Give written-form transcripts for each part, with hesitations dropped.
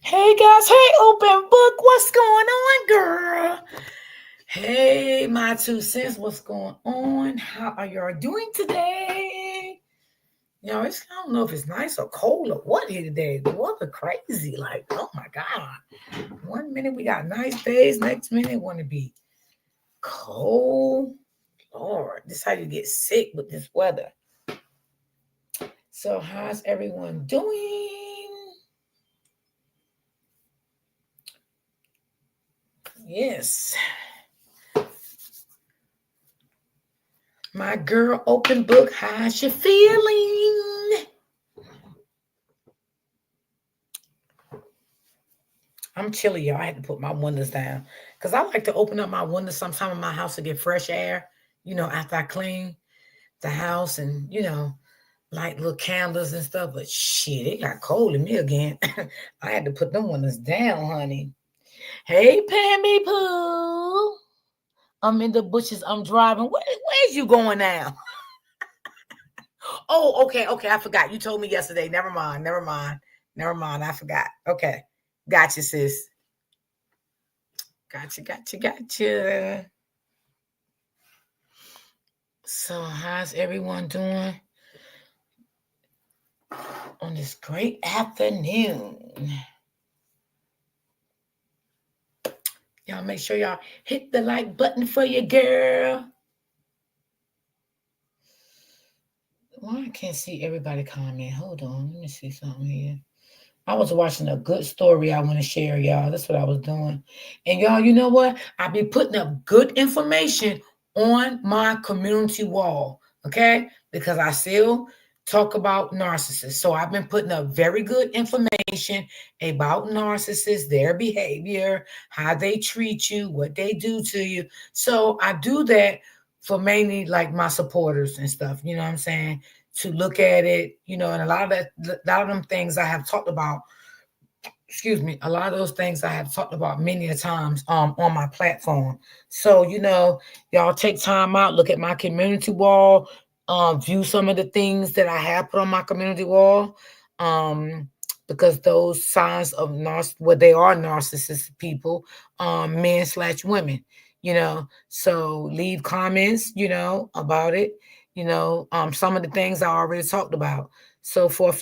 Hey guys, hey open book, what's going on, girl? Hey, my 2 cents, what's going on? How are y'all doing today? I don't know if it's nice or cold or what here today. The weather crazy, like, oh my God. One minute we got nice days, next minute want to be cold. Lord, this is how you get sick with this weather. So how's everyone doing? Yes. My girl, open book, how's you feeling? I'm chilly, y'all. I had to put my windows down because I like to open up my windows sometime in my house to get fresh air, after I clean the house and, light little candles and stuff. But shit, it got cold in me again. I had to put them windows down, honey. Hey, Pammy Pooh. I'm in the bushes. I'm driving. Where's you going now? Oh, okay. I forgot. You told me yesterday. Never mind. I forgot. Okay. Gotcha, sis. Gotcha. So, how's everyone doing on this great afternoon? Y'all make sure y'all hit the like button for your girl. Why I can't see everybody comment? Hold on. Let me see something here. I was watching a good story I want to share, y'all. That's what I was doing. And y'all, you know what? I be putting up good information on my community wall, okay? Because I still talk about narcissists. So I've been putting up very good information about narcissists, their behavior, how they treat you, what they do to you. So I do that for mainly like my supporters and stuff, you know what I'm saying? To look at it, and a lot of them things I have talked about, excuse me, a lot of those things I have talked about many a times on my platform. So, y'all take time out, look at my community wall, view some of the things that I have put on my community wall. Because those signs of they are narcissistic people, men/women, so leave comments, about it, some of the things I already talked about. So for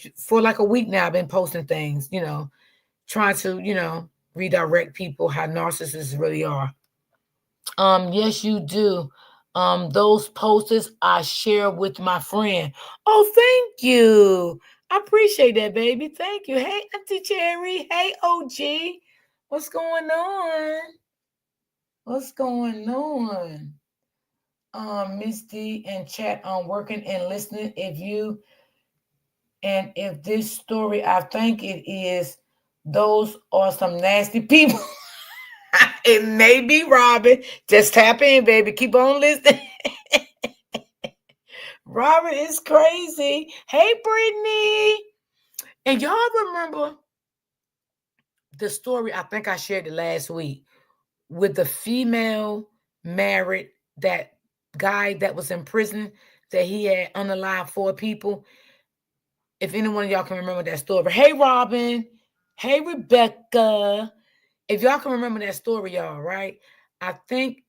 like a week now, I've been posting things, trying to, redirect people how narcissists really are. Yes, you do. Those posters I share with my friend. Oh, thank you. I appreciate that, baby. Thank you. Hey, Auntie Cherry. Hey, OG. What's going on? What's going on? Miss D and chat on working and listening. If this story, I think it is, those are some nasty people. It may be Robin. Just tap in, baby. Keep on listening. Robin is crazy. Hey, Brittany. And y'all remember the story? I think I shared it last week with the female married that guy that was in prison that he had unalived 4 people. If any one of y'all can remember that story. Hey, Robin. Hey, Rebecca. If y'all can remember that story, y'all, right? I think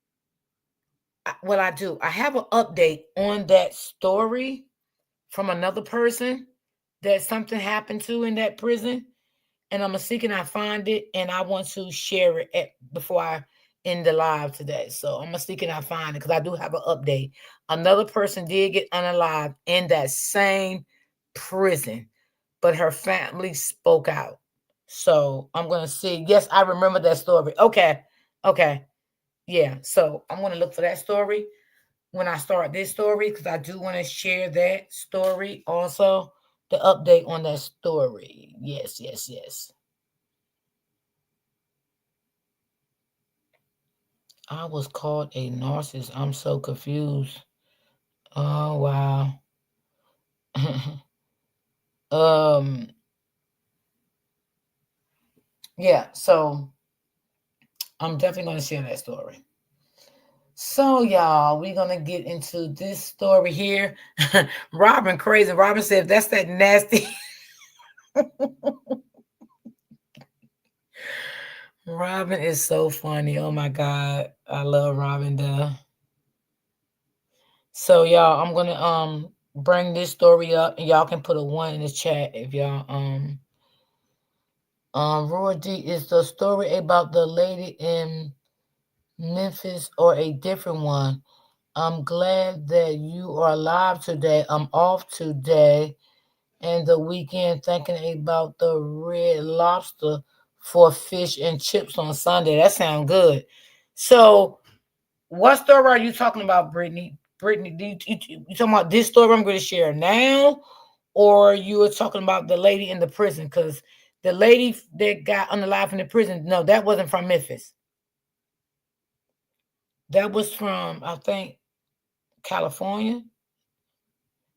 what I do, I have an update on that story from another person that something happened to in that prison. And I'm seeking, I find it, and I want to share it before I end the live today. So I'm seeking, I find it because I do have an update. Another person did get unalived in that same prison, but her family spoke out. So I'm gonna see. Yes, I remember that story. Okay. Yeah. So I'm gonna look for that story when I start this story because I do want to share that story also. The update on that story. Yes. I was called a narcissist. I'm so confused. Oh wow. um yeah, so I'm definitely gonna share that story. So y'all, we're gonna get into this story here. Robin crazy. Robin said that's that nasty. Robin is so funny. Oh my God. I love Robin though. So y'all, I'm gonna bring this story up and y'all can put a one in the chat if y'all Roy D, is the story about the lady in Memphis or a different one? I'm glad that you are alive today. I'm off today and the weekend thinking about the red lobster for fish and chips on Sunday. That sounds good. So, what story are you talking about, Brittany? Brittany, you talking about this story I'm going to share now, or you were talking about the lady in the prison? Because the lady that got unalive in the prison, no, that wasn't from Memphis. That was from, I think, California.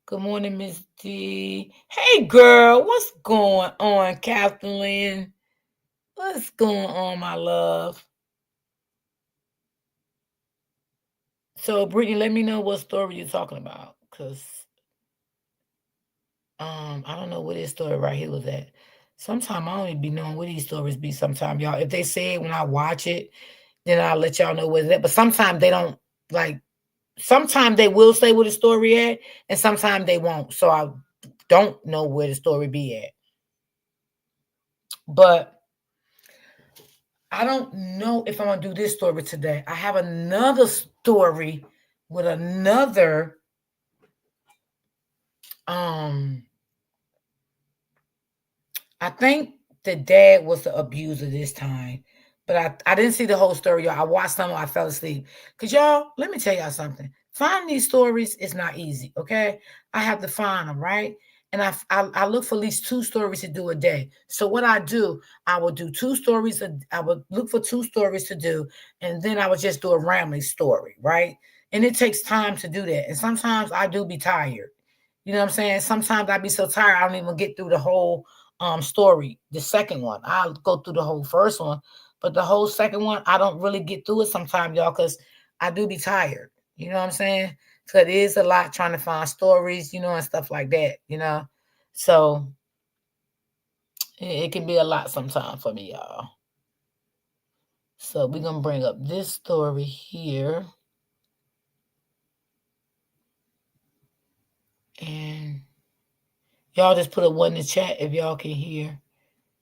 Good morning, Miss D. Hey, girl, what's going on, Kathleen? What's going on, my love? So, Brittany, let me know what story you're talking about, cause I don't know where this story right here was at. Sometimes I don't even be knowing where these stories be. Sometimes y'all, if they say it when I watch it, then I'll let y'all know where it's at. But sometimes they don't like. Sometimes they will say where the story at, and sometimes they won't. So I don't know where the story be at. But I don't know if I'm gonna do this story today. I have another story with another um I think the dad was the abuser this time. But I didn't see the whole story, y'all. I watched some, I fell asleep. Cause y'all, let me tell y'all something. Finding these stories is not easy, okay? I have to find them, right? And I look for at least two stories to do a day. So what I do, I will do two stories. I would look for two stories to do, and then I would just do a rambling story, right? And it takes time to do that. And sometimes I do be tired. You know what I'm saying? Sometimes I be so tired I don't even get through the whole story, the second one. I'll go through the whole first one, but the whole second one, I don't really get through it sometimes, y'all, because I do be tired. You know what I'm saying? So it is a lot trying to find stories, and stuff like that. So it can be a lot sometimes for me, y'all. So we're gonna bring up this story here. And y'all just put a one in the chat if y'all can hear.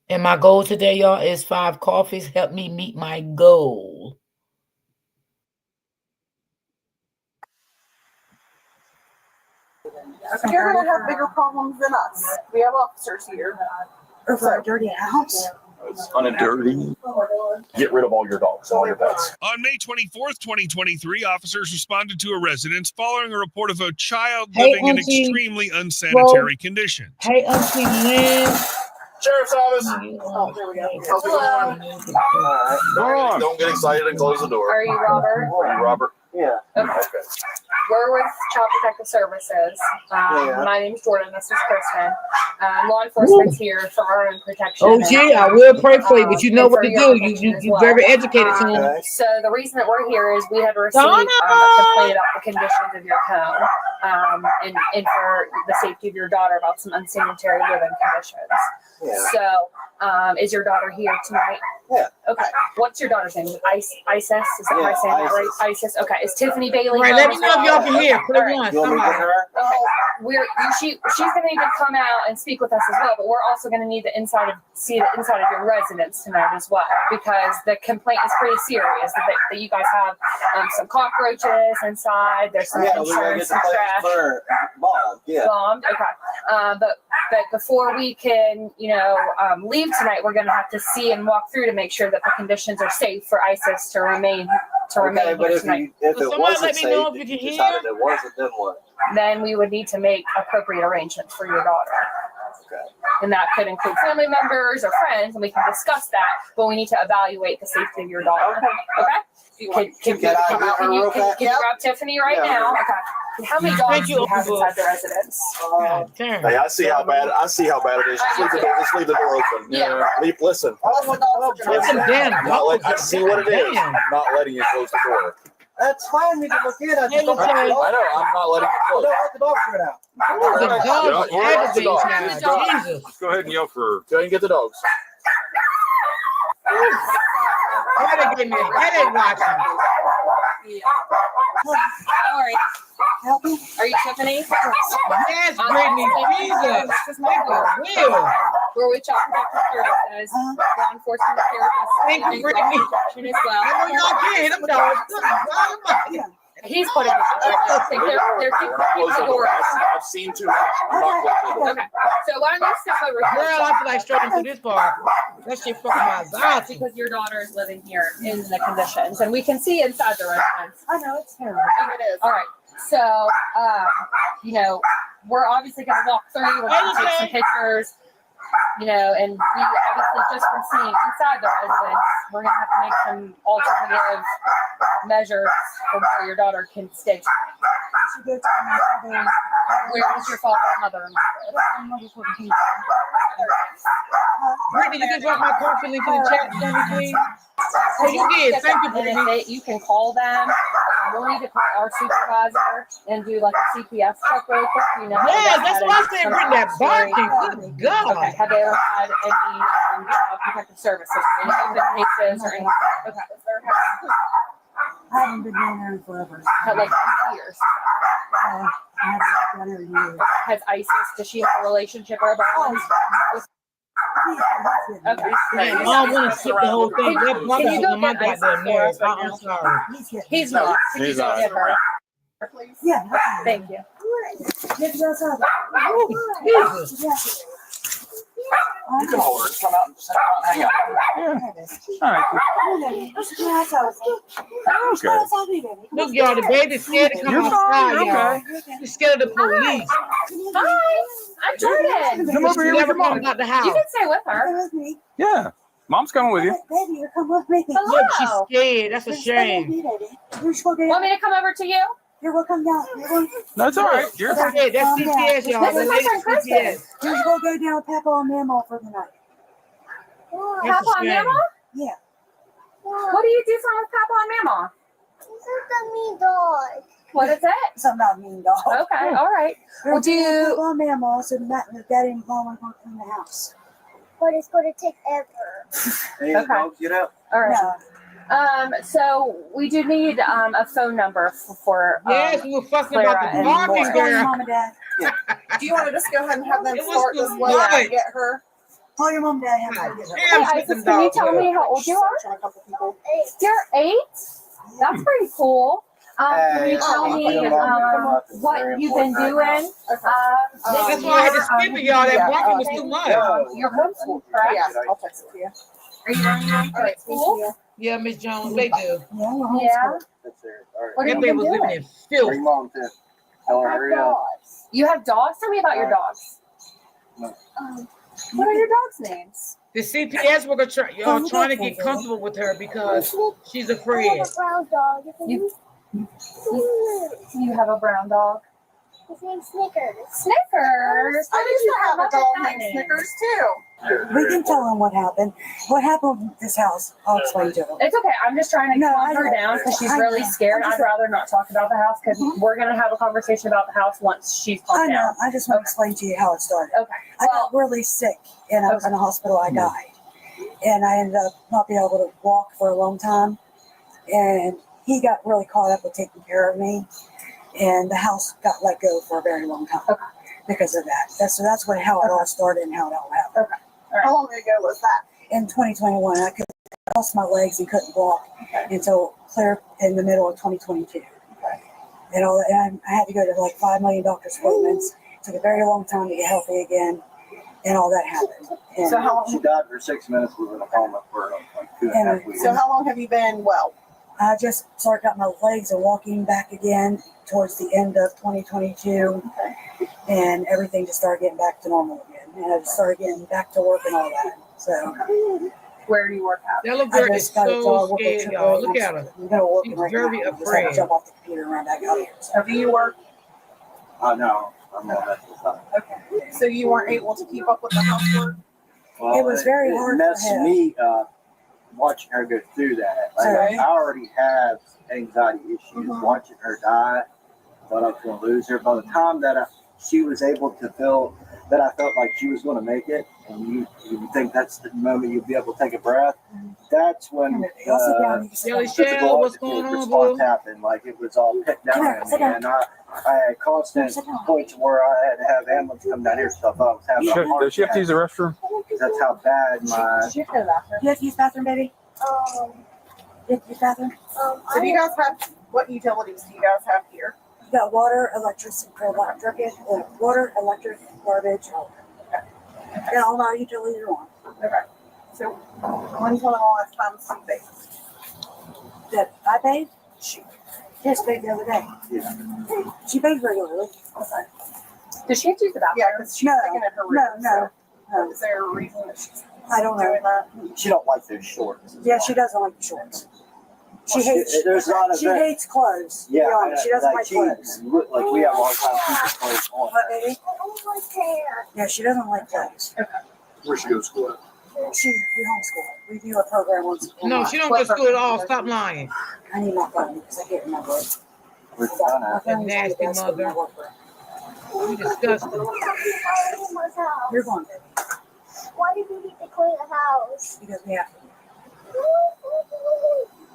And my goal today, y'all, is 5 coffees. Help me meet my goal. You're going to have bigger problems than us. We have officers here. For a dirty house. It's undirty. Get rid of all your dogs, all your pets. On May 24th, 2023, officers responded to a residence following a report of a child living in extremely unsanitary conditions. Hey, Auntie Lynn. Sheriff's office. Oh, there we go. Hello. All right. Don't get excited and close the door. Are you Robert? Are you Robert? Yeah. Okay. We're with Child Protective Services. My name's Jordan. This is Kristen. Law enforcement's here for our own protection. Oh, yeah, I will pray for you, but you know what to do. You're very educated, too. So the reason that we're here is we had received a complaint about the conditions of your home and for the safety of your daughter about some unsanitary living conditions. Yeah. So, is your daughter here tonight? Yeah. Okay. What's your daughter's name? Isis? Is that how I say that right? Isis. Okay. Is Tiffany Bailey? Right. Let me know if y'all can hear. Put it on. Okay. She's going to need to come out and speak with us as well, but we're also going to need see the inside of your residence tonight as well, because the complaint is pretty serious that you guys have some cockroaches inside. There's some insurance and trash. Bombed. Okay. But before we can, leave tonight, we're going to have to see and walk through to make sure that the conditions are safe for Isis to remain here tonight. If it wasn't safe, you decided it wasn't, then what? Then we would need to make appropriate arrangements for your daughter. Okay. And that could include family members or friends, and we can discuss that, but we need to evaluate the safety of your daughter. Okay? Can you grab Tiffany now? Okay. How many dogs do you have inside the residence? Hey, I see how bad it is. Just leave the door open. Yeah. Listen. I see what it is. I'm not letting you close the door. That's fine. We can look in. I know. I'm not letting you close. Don't let the dogs run out. Go ahead and yell for. Go ahead and get the dogs. Headache gave me a headache watching. All right. Help me? Are you Tiffany? Yes, Brittany, Jesus. This is my Take phone. a wheel. Where we talk about the services, law enforcement Thank you, Brittany. as well. I know y'all can't hit them dogs. Good God Almighty. He's putting it. I think they're keeping the door open. I've seen too much. I'm not closing it. Okay. So why don't you step over here? Girl, I feel like strolling through this part. That shit fucking my anxiety. Because your daughter is living here in the conditions, and we can see inside the residence. I know, it's terrible. It is. All right. So, you know, we're obviously going to walk through. We're going to take some pictures. You know, and we obviously just from seeing inside the residence, we're going to have to make some alternative measures for where your daughter can stay. Where is your father and mother? Brittany, you can drop my coffee link in the chat for me, please. Oh, you did. Thank you, Brittany. You can call them. We'll need to call our supervisor and do like a CPS check real quick. You know. Yeah, that's why I said bring that barking. Good God. Okay. Have they ever had any child protective services? Any open cases or anything? Okay. I haven't been down there in forever. Had like years. I haven't been there in years. Has ISIS? Does she have a relationship or a bond? Okay. I don't want to skip the whole thing. That Can bumping you go on my get ISIS goddamn for nerves. us right I'm now? sorry. He's not. He's not. Get her. Yeah. Thank you. Get you outside. Oh, Jesus. You can hold her. Come out and just hang out. All right. Okay. Look, y'all, the baby's scared to come You're outside, fine. y'all. Okay. She's scared of the police. Hi. I'm Jordan. Come over She here with never your come mom. about the You house. can stay with her. Come with me. Yeah. Mom's coming with you. Baby, you come with me. Hello. Look, she's scared. That's a Just stay with shame. me, baby. You're just gonna get Want me to come over to you? Here, we'll come down. You're going No, it's all right. You're That's it. That's CPS, y'all. This is my That's friend Kristen. CPS. you're just gonna go down with Papa and Mama for the night. That's Papa a and shame. Mama? Yeah. What do you do with Papa and Mama? What is it? Something about mean dog. Okay, all right. We'll Well, do you- Papa and Mama so that Daddy and Mama are going to clean the house. But it's going to take ever. Hey, Okay. dogs, get up. All right. No. So we do need a phone number for Yes, we were fussing about Clara the and barking, Laura. What's going on, girl. Mom and Dad? Do you want to just go ahead and have them It was start good. this way Yeah. and get her? Tell your Mom and Dad how to get her. Damn, Hey, shit, them Isis, can you dogs tell love. me how old you are? Try a couple people. You're 8? That's pretty cool. Can you Hey, tell me what you've been doing? That's why I had to skip it, y'all. That barking was too much. You're homeschooled, correct? Yeah, I'll text it to you. Are you running around All right, school? thank you. Yeah, Miss Jones, they do. Yeah, we're homeschooled. Yeah. That's it. All right. What That have baby you was been living doing? in filth. Bring mom to. Tell her hurry up. You have dogs? Tell me about your dogs. No. What are your dogs' names? The CPS worker y'all trying to get comfortable with her because she's I afraid. have a brown dog. You have a brown dog. His name's Snickers. Snickers. I used to have a dog That named name. Snickers too. We can tell them what happened. What happened with this house? I'll explain to them. It's okay. I'm just trying to No, calm I her know. down because she's I really know. scared. I'm just- I'd rather not talk about the house because we're going to have a conversation about the house once she's I calmed know. down. I just want to explain to you how it started. Okay. I Well, got really sick and I was in the hospital. I died. And I ended up not being able to walk for a long time. And he got really caught up with taking care of me. And the house got let go for a very long time because of that. That's how it all started and how it all happened. How long ago was that? In 2021, I lost my legs and couldn't walk until clear in the middle of 2022. And I had to go to like 5 million doctor's appointments. It took a very long time to get healthy again, and all that happened. And So how She long? died for 6 minutes. We were in a coma for like 2.5 weeks. So how long have you been well? I just started got my legs and walking back again towards the end of 2022, and everything just started getting back to normal again. And I just started getting back to work and all that. So where do you work at? That little I girl is just got a so job working scared, y'all. Look AAA. at her. I'm gonna work She's right very now. Just had afraid. to jump off the computer and run back out here. So, Do you work? No, I'm not at the time. Okay. So you weren't able to keep up with the housework? Well, It was very hard for messed him. me up watching her go through that. Like, Okay. I already have anxiety issues. Watching her die, thought I was going to lose her. By the time that she was able to feel that I felt like she was going to make it, and you think that's the moment you'll be able to take a breath. That's when Jelly Shell, what's going on, boo? happened. Like it was all picked down on me, and I had constant points where I had to have ambulance come down here and stuff. I was having a heart Does she have to use the restroom? That's how bad my. She go to the bathroom. You have to use the bathroom, baby? You have to use the bathroom? So do you guys have, what utilities do you guys have here? You got water, electricity, water, electric, garbage, and all our utilities are on. Okay. So when's one of the last times you bathed? That I bathe? She just bathed the other day. Yeah. She bathes regularly. Okay. Does she have to use the bathroom? Yeah, because she's taking at her room. No. So is there a reason that she's I don't know. doing that? She don't like those shorts. Yeah, she doesn't like the shorts. She hates. There's not a She hates clothes. Yeah, She doesn't like clothes. Like we have a hard time keeping clothes on. What, baby? Yeah, she doesn't like clothes. Where she go to school at? We homeschool. We do a program once. No, she don't go to school at all. Stop lying. I need my phone because I can't remember it. We're done at. My phone is Nasty on the desk in my mother. work room. You disgusting. You're going, baby. Why did we need to clean the house? Because we have to.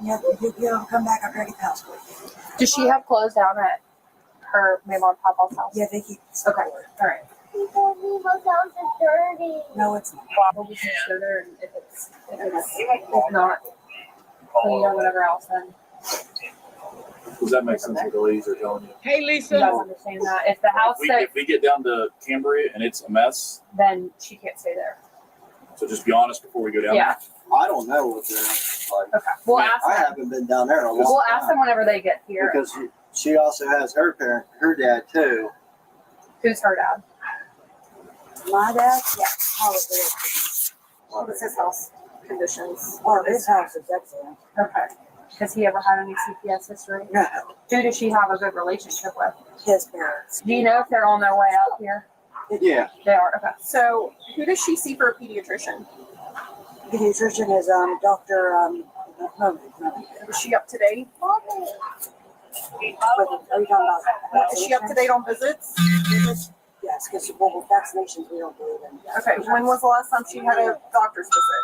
You have to come back after I get the house clean. Does she have clothes down at her mom and papa's house? Yeah, they keep. Okay. All right. Because Nemo's house is dirty. No, it's not. Well, we can show her, and if not clean or whatever else, then Does that make sense what the ladies are telling you? Hey, you guys Lisa. understand that. If the house that, If we get down to Cambria and it's a mess, then she can't stay there. so just be honest before we go down Yeah. I don't know what they're like. Okay. We'll Man, ask I them. haven't been down there in a long We'll time. ask them whenever they get here. Because she also has her dad too. Who's her dad? My dad? Yeah. What was his house conditions? Oh, his house is excellent. Okay. Has he ever had any CPS history? No, Who does she have a good relationship with? his parents. Do you know if they're on their way up here? Yeah. They are. Okay. So who does she see for a pediatrician? Pediatrician is Dr. No. Is she up to date? What are you talking about? Is she up to date on visits? Yes, because with vaccinations we don't believe in. Okay. When was the last time she had a doctor's visit?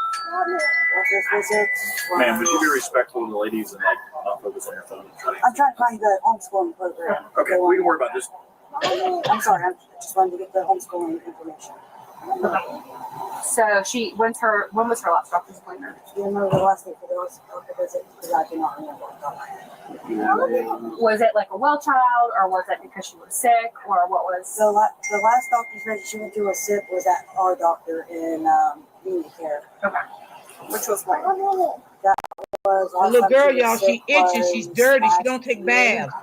Doctor's visits. Man, would you be respectful of the ladies and like not focus on your phone? I'm trying to find the homeschooling program. Okay, we can worry about this. I'm sorry, I just wanted to get the homeschooling information. So when was her last doctor's appointment? Do you remember the last day for the last doctor visit? Because I do not remember. Was it like a well child, or was it because she was sick, or what was? The last doctor's visit she went to was sick was at our doctor in community care. Okay. Which was when? The little girl, y'all, she itching. She's dirty. She don't take baths.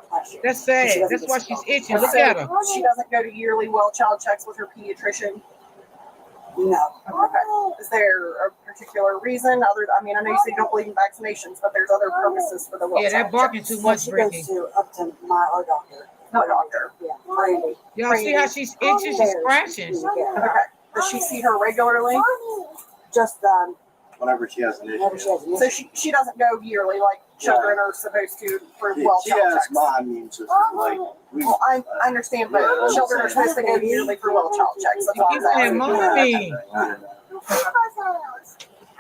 That's sad. That's why she's itching. Look at her. She doesn't go to yearly well child checks with her pediatrician. No. Okay. Is there a particular reason other? I mean, I know you say you don't believe in vaccinations, but there's other purposes for the well Yeah, child that barking checks. too Well, much, she Brittany. goes to up to our doctor. No doctor. Yeah, Brandy. Y'all see how she's itching? She's scratching. Okay. Does she see her regularly? Just Whenever she has an whenever she issue. has an So issue. she doesn't go yearly like children are supposed to for well She child has checks. my immune system. Like we. Well, I understand, but children are supposed to go yearly for well child checks. That's You all keep I'm saying, asking. Mommy. I don't know.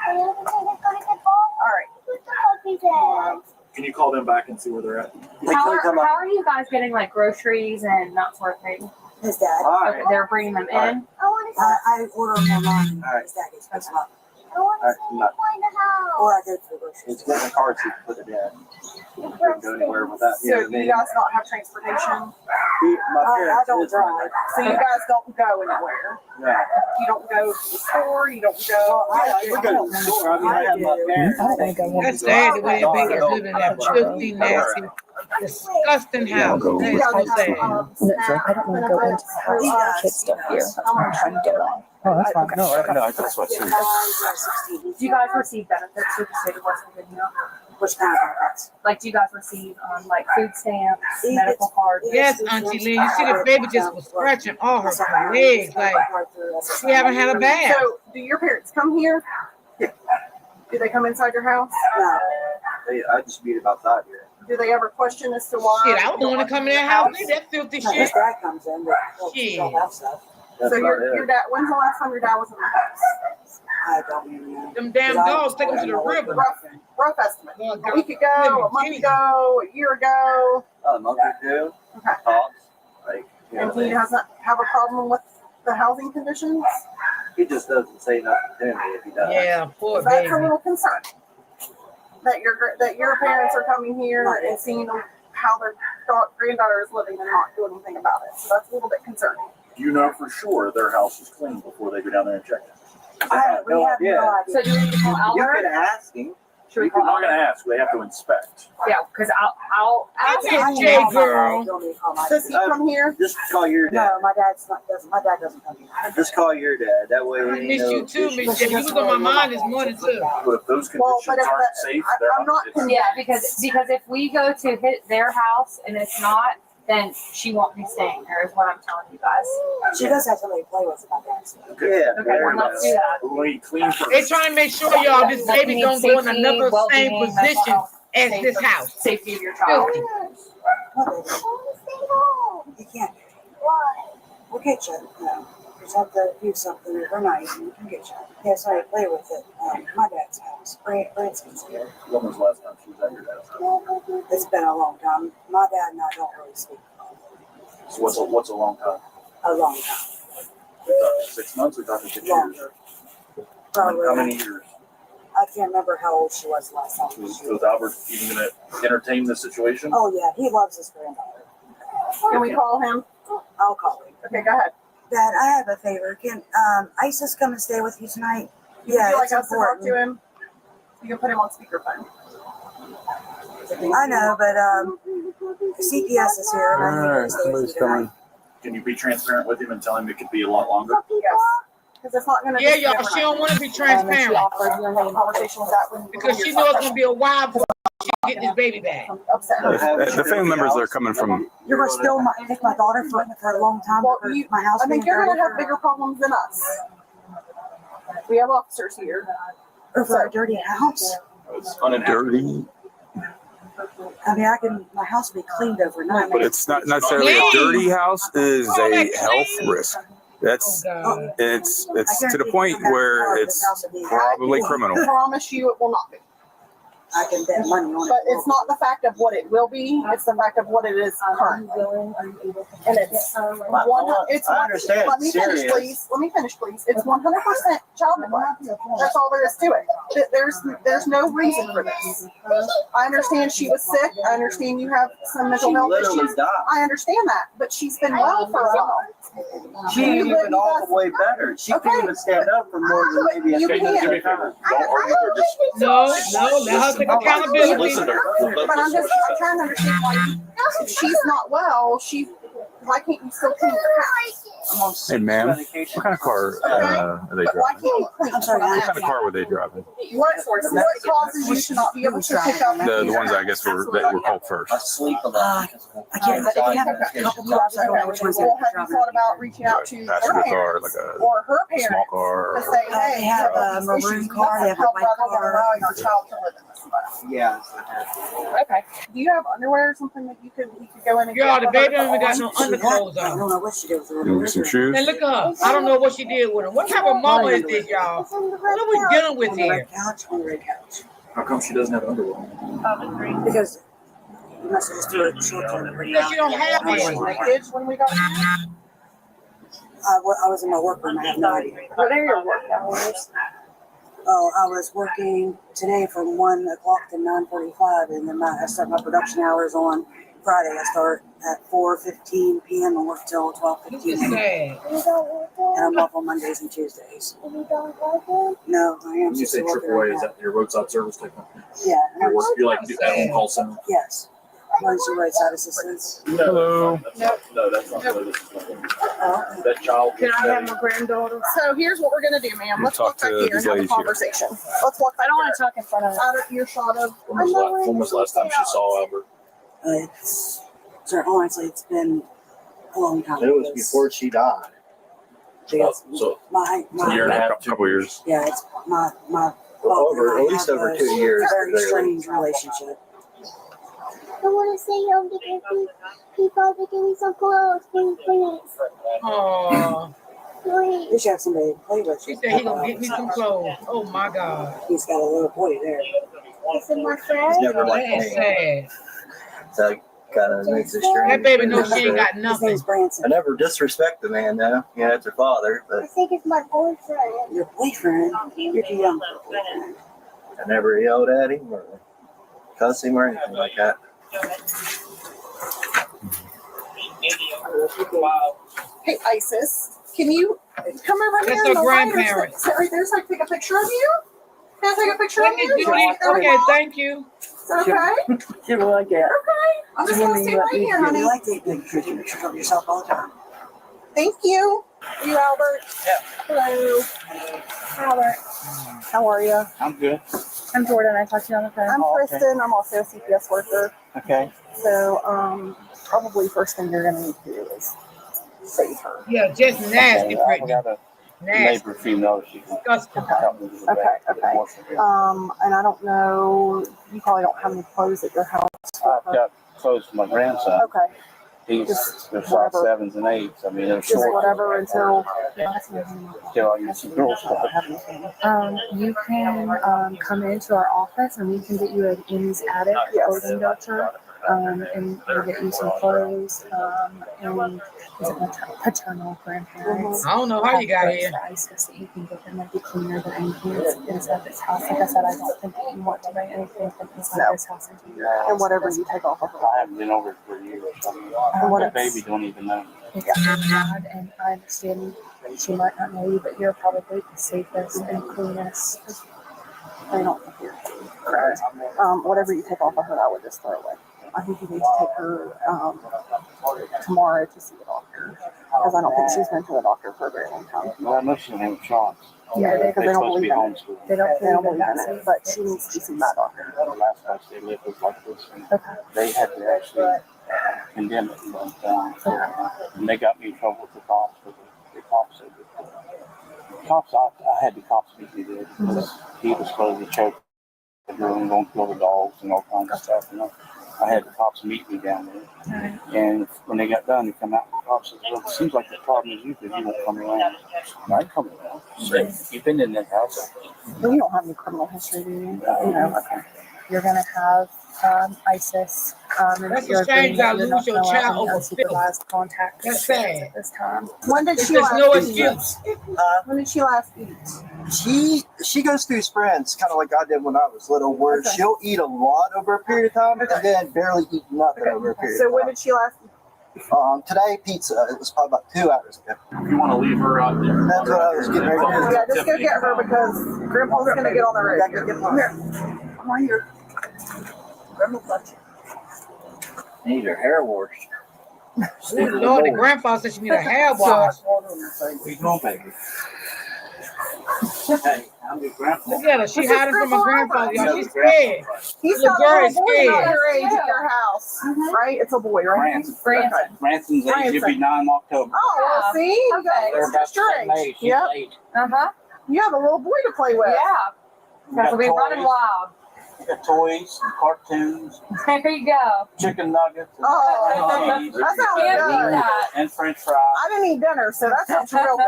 All right. Can you call them back and see where they're at? How are you guys getting like groceries and that sort of thing? His dad. All Okay, right. they're bringing them in. I order them online. All right. His dad gets picks them up. Oh, Or I go to the grocery It's store. getting a car seat to put it in. You can't go anywhere with that. So do you guys not have transportation? My I parents don't is right drive. So you guys don't go anywhere? there. No. You don't go to the store? You don't go? Yeah, we go to the store. I mean, I have my parents. That's sad the way the babies live in that filthy, nasty, disgusting house. That is so sad. I don't want to go into the house. The kids still here. That's why I'm trying to get it on. Oh, that's fine. No, that's what I Do you guys receive benefits through the state of West Virginia? Which kind of benefits? Like, do you guys receive like food stamps, medical cards? Yes, Auntie Lynn, you see the baby just was scratching all her legs. Like, she haven't had a bath. So do your parents come here? Do they come inside your house? No. I just beat it outside here. Do they ever question as to why? Shit, I wouldn't want to come in that house. That filthy No, shit. his dad comes in, but he Shit. don't have stuff. That's So about your it. dad, when's the last time your dad was in the house? I don't even know. Them damn dogs take them to the river. Rough estimate. A week ago, a month ago, a year ago. A month or two. Okay. Tops. Like, you know, And he doesn't have a problem with the housing conditions? he just doesn't say nothing to me if he does. Yeah, poor That's baby. a little concern. That your parents are coming here and seeing how their granddaughter is living and not doing anything about it. So that's a little bit concerning. Do you know for sure their house is clean before they go down there and check it? We have no idea. So do we need to call You Albert? could ask him. Should we You're call not going Albert? to ask. They have to inspect. Yeah, because I'll ask Hey, him. Jay, girl. Does he come here? Just call your dad. No, my dad's not. Doesn't. My dad doesn't come here. Just call your dad. That way I he miss knows you too, issues. Miss J. You was on my mind this morning too. But if those Well, conditions but if aren't that- safe, I'm they're not it's- Yeah, because if we go to hit their house and it's not, then she won't be staying there. Is what I'm telling you guys. She does have somebody to play with. My dad. Yeah. Okay, there well, you let's go. do that. We clean for They trying to make sure y'all this Like, baby need don't go in safety, another same well-being, mental position health, as this house. Safety of your child. Filthy. You can't. We'll get you. No. You just have to do something overnight and we can get you. Yeah, so I play with it. My dad's house. Branson's here. When was the last time she was at your dad's house? It's been a long time. My dad and I don't really speak So what's a long time? a long time. We talking 6 months. We talking 6 years. Longer. Probably. How many years? I can't remember how old she was last time. Was Albert even going to entertain this situation? Oh yeah, he loves his granddaughter. Can we call him? I'll call him. Okay, go ahead. Dad, I have a favor. Can Isis come and stay with you tonight? Would you like it's us to talk important. to him? You can put him on speakerphone. I know, but CPS is here and I need her to stay with you tonight. Can you be transparent with him and tell him it could be a lot longer? Yes. Because it's not going to Yeah, y'all. She don't want to be transparent conversation with that when because she knows it's gonna be a while before she get this baby back. upset her. The family members that are coming from, You're gonna still take my daughter for a long time. Well, for you- my house. I think being you're going dirty to have for- bigger problems than us. We have officers here. or for a dirty house. It's unintended. dirty, I mean, my house will be cleaned overnight. but it's not necessarily a dirty house. It is a health risk. Oh That's God. it's to the point where it's probably criminal. I promise you it will not be. I can bet money on it. But it's not the fact of what it will be, it's the fact of what it is currently. And it's I understand. Let me finish, Serious. please. Let me finish, please. It's 100% child neglect. That's all there is to it. There's no reason for this. I understand she was sick. I understand you have some She mental health literally issues. died. I understand that, but she's been well for a while. She ain't even all the way better. She Okay. can't even stand up for more than maybe a You second. can't. Do me a favor. Don't argue her. Just No, let her take accountability. listen to her. But I'm trying to understand why if she's not well, why can't you still clean your house? Hey, ma'am, what kind of car are they But why driving? can't you clean? I'm sorry, What kind of car were they driving? What causes you to not be able to pick up? The ones I guess that were called first. I sleep a lot. I can't. They have a couple cars. I don't know which ones they're Well, have you driving. thought about reaching out to Passenger her car, parents like a or her small parents car. to say, hey, They have a these maroon issues, car, they have a help white rather than car. allowing our child to live in this environment. Yeah. Okay. Do you have underwear or something that you could go in and Y'all, the get? baby don't even got no She had- underclothes I on. don't know what she did with her. You want some shoes? And look at her. I don't know what she did with him. What type of mama is this, y'all? What are we dealing with On the here? red couch, on the red couch. How come she doesn't have underwear? Because you must have just threw it short term. Because you don't have any. Kids when we got here? I was in my workroom. I have no idea. What are your work hours? Oh, I was working today from 1 o'clock to 9:45, and then I start my production hours on Friday. I start at 4:15 p.m. and work till This 12:15 is a.m. sad. And I'm off on Mondays and Tuesdays. You don't like it? No, I am When you just say working AAA, right is now. that your roadside service type of thing? Yeah, and I'm just, You like to do at home call center? yes. Emergency roadside assistance. Hello. No, that's not where this is going. Oh, That child. Can I have my granddaughter? So here's what we're gonna do, ma'am. Let's Talk walk back to here these and have a ladies here. conversation. Let's walk back I don't want here. to talk in front of her. Out of earshot of. When was the last time she saw Albert? honestly, it's been a long time. It was before she died. Yes. So My, a year and a half, Couple years. yeah, it's my Over, father and at I least have over a 2 years. very strange relationship. I want to say home to people to give me some clothes, please. Oh, least you have somebody to play with. She said he gonna get me some clothes. Oh my God. He's got a little boy there. Is it my friend? He's never like That's sad. So it kind of makes it strange. That baby knows she ain't got His nothing. name's Branson. I never disrespect the man, though. Yeah, it's her father, I but think it's my boyfriend. Your boyfriend? You're too young for a boyfriend. I never yelled at him or cussed him or anything like that. Hey, Isis, can you come over That's here? her in the light or grandparents. sit right there so I can take a picture of you? Can I take a picture of Okay, you? Judy. Okay, thank you. Okay. You ever like that? Okay. I'm just gonna stay right here, honey. You like to take pictures of yourself all the time. Thank you. You, Albert. Yeah. Hello. Albert. How are you? I'm good. I'm Jordan. I talked to you on the phone. I'm okay. Kristen. I'm also a CPS worker. Okay. So, probably first thing you're gonna need to do is save her. Yeah, just nasty, I Brittany. got a Nasty. neighbor female. She can Disgusting. help me with Okay, that. okay. And I don't know. You probably don't have any clothes at your house. I've got clothes for my grandson. Okay. He's Just they're size whatever. 7s and 8s. I mean, they're Just short. whatever until. Until I get some girl stuff. You can come into our office and we can get you an Amy's Attic clothing voucher. And we'll get you some clothes. And is it paternal grandparents? I don't know how you got here. Isis that you can get them might be cleaner than anything that's inside this house. Like I said, I don't think that you want to buy anything from inside this house into your house. And whatever you take off of her. I haven't been over for a year or something. The baby don't even know. It's bad, and I understand she might not know you, but you're probably the safest and cleanest. I don't think you're correct. Whatever you take off of her, I would just throw away. I think you need to take her tomorrow to see the doctor, because I don't think she's been to the doctor for a very long time. Well, I know she don't have a chance. Yeah, because they don't supposed to be believe in it. homeschooled. They don't Believe in it, but she needs to see that doctor. The last place they lived was like this, and Okay. they had to actually condemn it. And they got me in trouble with the cops. But the cops said that the cops, I had the cops meet me there because he was supposed to choke the girl and going to kill the dogs and all kinds of stuff. You know, I had the cops meet me down there. And when they got done, they come out and the cops said, "Well, it seems like the problem is you because you won't come around." I come around. So, you've been in that house. Well, you don't have any criminal history, do you? Okay. You're gonna have ISIS. And That's you're a shame agreeing that to you're lose not your gonna allow child any over unsupervised contact That's sad. at this time. When did she There's last no eat? excuse. When did she last eat? She goes through sprints, kind of like I did when I was little, where she'll eat a lot over a period of time and then barely eat nothing over a period So of when time. did she last eat? Today, pizza. It was probably about 2 hours ago. You want to leave her out there? That's what I was getting ready to do. Yeah, just go get her because Grandpa's gonna get on the road. Come here. Come on here. Grandma's got you. Need her hair washed. Good Lord, the grandpa said she need a hair wash. Where you going, baby? Hey, I'm your grandpa. Look at her. She This is hiding from her Grandpa grandpa, y'all. Albert. She's scared. He's Little got girl a is little boy scared. about your age at your house, right? It's a boy, right? Branson. Branson's age will be 9 October. Oh, well, see? You got They're about it's your the same age. age. She's Yep. 8. You have a little boy to play with. Yeah. Got We'll be running toys. wild. You got toys, and cartoons, There you go. chicken nuggets, and Oh, cheese, that sounds Can't beat good. that. and French fries. I didn't eat dinner, so that sounds real good.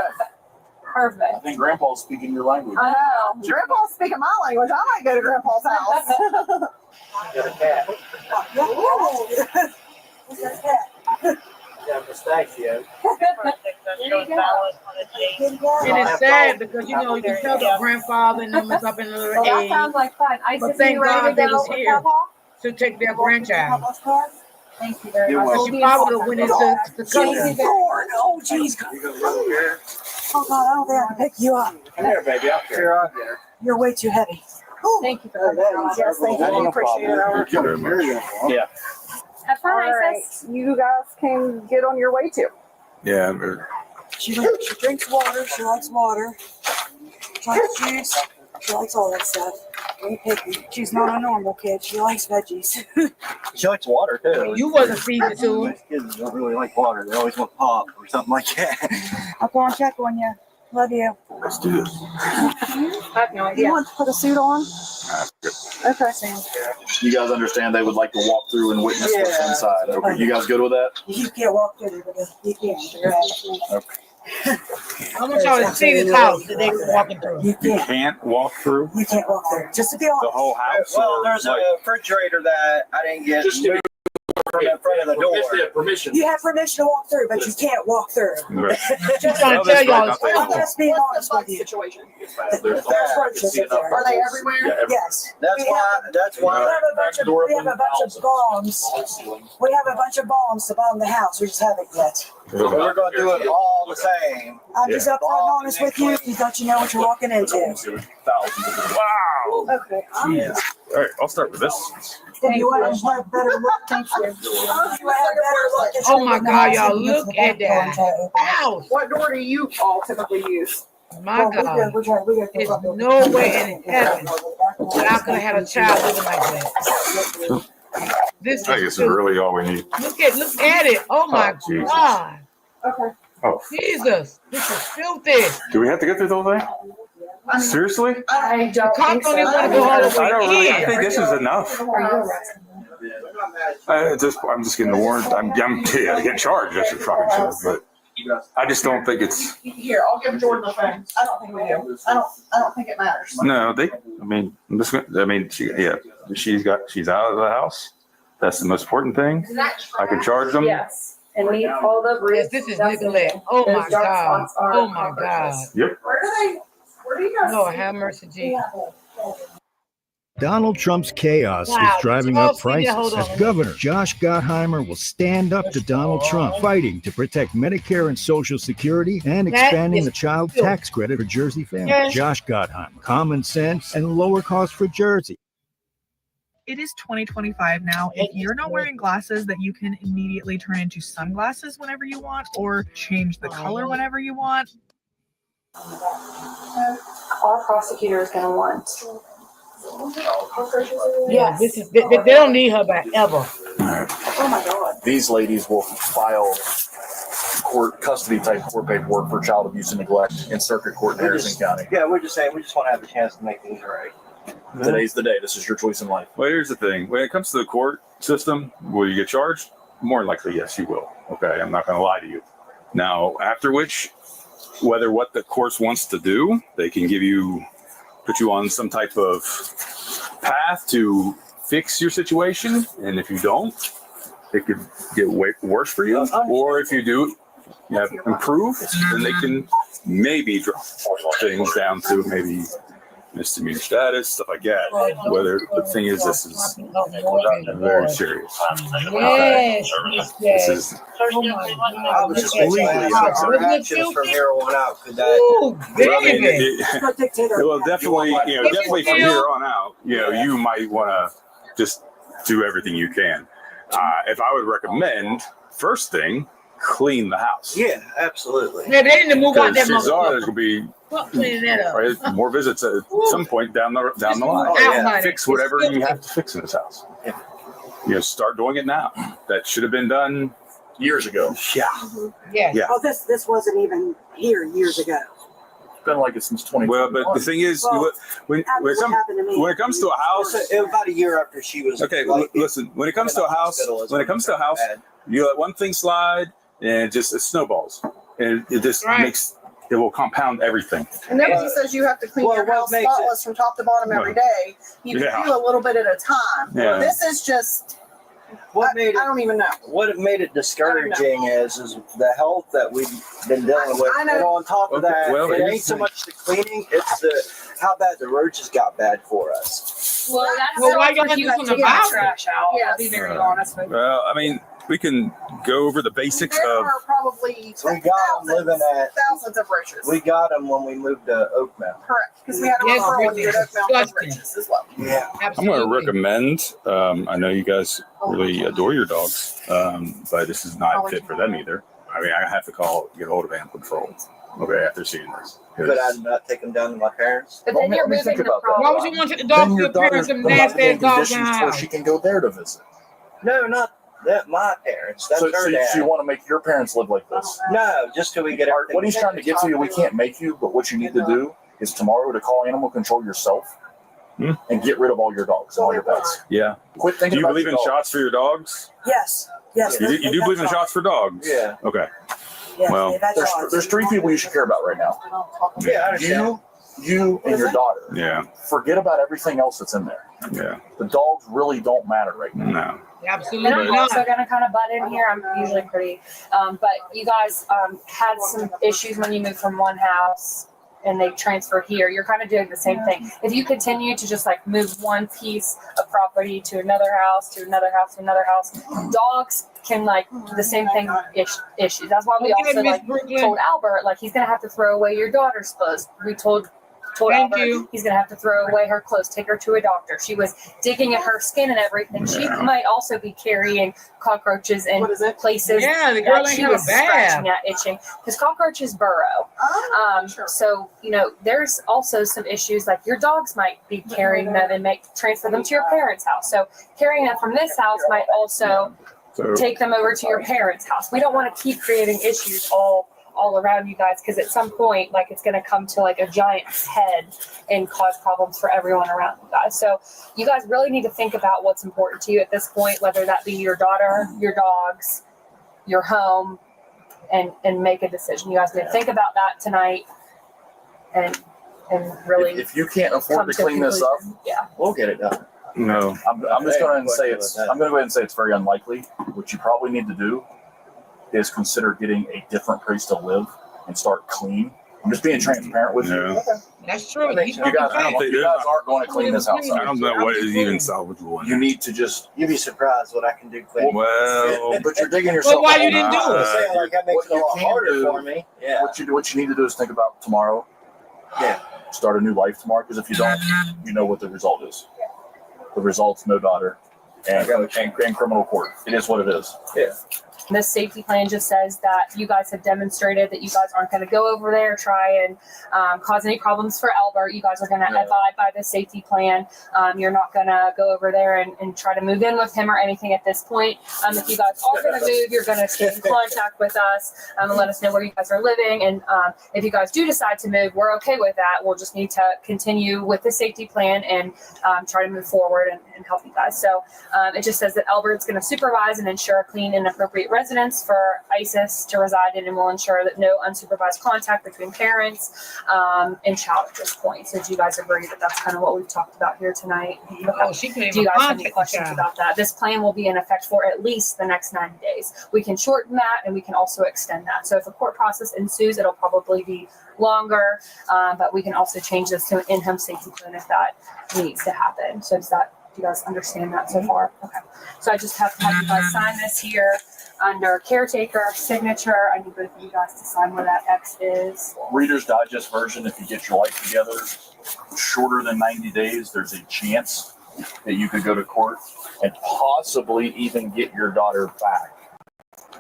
I Perfect. think Grandpa's speaking your language. I know. Grandpa's speaking my language. I might go to Grandpa's house. You got a cat. What's that cat? You got a pistachio. And it's sad because, you know, you can tell the grandfather and them is up in the little Well, that age sounds like fun. Isis, thank you ready God to they go was with here. Papa? to take their grandchild. Thank you very You're much. welcome. She probably went into the country. Oh, jeez. Oh, God, I don't think I can pick you up. Come here, baby. Out there. You're way too heavy. Thank you for coming. Yes, thank you. We appreciate it. Yeah. Have fun, All right, Isis. you guys can get on your way too. Yeah. She drinks water. She likes water. She likes juice. She likes all that stuff. Ain't picky. She's not a normal kid. She likes veggies. She likes water too. You wasn't feeding it to her. Most kids don't really like water. They always want pop or something like that. I'll go and check on you. Love you. Let's do this. I have no You idea. want to put a suit on? Okay. You guys understand they would like to walk through and witness what's Yeah. inside. Okay, you guys good with that? You can't walk through there, but you can. I want y'all to see this house that they walking through. You can't walk through You can't walk there. Just to be honest. the whole house. Well, or, there's like, a refrigerator that I didn't get moved from in front of the door. Permission. You have permission to walk through, but you can't walk through. right. Just trying to tell y'all. I'm just being honest with you. Situation. There's roaches in there. Are they everywhere? Yes. That's why. That's We why. have a bunch of bombs. We have a bunch of bombs to bomb the house. We just haven't yet. We're going to do it all the same. I'm just upfront and honest with you. You thought you know what you're walking into. Wow. Okay. Yeah. All right, I'll start with this. If you want to have better look, thank you. If you want to have better look, just Oh my open the God, house y'all, and use look the at back door and that. try to open it. House. What door do you all typically use? My Well, God. we're trying to There's no way in heaven that I could have had a child living like that. This I is guess is true. really all we need. Look at it. Oh my Jesus. God. Okay. Oh, Jesus. This is filthy. do we have to get through the whole thing? Seriously? I The don't cops think don't so. even want to go all the I don't really. I way think in. this is enough. I'm just getting warned. I'm getting charged. That's for fucking sure. But I just don't think it's. Here, I'll give Jordan the phone. I don't think we do. I don't think it matters. No, they. I mean, I'm just. I mean, she's out of the house. That's the most important thing. I can charge them. Yes. And meet all the Yes, this is Nicolette. Oh my God. Oh my God. Yep. Where do you guys? Lord have mercy, Jesus. Donald Trump's chaos Wow, is driving did y'all up see that? prices Hold as on. Governor Josh Gottheimer will stand up to Donald Trump, fighting to protect Medicare and Social Security and expanding is the child filth. tax credit for Jersey families. Yes. Josh Gottheimer, common sense and lower cost for Jersey. It is 2025 now. If you're not wearing glasses that you can immediately turn into sunglasses whenever you want or change the color whenever you want. Our prosecutor is going to want. Yeah, this is they don't need her back ever. Oh my God. These ladies will file custody type court paperwork for child abuse and neglect in circuit court in Harrison County. Yeah, we're just saying we just want to have a chance to make things right. Today's the day. This is your choice in life. Well, here's the thing. When it comes to the court system, will you get charged? More than likely, yes, you will. Okay, I'm not going to lie to you. Now, after which, whether what the court wants to do, they can put you on some type of path to fix your situation. And if you don't, it could get way worse for you. Or if you do, you have improved, then they can maybe drop things down to maybe misdemeanor status, stuff like that. Whether the thing is, this is very serious. Yes. This is I was just Completely our unacceptable. actions from here on out. Could that? Ooh, I mean, baby. well, definitely, definitely from here on out, you might want to just do everything you can. If I would recommend, first thing, clean the house. Yeah, absolutely. Yeah, they need to move out Because that chances are there's motherfucker. going to be Fuck cleaning that up. right, more visits at some point down the line. Oh, yeah. Fix whatever you have to fix in this house. Start doing it now. That should have been done Years ago. Yeah. Yeah. Oh, this wasn't even here years ago. It's been like it since 20. Well, but the thing is, Well, when it comes to a house, It was about a year after she was. okay, like, listen. When it comes to a house, bad. you let one thing slide, and it snowballs, and it just Right. it will compound everything. And nobody says you have to clean your what house makes it- spotless from top to bottom every day. You can Yeah. do a little bit at a time. Yeah. This is just. What made it? I don't even know. What made it discouraging is the health that we've been dealing with. I know. And on top of that, Well, it here's ain't so the- much the cleaning; it's how bad the roaches got bad for us. Well, that's Well, why for y'all you do to something get the about it? trash out. I'll Yes. be very honest with you. Well, I mean, we can go over the basics There of. are probably We got them living at. thousands of roaches. We got them when we moved to Oak Mountain. Correct, because we had a Yes, referral when we were at Oak Mountain for disgusting. roaches as well. Yeah. I'm Absolutely. going to recommend. I know you guys really adore your dogs, but this is not fit for them either. I mean, I have to get a hold of animal control. Okay, after seeing this, Could I not take them down to my parents? But then you're let me moving think the about that. Why problem. would you want to take the dog Then to your your parents daughter's and put nasty in ass dogs in conditions the where house? she can go there to visit. No, not that. My parents. That's So her dad. you want to make your parents live like this. No, just till we get everything. What he's trying to get to you, we can't make you, but what you need to do is tomorrow to call animal control yourself and get rid of all your dogs and all your pets. yeah. Quit Do thinking you about believe your in dog. shots for your dogs? Yes. Yes. You do believe in shots for dogs? Yeah. Okay. Yeah, Well, that's there's three people you should care about right now. Yeah, I understand. You and your daughter. Yeah. Forget about everything else that's in there. Yeah. The dogs really don't matter right now. No. Absolutely And I'm not. also going to kind of butt in here. I'm usually pretty, but you guys had some issues when you moved from one house and they transferred here. You're kind of doing the same thing. If you continue to just like move one piece of property to another house, to another house, to another house, dogs can like the same thing issues. That's why we also like told Albert like he's going to have to throw away your daughter's clothes. We told Thank Albert you. he's going to have to throw away her clothes, take her to a doctor. She was digging at her skin and everything. She might also be carrying cockroaches in places Yeah, the girl that ain't she have a was scratching bath. at, itching, because cockroaches burrow. So, you know, there's also some issues like your dogs might be carrying them and transfer them to your parents' house. So carrying them from this house might also take them over to your parents' house. We don't want to keep creating issues all around you guys, because at some point like it's going to come to like a giant head and cause problems for everyone around you guys. So you guys really need to think about what's important to you at this point, whether that be your daughter, your dogs, your home, and make a decision. You guys need to think about that tonight and really If you can't afford to clean this up, we'll get it done. No. I'm just going to say I'm going to go ahead and say it's very unlikely. What you probably need to do is consider getting a different place to live and start clean. I'm just being transparent with you. That's true. You guys aren't going to clean this house up. I don't know what is even salvageable. You need to just. You'd be surprised what I can do clean. Well, but you're digging yourself. Well, why you didn't do it? I'm saying like that makes it a lot harder for me. Yeah. What you need to do is think about tomorrow. Yeah. Start a new life tomorrow, because if you don't, you know what the result is. The result's no daughter and criminal court. It is what it is. Yeah. This safety plan just says that you guys have demonstrated that you guys aren't going to go over there, try and cause any problems for Albert. You guys are going to abide by the safety plan. You're not going to go over there and try to move in with him or anything at this point. If you guys are going to move, you're going to stay in contact with us and let us know where you guys are living. And if you guys do decide to move, we're okay with that. We'll just need to continue with the safety plan and try to move forward and help you guys. So it just says that Albert's going to supervise and ensure a clean and appropriate residence for ISIS to reside in, and will ensure that no unsupervised contact between parents and child at this point. So do you guys agree that that's kind of what we've talked about here tonight? She Do you guys have any questions about that? This plan will be in effect for at least the next 90 days. We can shorten that and we can also extend that. So if a court process ensues, it'll probably be longer, but we can also change this to an in-home safety plan if that needs to happen. So do you guys understand that so far? Okay. So I just have to have you guys sign this here under caretaker signature. I need both of you guys to sign where that X is. Reader's Digest version, if you get your life together shorter than 90 days, there's a chance that you could go to court and possibly even get your daughter back.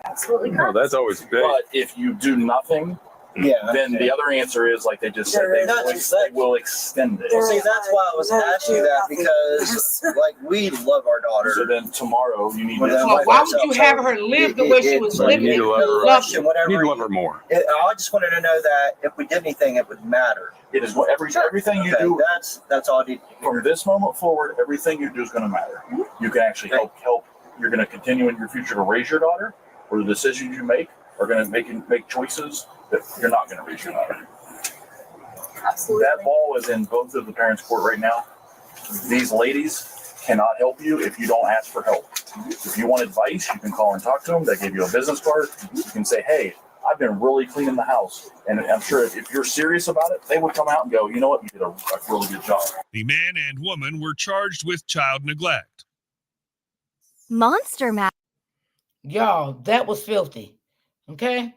Absolutely. No, that's always big. But if you do nothing, then the other answer is, like they just said, they will extend it. See, that's why I was asking you that, because like we love our daughter. So then tomorrow you need to. So why would you have her live the way she was living? You need to love her. You need to love her more. I just wanted to know that if we did anything, it would matter. It is what everything you do. That's all I need. From this moment forward, everything you do is going to matter. You can actually help. You're going to continue in your future to raise your daughter, or the decisions you make are going to make choices that you're not going to raise your daughter. Absolutely. That ball is in both of the parents' court right now. These ladies cannot help you if you don't ask for help. If you want advice, you can call and talk to them. They give you a business card. You can say, hey, I've been really cleaning the house. And I'm sure if you're serious about it, they would come out and go, you know what, you did a really good job. The man and woman were charged with child neglect. Monster Mash. Y'all, that was filthy. Okay?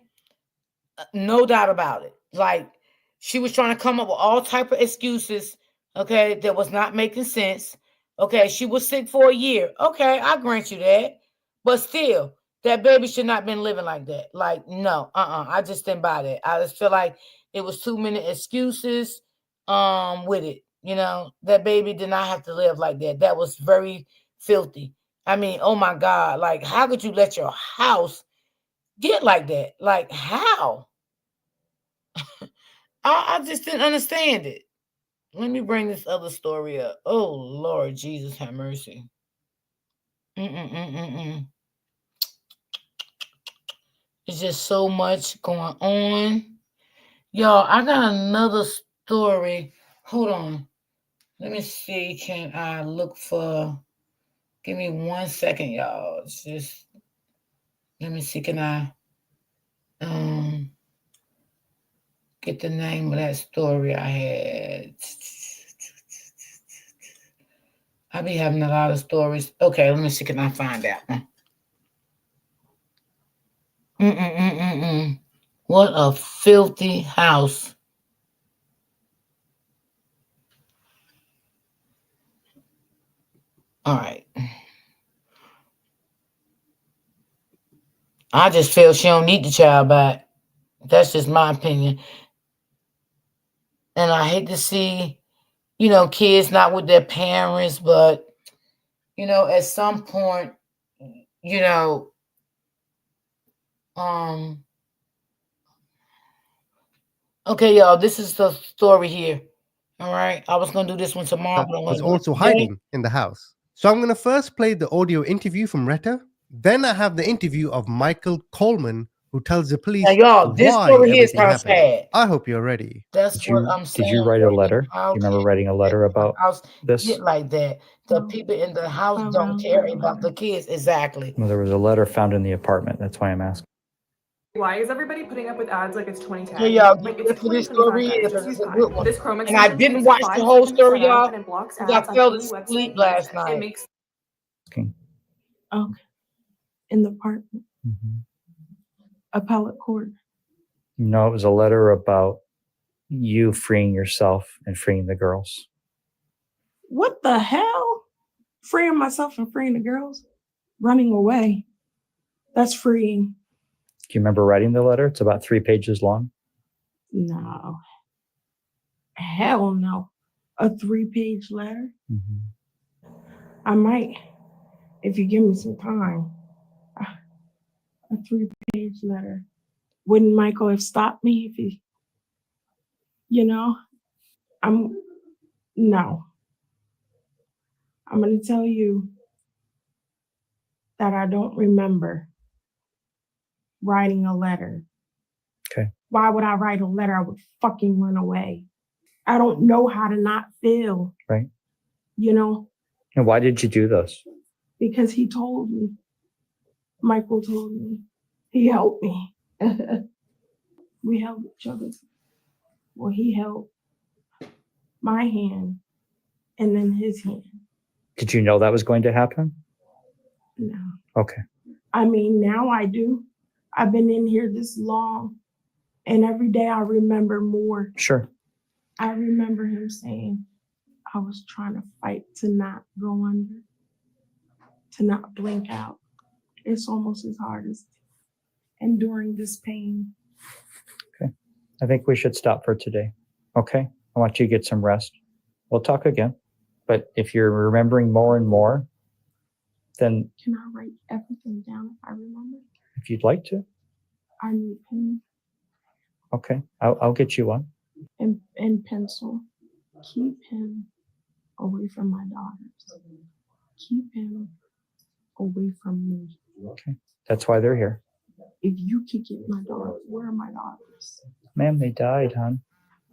No doubt about it. Like, she was trying to come up with all type of excuses, okay, that was not making sense. Okay, she was sick for a year. Okay, I grant you that. But still, that baby should not have been living like that. Like, no, I just didn't buy that. I just feel like it was too many excuses with it. You know, that baby did not have to live like that. That was very filthy. I mean, oh my God, like, how could you let your house get like that? Like, how? I just didn't understand it. Let me bring this other story up. Oh, Lord Jesus, have mercy. It's just so much going on. Y'all, I got another story. Hold on. Let me see. Can I look for? Give me 1 second, y'all. It's just let me see. Can I um get the name of that story I had? I be having a lot of stories. Okay, let me see. Can I find that one? Mm-mm-mm-mm-mm. What a filthy house. All right. I just feel she don't need the child back. That's just my opinion. And I hate to see, kids not with their parents, but at some point, you know, um, okay, y'all, this is the story here. All right. I was gonna do this one tomorrow, but I'm Was gonna do it also today. hiding in the house. So I'm going to first play the audio interview from Retta. Then I have the interview of Michael Coleman, who tells the Now, police y'all, this why story here is everything kind of happened. sad. I hope you're ready. That's Did what you I'm did you saying. write a letter? How Do you remember can writing a letter the about house this? get like that? The people in the house don't care about the kids. Exactly. Well, there was a letter found in the apartment. That's why I'm asking. Why is everybody putting up with ads like it's 2010? Okay, y'all, Like get it's ready for this 2025, story guys. here Just because use it's a time. good one. This Chrome And I extension didn't takes watch the 5 whole seconds to story, set up y'all, and it blocks because I ads on fell any asleep website. last It night. makes Okay. In the apartment. Appellate court. No, it was a letter about you freeing yourself and freeing the girls. What the hell? Freeing myself and freeing the girls? Running away. That's freeing. Do you remember writing the letter? It's about 3 pages long. No. Hell no. A 3-page letter? I might, if you give me some time. A 3-page letter. Wouldn't Michael have stopped me if he, no. I'm going to tell you that I don't remember writing a letter. Okay. Why would I write a letter? I would fucking run away. I don't know how to not feel. Right. And why did you do this? Because he told me. Michael told me. He helped me. We helped each other. Well, he held my hand and then his hand. Did you know that was going to happen? No. Okay. I mean, now I do. I've been in here this long, and every day I remember more. Sure. I remember him saying, I was trying to fight to not go under, to not blink out. It's almost as hard as enduring this pain. Okay. I think we should stop for today. Okay. I want you to get some rest. We'll talk again. But if you're remembering more and more, then can I write everything down if I remember? If you'd like to. I need pen. Okay. I'll get you one. And pencil. Keep him away from my daughters. Keep him away from me. Okay. That's why they're here. If you could get my daughters, where are my daughters? Ma'am, they died, hon.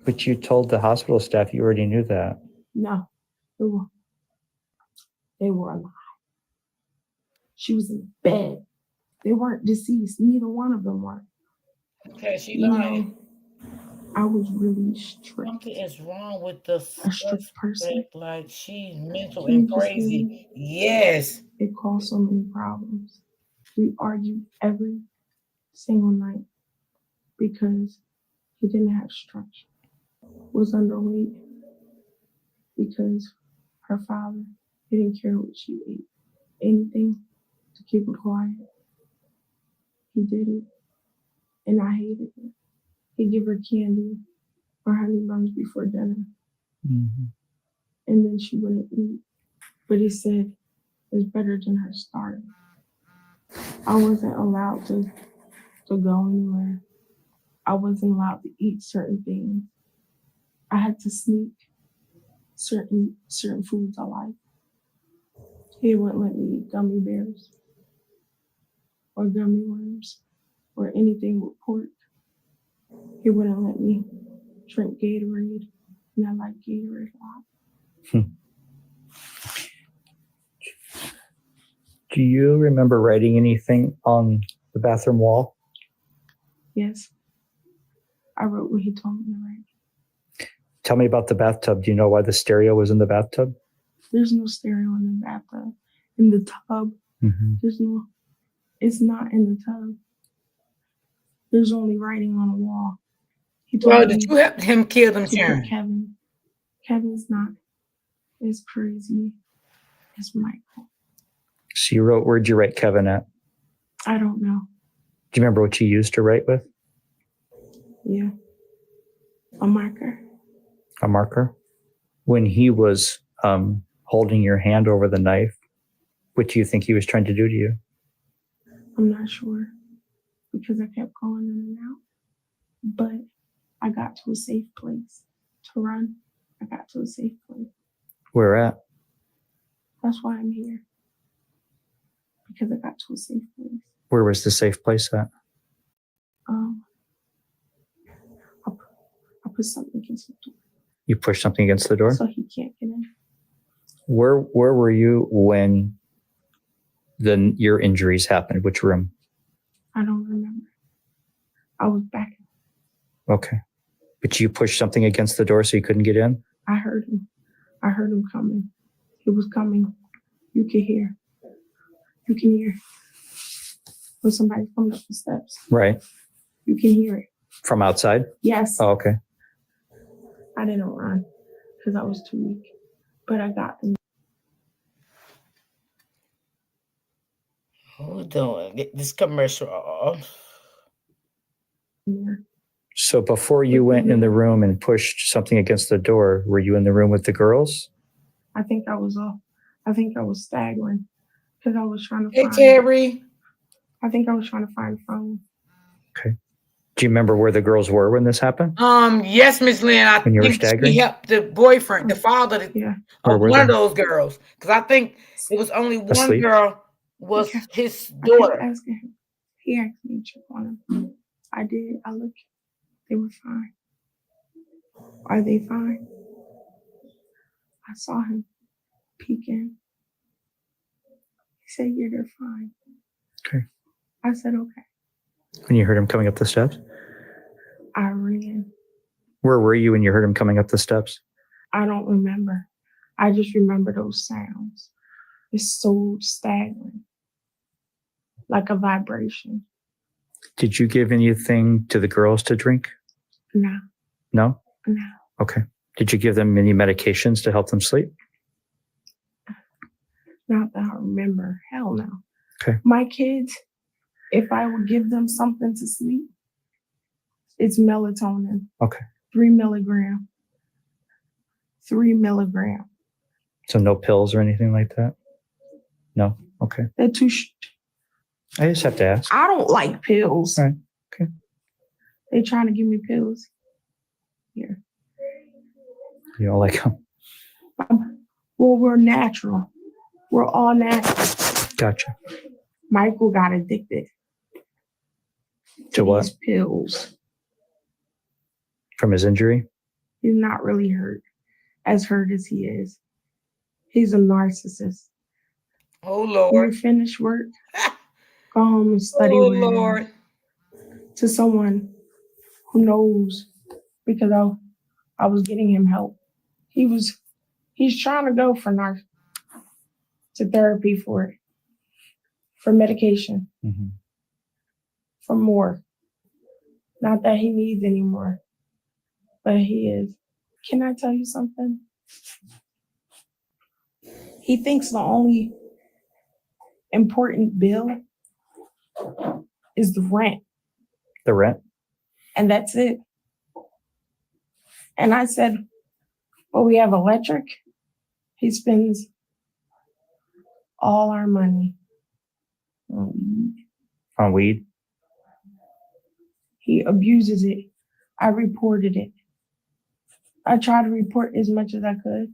But you told the hospital staff you already knew that. No. They were alive. She was in bed. They weren't deceased. Neither one of them were. Okay, she lying. I was really strict. Something is wrong with the strict person. Like she's mental and crazy. Yes. It caused so many problems. We argued every single night because he didn't have structure. Was underweight because her father didn't care what she ate. Anything to keep her quiet. He did it. And I hated it. He'd give her candy or honey buns before dinner. Mm-hmm. And then she wouldn't eat. But he said it's better than her starving. I wasn't allowed to go anywhere. I wasn't allowed to eat certain things. I had to sneak certain foods I like. He wouldn't let me eat gummy bears or gummy worms. or anything with pork. He wouldn't let me drink Gatorade, and I like Gatorade a lot. Do you remember writing anything on the bathroom wall? Yes, I wrote what he told me to write. Tell me about the bathtub. Do you know why the stereo was in the bathtub? There's no stereo in the bathtub. In the tub, there's no. It's not in the tub. There's only writing on the wall. He told Well, me did you help him kill them, to put Sharon? Kevin. Kevin's not as crazy as Michael. So you wrote, where'd you write Kevin at? I don't know. Do you remember what you used to write with? Yeah. A marker. A marker? When he was holding your hand over the knife, what do you think he was trying to do to you? I'm not sure because I kept going in and out. But I got to a safe place to run. I got to a safe place. Where at? That's why I'm here. Because I got to a safe place. Where was the safe place at? I put something against the door. You pushed something against the door? So he can't get in. Where were you when your injuries happened? Which room? I don't remember. I was back. Okay. But you pushed something against the door so you couldn't get in? I heard him. I heard him coming. He was coming. You could hear. You can hear when somebody's coming up the steps. Right. You can hear it. From outside? Yes. Oh, okay. I didn't run because I was too weak. But I got them. Hold on. Get this commercial off. Yeah. So before you went in the room and pushed something against the door, were you in the room with the girls? I think I was off. I think I was staggering because I was trying to Hey, find. Terry. I think I was trying to find a phone. Okay. Do you remember where the girls were when this happened? Yes, Miss Lynn. I When you were think staggering? she helped the boyfriend, the father Where of were one of they? those girls. Because I think it was only one Asleep? girl was his I kept daughter. asking him. He asked me to check on him. I did. I looked. They were fine. Are they fine? I saw him peeking. He said, "Yeah, they're fine." Okay. I said, "Okay." When you heard him coming up the steps? I ran. Where were you when you heard him coming up the steps? I don't remember. I just remember those sounds. It's so staggering, like a vibration. Did you give anything to the girls to drink? No, No? no. Okay. Did you give them any medications to help them sleep? Not that I remember. Hell no. Okay. My kids, if I would give them something to sleep, it's melatonin. Okay. 3 milligram. 3 milligram. So no pills or anything like that? No? Okay. They're too. I just have to ask. I don't like pills. All right. Okay. They're trying to give me pills. Here. You don't like them? Well, we're natural. We're all natural. Gotcha. Michael got addicted To what? these pills. From his injury? He's not really hurt as he is. He's a narcissist. Oh, When Lord. you finish work, go home and study Oh, with him. Lord. To someone who knows, because I was getting him help. He's trying to go to therapy for it, for medication, for more. Not that he needs any more, but he is. Can I tell you something? He thinks the only important bill is the rent. The rent? And that's it. And I said, well, we have electric. He spends all our money on weed. On weed? He abuses it. I reported it. I tried to report as much as I could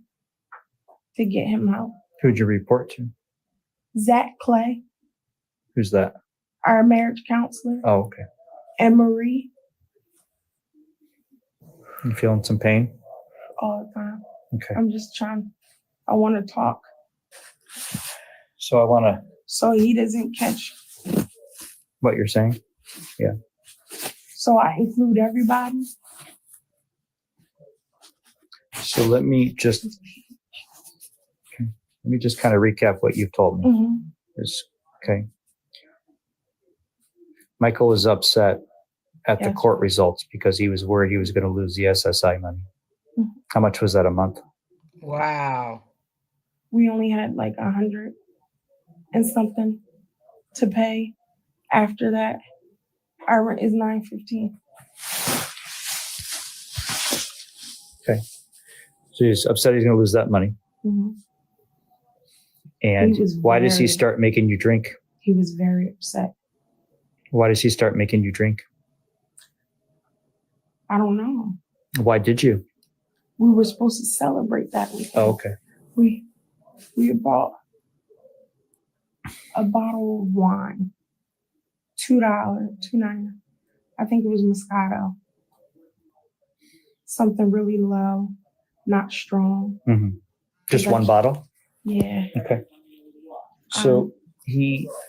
to get him help. Who'd you report to? Zach Clay. Who's that? our marriage counselor, Oh, okay. and Marie, You feeling some pain? all the time. Okay. I'm just I want to talk So I want to. so he doesn't catch. What you're saying? Yeah. So I include everybody. So let me just kind of recap what you've told me. Mm-hmm. Okay. Michael was upset at the court results because he was worried he was going to lose the SSI money. Mm-hmm. How much was that a month? Wow. We only had like 100 and something to pay. After that, our rent is $9.15. Okay. So he's upset he's going to lose that money. Mm-hmm. And why does he start making you drink? He was very upset. Why does he start making you drink? I don't know. Why did you? We were supposed to celebrate that weekend. Oh, okay. We bought a bottle of wine, $2.99. I think it was Moscato. Something really low, not strong. Mm-hmm. Just one bottle? Yeah. Okay. So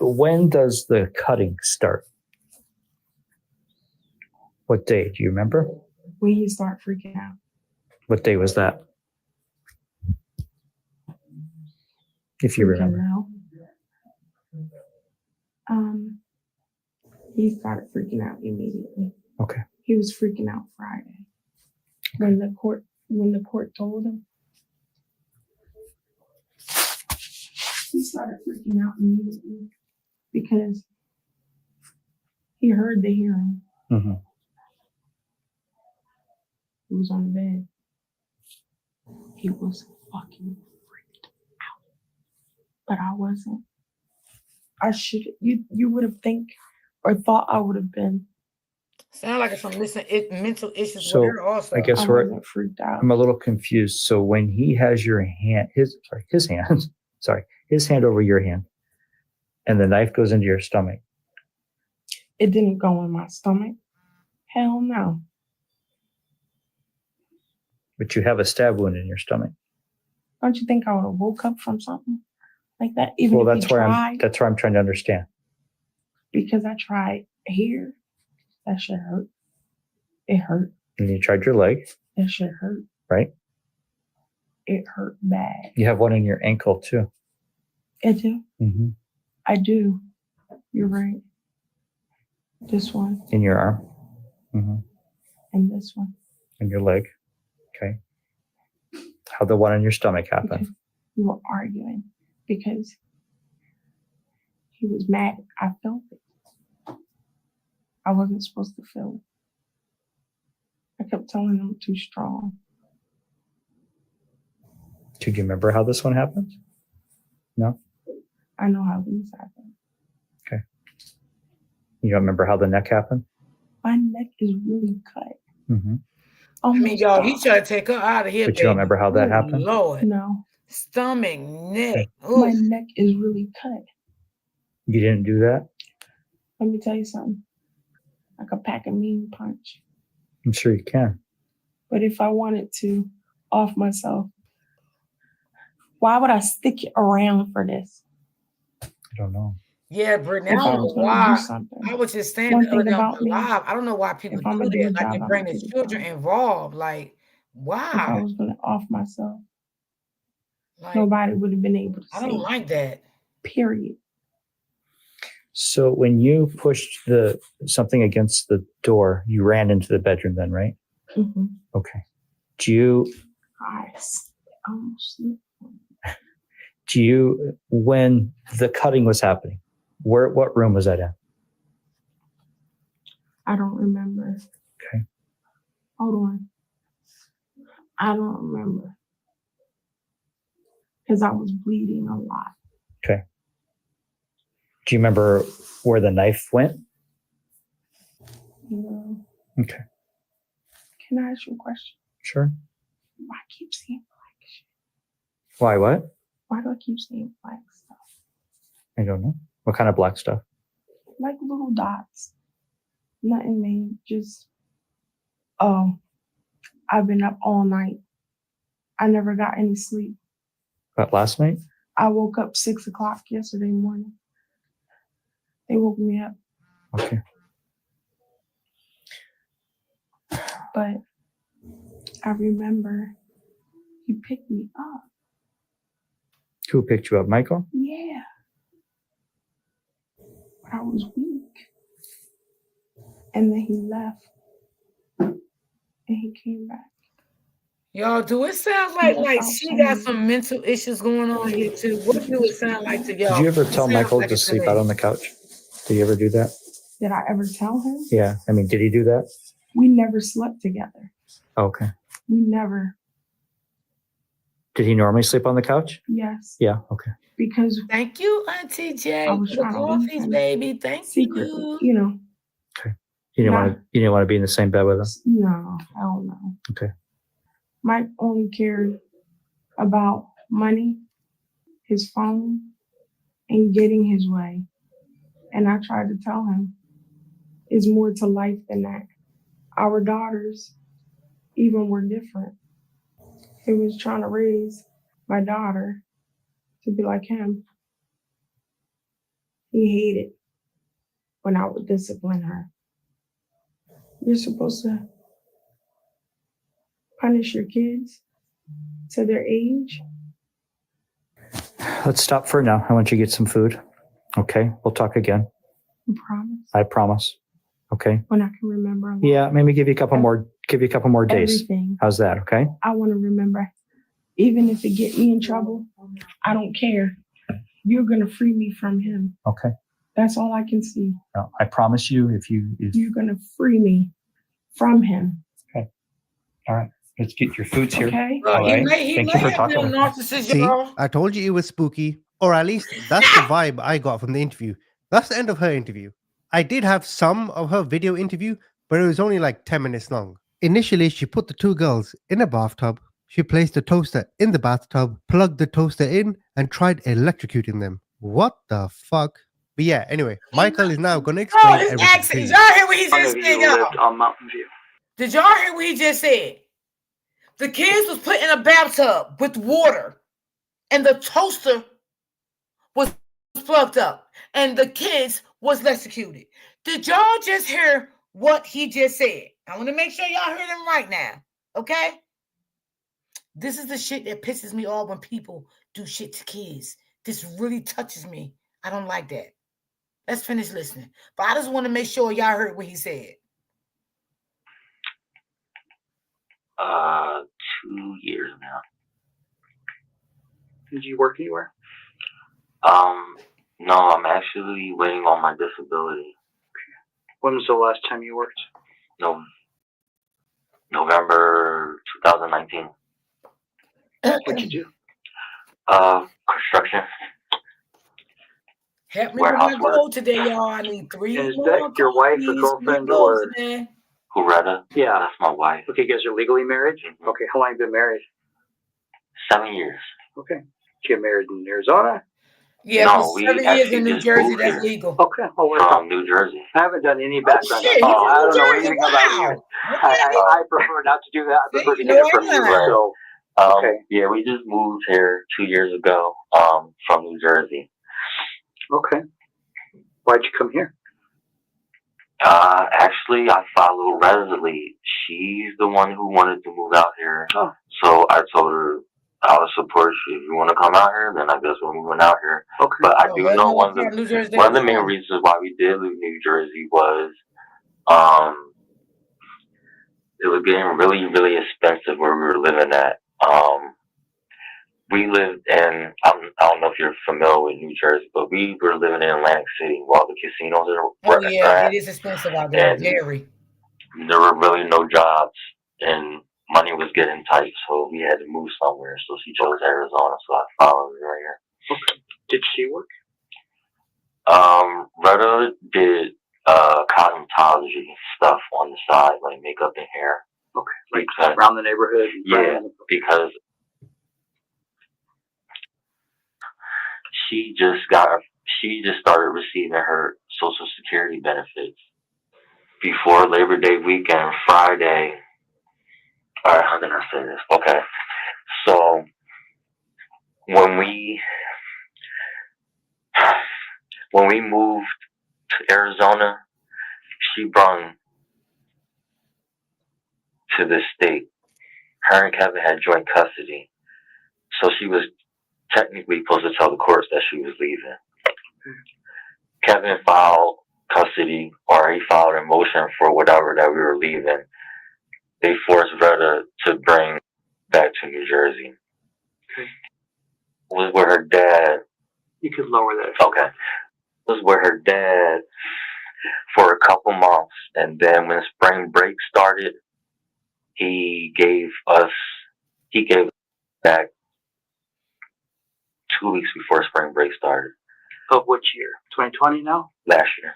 when does the cutting start? What day? Do you remember? When he started freaking out. What day was that? If you remember. He started freaking out immediately. Okay. He was freaking out Friday when the court told him. He started freaking out immediately because he heard the hearing. Mm-hmm. He was on the bed. He was fucking freaked out. But I wasn't. I should. You would have thought I would have been. Sound like it's some mental issues So with her also. I guess wasn't freaked out. I'm a little confused. So when he has his hand over your hand, and the knife goes into your stomach. It didn't go in my stomach. Hell no. But you have a stab wound in your stomach. Don't you think I would have woke up from something like that? That's where I'm trying to understand. Because I tried here. That shit hurt. It hurt. And you tried your leg. That shit hurt. Right? It hurt bad. You have one in your ankle too. I do. Mm-hmm. I do. You're right. This one. In your arm. Mm-hmm. And this one. And your leg. Okay. How'd the one in your stomach happen? Because we were arguing because he was mad. I felt it. I wasn't supposed to feel it. I kept telling him too strong. Do you remember how this one happened? No? I know how these happen. Okay. You don't remember how the neck happened? My neck is really cut. Mm-hmm. I mean, y'all, he tried to take her out of here. But you don't remember how that happened? Lord. No. Stomach, neck. Okay. My neck is really cut. You didn't do that? Let me tell you something. I could pack a mean punch. I'm sure you can. But if I wanted to off myself, why would I stick around for this? I don't know. Yeah, Brittany, I don't know why. I was just saying One the other thing day on about the me, live. I don't know why people if I'm do gonna do that. a Like job, they I'm bring gonna the do the children job. involved. Like, If I why? was gonna off myself, Like, nobody would have been able to I don't see. like that. Period. So when you pushed something against the door, you ran into the bedroom then, right? Mm-hmm. Okay. Do you, when the cutting was happening, what room was that in? I don't remember. Okay. Hold on. I don't remember. Because I was bleeding a lot. Okay. Do you remember where the knife went? No. Okay. Can I ask you a question? Sure. Why I keep seeing black shit? Why what? Why do I keep seeing black stuff? I don't know. What kind of black stuff? like little dots. Nothing main, just, oh, I've been up all night. I never got any sleep. But last night? I woke up 6 o'clock yesterday morning. They woke me up. Okay. But I remember he picked me up. Who picked you up, Michael? Yeah. But I was weak. And then he left. And he came back. Y'all, do it sound like she got some mental issues going on here too? What do it sound like to y'all? Did you ever tell Michael like to sleep out on the couch? Did you ever do that? Did I ever tell him? Yeah. I mean, did he do that? We never slept together. Okay. We never. Did he normally sleep on the couch? Yes. Yeah. Okay. Because thank you, Auntie J. I was For the trying to leave coffees, him baby. Thank secretly, you. Okay. You didn't want to be in the same bed with him? No, hell no. Okay. Mike only cared about money, his phone, and getting his way. And I tried to tell him, it's more to life than that. Our daughters even were different. He was trying to raise my daughter to be like him. He hated when I would discipline her. You're supposed to punish your kids to their age. Let's stop for now. I want you to get some food. Okay. We'll talk again. You promise? I promise. Okay. When I can remember. Yeah. Maybe give you a couple more days. Everything. How's that? Okay. I want to remember. Even if it get me in trouble, I don't care. You're going to free me from him. Okay. That's all I can see. No, I promise you, if you're going to free me from him. Okay. All right. Let's get your foods here. Okay. All right. Thank you for talking. See, I told you it was spooky, or at least that's the vibe I got from the interview. That's the end of her interview. I did have some of her video interview, but it was only like 10 minutes long. Initially, she put the two girls in a bathtub. She placed the toaster in the bathtub, plugged the toaster in, and tried electrocuting them. What the fuck? But yeah, anyway, Michael is now going to explain everything to you. Y'all hear what he just said, y'all? On Mountain View. Did y'all hear what he just said? The kids was put in a bathtub with water, and the toaster was plugged up, and the kids was electrocuted. Did y'all just hear what he just said? I want to make sure y'all heard him right now, okay? This is the shit that pisses me off when people do shit to kids. This really touches me. I don't like that. Let's finish listening. But I just want to make sure y'all heard what he said. 2 years now. Did you work anywhere? No, I'm actually waiting on my disability. When was the last time you worked? No, November 2019. What'd you do? Construction. Help me with my goal today, y'all. I need 3 Is more that your wife or copies. girlfriend or? Loretta? Yeah. That's my wife. Okay, you guys are legally married? Okay, how long have you been married? 7 years. Okay. Did you get married in Arizona? Yeah, No, for 7 years in New Jersey, that's legal. Okay, I'll work From New Jersey. I haven't done any background. shit, I he's from don't New know Jersey. anything about you. I prefer not to do that. I prefer to get it from you. So, okay. Yeah, we just moved here 2 years ago, from New Jersey. Okay. Why'd you come here? Actually, I followed Leslie. She's the one who wanted to move out here. Oh. So I told her I would support you. If you want to come out here, then I guess we're moving out here. Okay. But I do know one of the main reasons why we did leave New Jersey was it was getting really, really expensive where we were living at. We lived in, I don't know if you're familiar with New Jersey, but we were living in Atlantic City while the casinos were Oh, yeah, it is expensive out there. Very. There were really no jobs, and money was getting tight, so we had to move somewhere. So she chose Arizona, so I followed her right here. Okay. Did she work? Retta did cosmetology stuff on the side, like makeup and hair. Okay. Like around the neighborhood? Yeah, because she just got she just started receiving her Social Security benefits before Labor Day weekend, Friday. All right, how did I say this? Okay, so when we moved to Arizona, she brung to this state. Her and Kevin had joint custody, so she was technically supposed to tell the courts that she was leaving. Kevin filed custody, or he filed a motion for whatever that we were leaving. They forced Retta to bring back to New Jersey. Was where her dad. You could lower that. Okay. Was where her dad for a couple months, and then when spring break started, he gave back 2 weeks before spring break started. Of which year? 2020 now? Last year.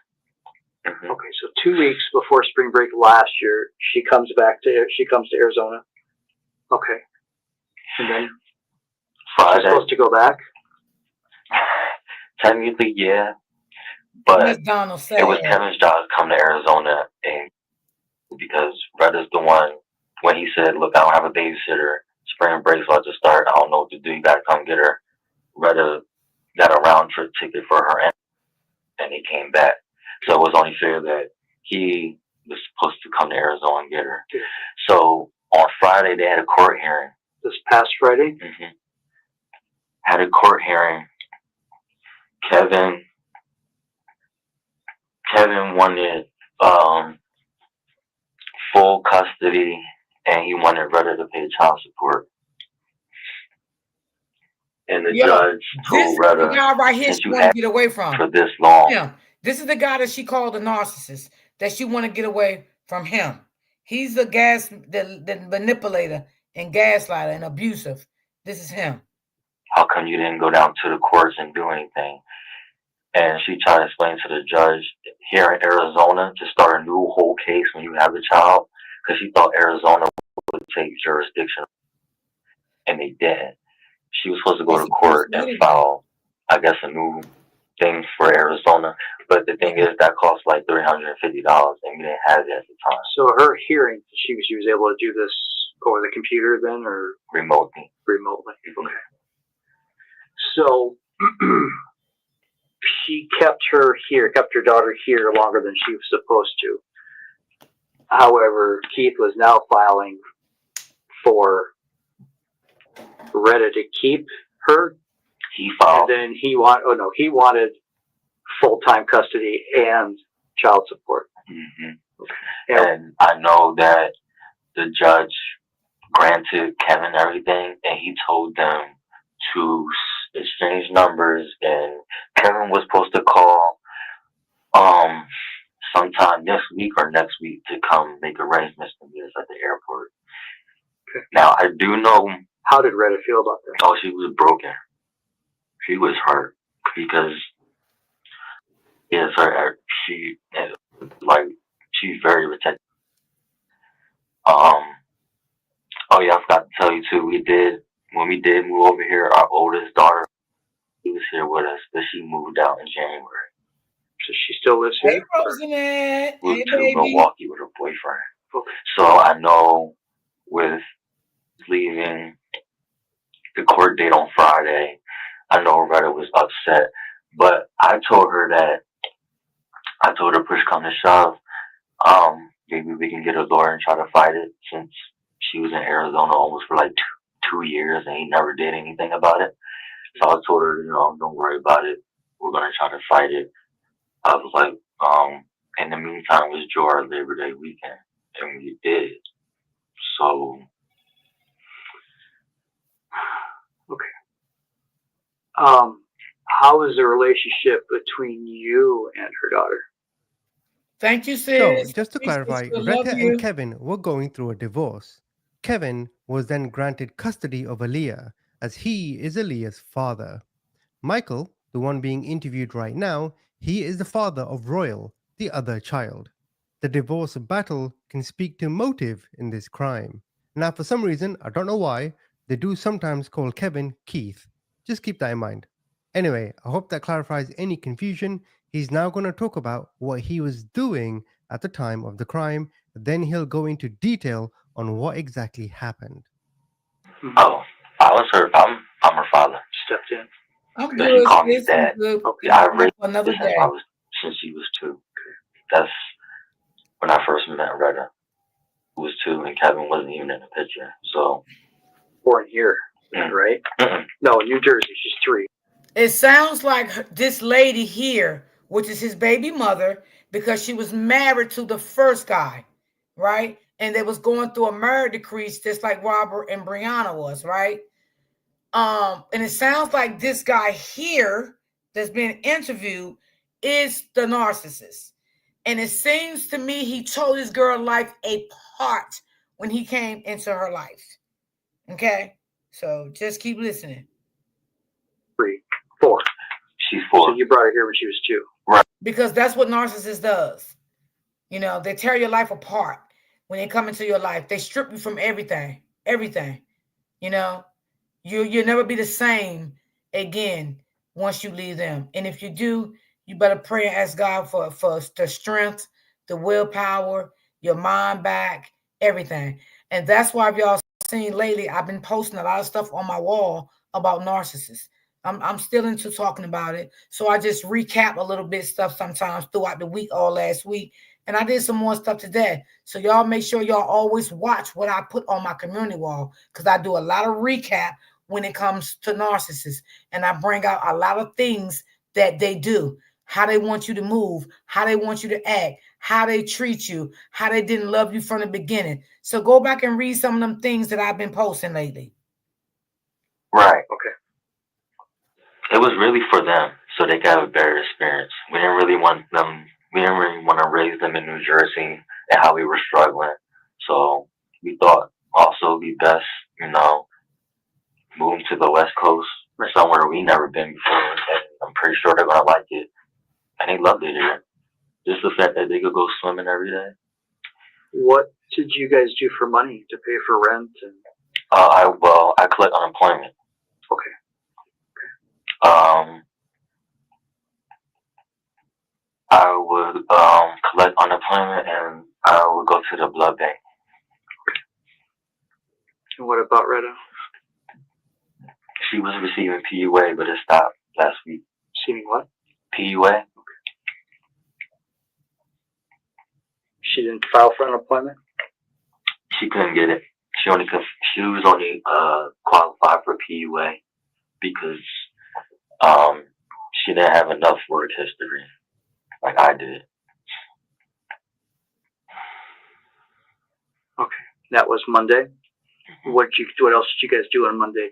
Mm-hmm. Okay, so 2 weeks before spring break last year, she comes to Arizona. Okay. And then Friday. She's supposed to go back? Technically, yeah. But it was Kevin's job to come to Arizona, and because Retta's the one, when he said, look, I don't have a babysitter, spring break's about to start, I don't know what to do, you gotta come get her. Retta got a round trip ticket for her, and he came back. So it was only fair that he was supposed to come to Arizona and get her. So on Friday, they had a court hearing. This past Friday? Mm-hmm. Had a court hearing. Kevin wanted full custody, and he wanted Retta to pay child support. And the judge told Retta, the guy right here she want to get away from for this long. Yeah, this is the guy that she called a narcissist, that she want to get away from him. He's the manipulator and gaslighter and abusive. This is him. How come you didn't go down to the courts and do anything? And she tried to explain to the judge here in Arizona to start a new whole case when you have the child, because she thought Arizona would take jurisdiction, and they didn't. She was supposed to go to court and file, I guess, a new thing for Arizona. But the thing is, that cost like $350, and we didn't have it at the time. So her hearing, she was able to do this over the computer then, or remotely? Remotely. Okay. So she kept her daughter here longer than she was supposed to. However, Keith was now filing for Retta to keep her. He filed. And then he wanted full-time custody and child support. Mm-hmm. And I know that the judge granted Kevin everything, and he told them to exchange numbers, and Kevin was supposed to call sometime this week or next week to come make arrangements to meet us at the airport. Okay. Now, I do know... How did Retta feel about that? Oh, she was broken. She was hurt because she's very protective. Oh yeah, I forgot to tell you too. When we did move over here, our oldest daughter, she was here with us, but she moved out in January. So she still lives here? Hey, Rosanette. Moved to Milwaukee with her boyfriend. Okay. So I know with leaving the court date on Friday, I know Retta was upset, but I told her push come to shove, maybe we can get a lawyer and try to fight it, since she was in Arizona almost for like two years and he never did anything about it. So I told her, don't worry about it. We're going to try to fight it. I was like, in the meantime, let's enjoy our Labor Day weekend. And we did. So. Okay. How is the relationship between you and her daughter? Thank you, sis. So, just to clarify, Retta and Kevin were going through a divorce. Kevin was then granted custody of Aaliyah, as he is Aaliyah's father. Michael, the one being interviewed right now, he is the father of Royal, the other child. The divorce battle can speak to motive in this crime. Now, for some reason, I don't know why, they do sometimes call Kevin Keith. Just keep that in mind. Anyway, I hope that clarifies any confusion. He's now going to talk about what he was doing at the time of the crime. Then he'll go into detail on what exactly happened. Oh, I was her. I'm her father. Stepped in. I'm She good. called me Sis. I'm dad. good. Okay. I Time raised for her another day. since she was 2. That's when I first met Retta, who was 2, and Kevin wasn't even in the picture. So Born here, right? No, New Jersey. She's 3. It sounds like this lady here, which is his baby mother, because she was married to the first guy, right? And they was going through a murder decree, just like Robert and Brianna was, right? And it sounds like this guy here that's being interviewed is the narcissist. And it seems to me he tore this girl life apart when he came into her life. Okay? So just keep listening. 3, 4. She's 4. So you brought her here when she was 2. Right. Because that's what narcissist does. You know, they tear your life apart when they come into your life. They strip you from everything. Everything. You know, you'll never be the same again once you leave them. And if you do, you better pray and ask God for the strength, the willpower, your mind back, everything. And that's why if y'all seen lately, I've been posting a lot of stuff on my wall about narcissists. I'm still into talking about it. So I just recap a little bit stuff sometimes throughout the week, all last week. And I did some more stuff today. So y'all make sure y'all always watch what I put on my community wall, because I do a lot of recap when it comes to narcissists. And I bring out a lot of things that they do, how they want you to move, how they want you to act, how they treat you, how they didn't love you from the beginning. So go back and read some of them things that I've been posting lately. Right. Okay. It was really for them, so they could have a better experience. We didn't really want them. We didn't really want to raise them in New Jersey and how we were struggling. So we thought also it'd be best, move to the West Coast, somewhere we never been before. And I'm pretty sure they're gonna like it, and they loved it here. Just the fact that they could go swimming every day. What did you guys do for money to pay for rent? And I collect unemployment. Okay. I would collect unemployment, and I would go to the blood bank. And what about Retta? She was receiving PUA, but it stopped last week. Receiving what? PUA. Okay. She didn't file for unemployment? She couldn't get it. She was only qualified for PUA because she didn't have enough work history like I did. Okay, that was Monday. What else did you guys do on Monday?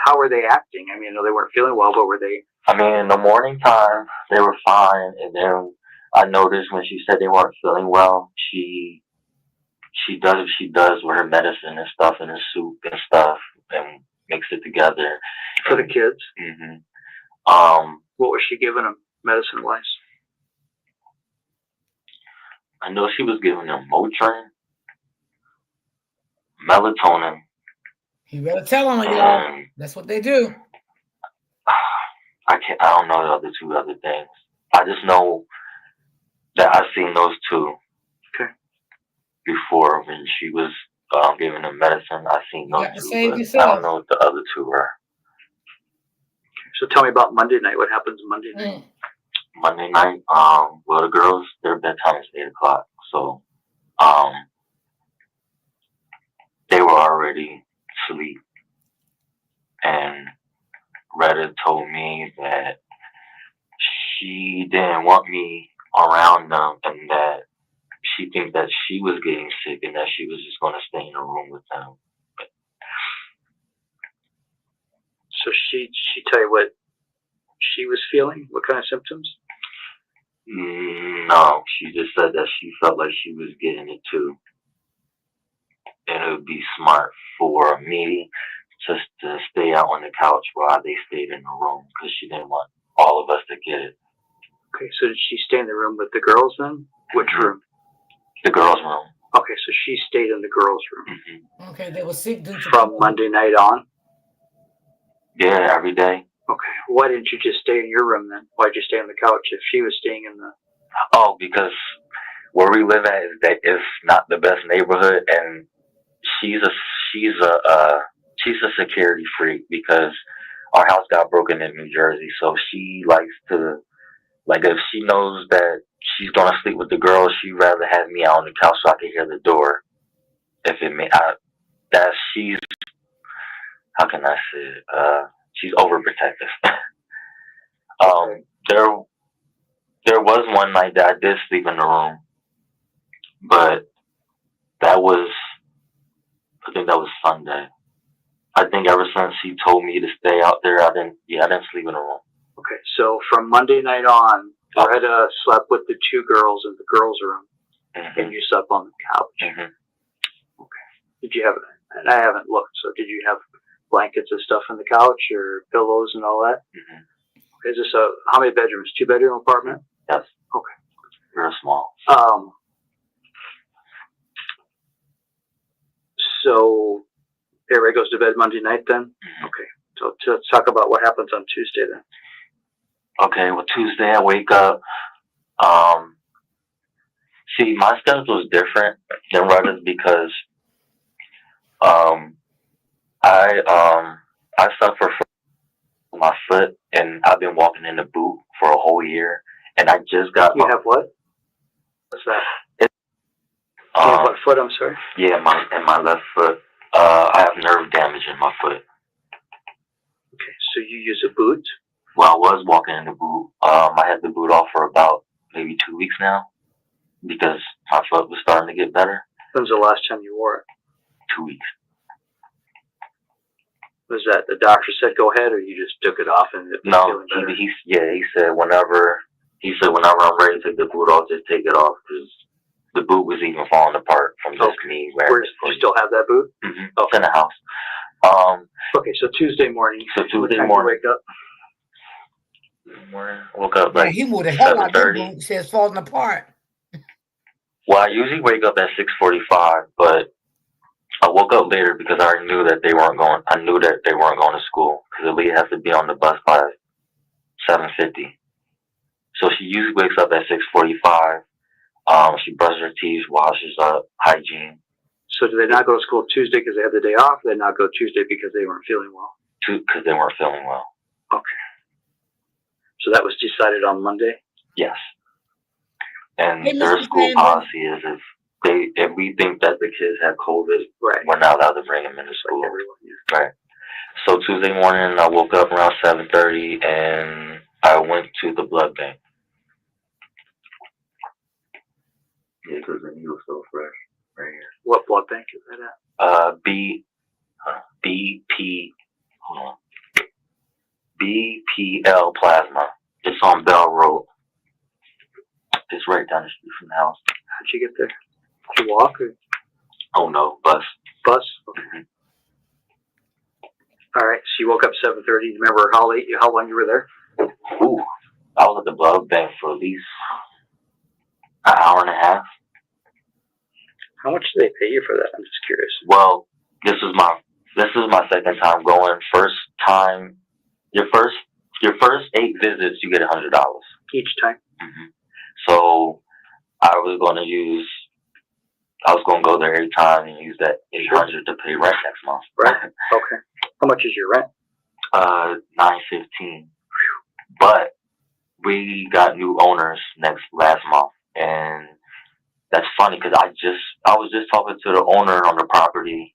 How were they acting? I mean, I know they weren't feeling well, but were they? I mean, in the morning time they were fine, and then I noticed when she said they weren't feeling well, she does what she does with her medicine and stuff in the soup and stuff, and mix it together For the kids. Mm-hmm. What was she giving them medicine wise? I know she was giving them Motrin, melatonin. You better tell them, y'all. That's what they do. I don't know the other 2 other things. I just know that I've seen those 2. Okay. Before when she was giving them medicine, I've seen those 2, but I don't know what the other 2 were. So tell me about Monday night. What happens Monday night? Monday night, well, the girls, their bedtime is 8 o'clock, so they were already asleep, and Retta told me that she didn't want me around them, and that she think that she was getting sick, and that she was just going to stay in a room with them. So she tell you what she was feeling? What kind of symptoms? No, she just said that she felt like she was getting it too, and it would be smart for me just to stay out on the couch while they stayed in the room, because she didn't want all of us to get it. Okay, so did she stay in the room with the girls then? Which room? The girls' room. Okay, so she stayed in the girls' room. Okay, they were sick due to from Monday night on. Yeah, every day. Okay. Why didn't you just stay in your room then? Why'd you stay on the couch if she was staying in the? Oh, because where we live at is not the best neighborhood, and she's a security freak because our house got broken in New Jersey, so she likes to, like, if she knows that she's gonna sleep with the girls, she'd rather have me out on the couch so I can hear the door. If it may, that she's, how can I say it? She's overprotective. There was one night that I did sleep in the room, but that was, I think that was Sunday. I think ever since she told me to stay out there, I didn't sleep in the room. Okay, so from Monday night on, Loretta slept with the two girls in the girls' room, and you slept on the couch. Okay. Did you have? And I haven't looked. So did you have blankets and stuff on the couch, or pillows and all that? Okay, is this how many bedrooms? 2-bedroom apartment? Yes. Okay. Real small. So everybody goes to bed Monday night then? Okay. So let's talk about what happens on Tuesday then. Okay, well, Tuesday I wake up. See, my schedule is different than Rutta's because I suffer from my foot, and I've been walking in a boot for a whole year, and I just got. You have what? What's that? You have what foot? I'm sorry. Yeah, my left foot. I have nerve damage in my foot. Okay, so you use a boot? Well, I was walking in the boot. I had the boot off for about maybe 2 weeks now because my foot was starting to get better. When's the last time you wore it? 2 weeks. Was that the doctor said go ahead, or you just took it off and it was No, feeling better? he said whenever I'm ready to take the boot off, just take it off because the boot was even falling apart from just me wearing it. You still have that boot? Mm-hmm. It's in the house. Okay, so Tuesday morning. So Tuesday what time morning. You wake up? I woke up like he moved the hell out of 7:30. boot. Says falling apart. Well, I usually wake up at 6:45, but I woke up later because I already knew that they weren't going. I knew that they weren't going to school because Aaliyah has to be on the bus by 7:50. So she usually wakes up at 6:45. She brushes her teeth, washes up, hygiene. So do they not go to school Tuesday because they have the day off? Or they not go Tuesday because they weren't feeling well? Because they weren't feeling well. Okay. So that was decided on Monday? Yes. And Hey, their Mr. school Sanders. policy is if we think that the kids have COVID, we're not allowed to bring them into school. Like everyone, yeah. Right. So Tuesday morning, I woke up around 7:30 and I went to the blood bank. Yeah, because the needle's so fresh right here. What blood bank is that at? BPL plasma. It's on Bell Road. It's right down the street from the house. How'd you get there? Did you walk or? Oh no, bus. Bus? Okay. All right, so you woke up 7:30. Do you remember how long you were there? Ooh, I was at the blood bank for at least an hour and a half. How much do they pay you for that? I'm just curious. Well, this is my second time going. First time, your first 8 visits, you get $100 each time. Mm-hmm. So I was going to go there every time and use that $800 to pay rent next month. Right. Okay. How much is your rent? $915. But we got new owners last month, and that's funny because I was just talking to the owner on the property.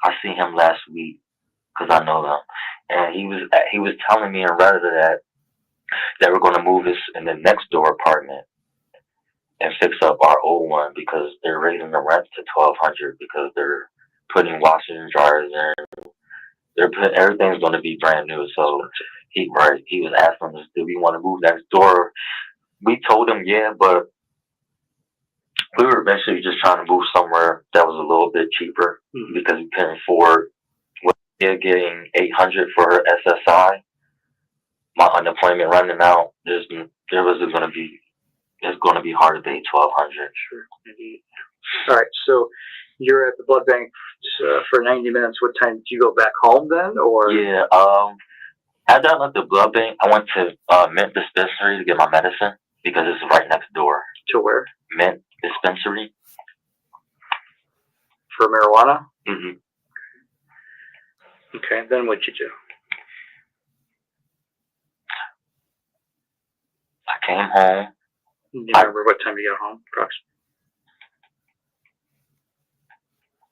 I seen him last week because I know them, and he was telling me in Reddit that they were going to move us in the next door apartment and fix up our old one because they're raising the rent to $1,200 because they're putting washers and dryers in. Everything's going to be brand new. So he was asking us, do we want to move next door? We told him, yeah, but we were eventually just trying to move somewhere that was a little bit cheaper because we couldn't afford. With getting $800 for her SSI, my unemployment running out. It's going to be hard to pay $1,200. Sure. Indeed. All right. So you're at the blood bank for 90 minutes. What time do you go back home then, or? Yeah. After I left the blood bank, I went to Mint Dispensary to get my medicine because it's right next door. To where? Mint Dispensary. For marijuana? Mm-hmm. Okay, then what'd you do? I came home. Do you remember what time you got home, approximately?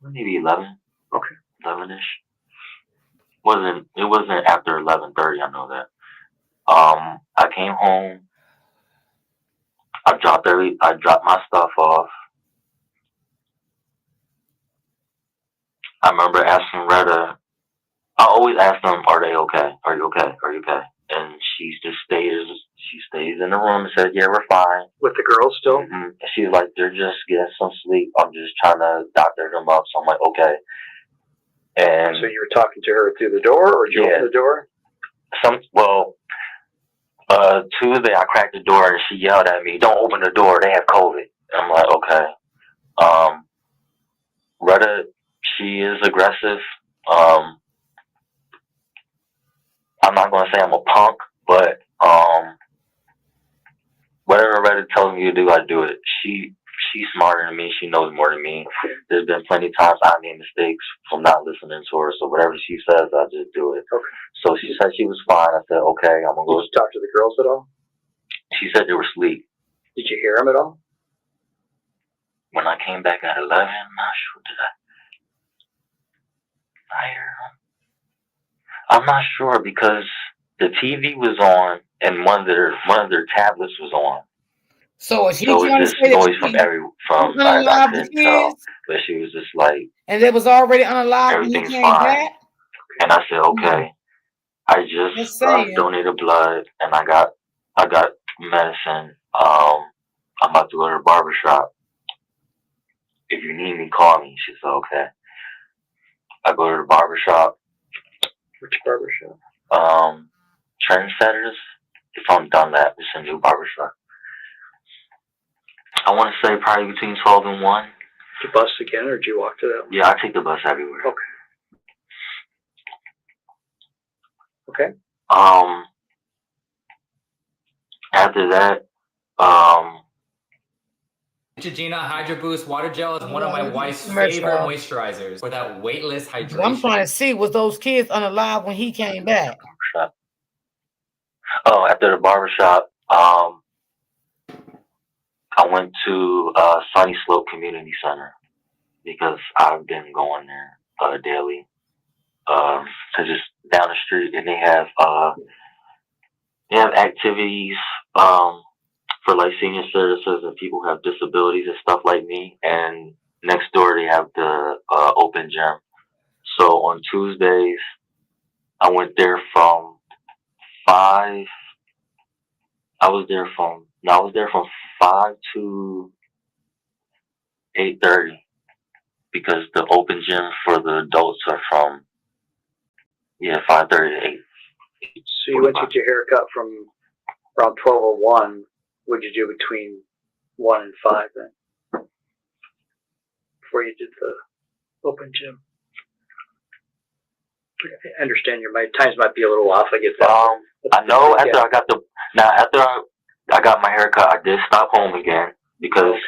Maybe 11. Okay. 11-ish. It wasn't after 11:30, I know that. I came home. I dropped my stuff off. I remember asking Retta. I always ask them, "Are they okay? Are you okay? Are you okay?" And she stays in the room and says, "Yeah, we're fine." With the girls still? Mm-hmm. And she's like, "They're just getting some sleep. I'm just trying to doctor them up." So I'm like, "Okay." And so you were talking to her through the door, or did you open the door? Tuesday I cracked the door and she yelled at me, "Don't open the door. They have COVID." And I'm like, "Okay." Retta, she is aggressive. I'm not gonna say I'm a punk, but whatever Retta tells me to do, I do it. She's smarter than me. She knows more than me. There's been plenty of times I made mistakes from not listening to her. So whatever she says, I just do it. Okay. So she said she was fine. I said, "Okay, I'm gonna go." Did you talk to the girls at all? She said they were asleep. Did you hear them at all? When I came back at 11, I'm not sure. Did I hear them? I'm not sure because the TV was on and one of their tablets was on. So is he So trying it's to just say that noise from I couldn't tell, but she was just like, and it was already unalive when he everything's came fine. back? And I said, "Okay." I just donated blood and I got medicine. I'm about to go to the barber shop. If you need me, call me. She said, "Okay." I go to the barber shop. Which barber shop? Trendsetters. It's on Dunlap. It's a new barber shop. I want to say probably between 12 and 1. Did you bus again, or did you walk to that one? Yeah, I take the bus everywhere. Okay. After that, Neutrogena Hydro Boost Water Gel is one of my wife's favorite moisturizers for that weightless hydration. I'm trying to see, was those kids unalive when he came back? After the barbershop, I went to Sunny Slope Community Center because I've been going there daily. So just down the street, and they have activities for like senior citizens and people who have disabilities and stuff like me. And next door they have the open gym. So on Tuesdays, I went there from 5. I was there from 5 to 8:30 because the open gym for the adults are from 5:30 to 8. So you went to get your haircut from around 12:01. What'd you do between 1 and 5 then? Before you did the open gym? I understand times might be a little off. I get that. I know after I got my haircut, I did stop home again because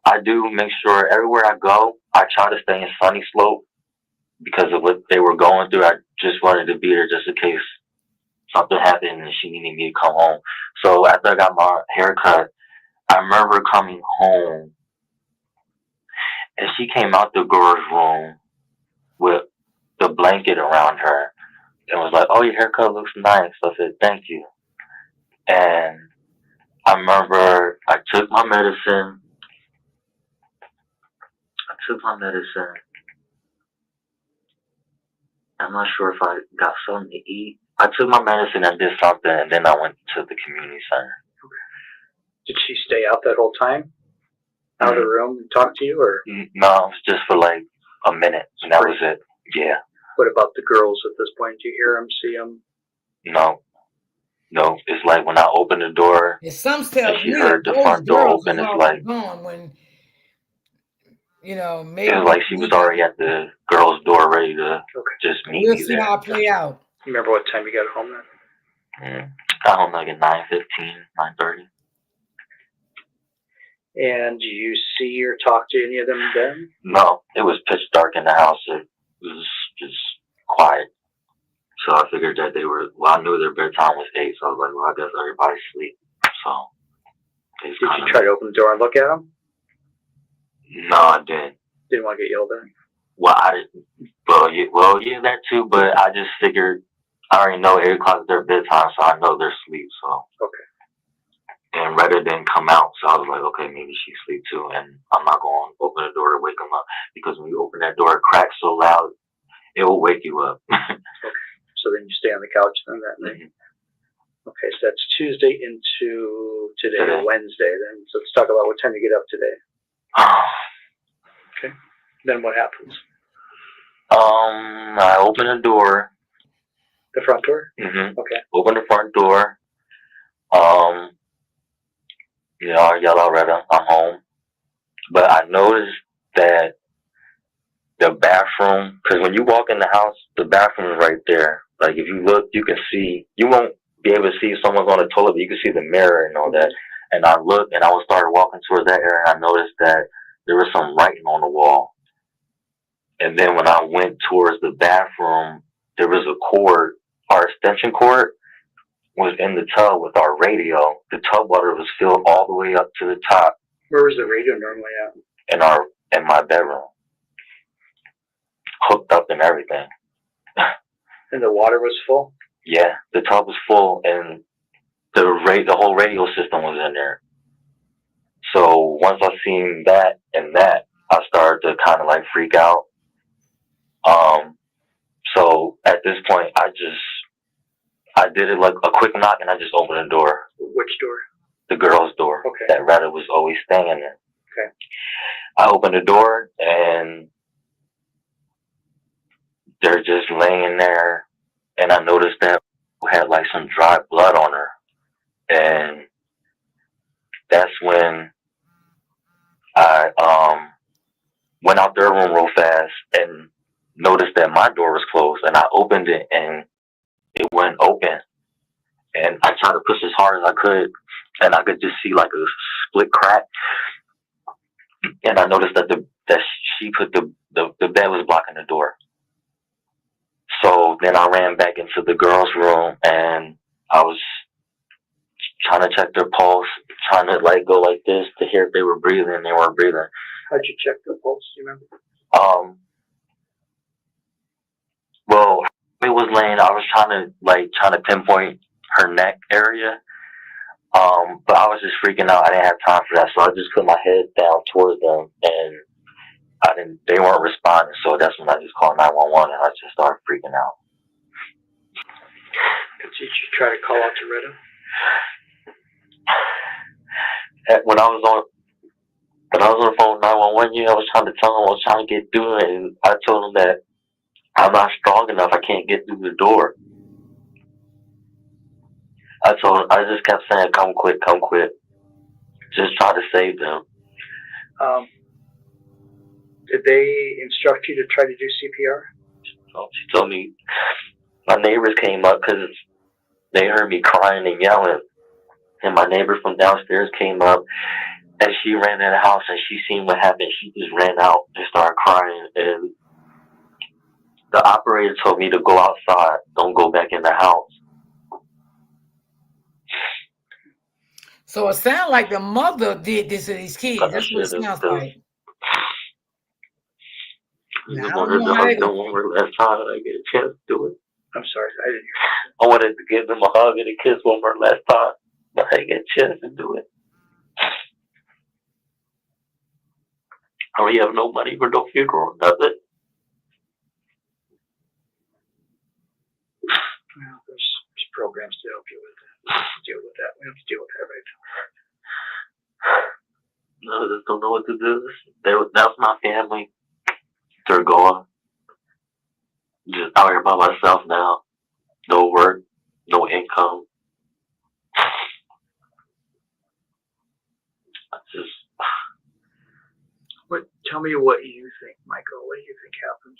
I do make sure everywhere I go, I try to stay in Sunny Slope because of what they were going through. I just wanted to be there just in case something happened and she needed me to come home. So after I got my haircut, I remember coming home and she came out the girl's room with the blanket around her and was like, "Oh, your haircut looks nice." I said, "Thank you." And I remember I took my medicine. I'm not sure if I got something to eat. I took my medicine and did something, and then I went to the community center. Did she stay out that whole time? Out of the room and talk to you, or? No, it was just for like a minute, and that was it. Yeah. What about the girls at this point? Do you hear them, see them? No. It's like when I opened the door, some stuff she heard the front door open. It's like gone when maybe it was like she was already at the girl's door, ready to just meet me see there. how it play out. You remember what time you got home then? Got home like at 9:15, 9:30. And do you see or talk to any of them then? No, it was pitch dark in the house. It was just quiet. So I figured that they were, I knew their bedtime was 8, so I was like, well, I guess everybody's asleep. So. Did you try to open the door and look at them? No, I didn't. Didn't want to get yelled at? Well, I didn't. Well, yeah, that too, but I just figured, I already know 8 o'clock is their bedtime, so I know they're asleep, so. Okay. And Retta didn't come out, so I was like, okay, maybe she's asleep too, and I'm not going to open the door to wake them up, because when you open that door, it cracks so loud, it will wake you up. Okay. So then you stay on the couch then that night? Okay, so that's Tuesday into today, Wednesday then. So let's talk about what time you get up today. Okay. Then what happens? I open the door. The front door? Mm-hmm. Okay. Open the front door. I yell out, Retta, I'm home. But I noticed that the bathroom, because when you walk in the house, the bathroom is right there. Like, if you look, you can see, you won't be able to see if someone's on the toilet, but you can see the mirror and all that. And I looked, and I was started walking towards that area, and I noticed that there was some writing on the wall. And then when I went towards the bathroom, there was a cord, our extension cord was in the tub with our radio. The tub water was filled all the way up to the top. Where was the radio normally at? In my bedroom. Hooked up and everything. And the water was full? Yeah, the tub was full, and the whole radio system was in there. So once I seen that, I started to kind of like freak out. So at this point, I did it like a quick knock, and I just opened the door. Which door? The girl's door. Okay. That Retta was always staying in. Okay. I opened the door, and they're just laying there, and I noticed that had like some dry blood on her, and that's when I went out their room real fast and noticed that my door was closed, and I opened it, and it went open, and I tried to push as hard as I could, and I could just see like a split crack, and I noticed that she put the bed was blocking the door. So then I ran back into the girls' room, and I was trying to check their pulse, trying to like go like this to hear if they were breathing, and they weren't breathing. How'd you check their pulse? Do you remember? Well, it was laying. I was trying to pinpoint her neck area. But I was just freaking out. I didn't have time for that, so I just put my head down towards them, and they weren't responding. So that's when I just called 911, and I just started freaking out. Did you try to call out to Retta? When I was on the phone with 911, I was trying to tell them I was trying to get through it, and I told them that I'm not strong enough. I can't get through the door. I just kept saying, come quick, just try to save them. Did they instruct you to try to do CPR? So she told me, my neighbors came up because they heard me crying and yelling, and my neighbor from downstairs came up, and she ran in the house, and she seen what happened. She just ran out and started crying, and the operator told me to go outside, don't go back in the house. So it sounds like the mother did this to these kids. That's what it sounds like. I wanted to hug them one more last time, and I get a chance to do it. I'm sorry, I didn't hear. I wanted to give them a hug and a kiss one more last time, but I didn't get a chance to do it. We have no money for no funeral, nothing. Well, there's programs to help you with that. Deal with that. We have to deal with that right now. No, I just don't know what to do. That's my family. They're gone. Just out here by myself now. No work, no income. Tell me what you think, Michael. What do you think happened?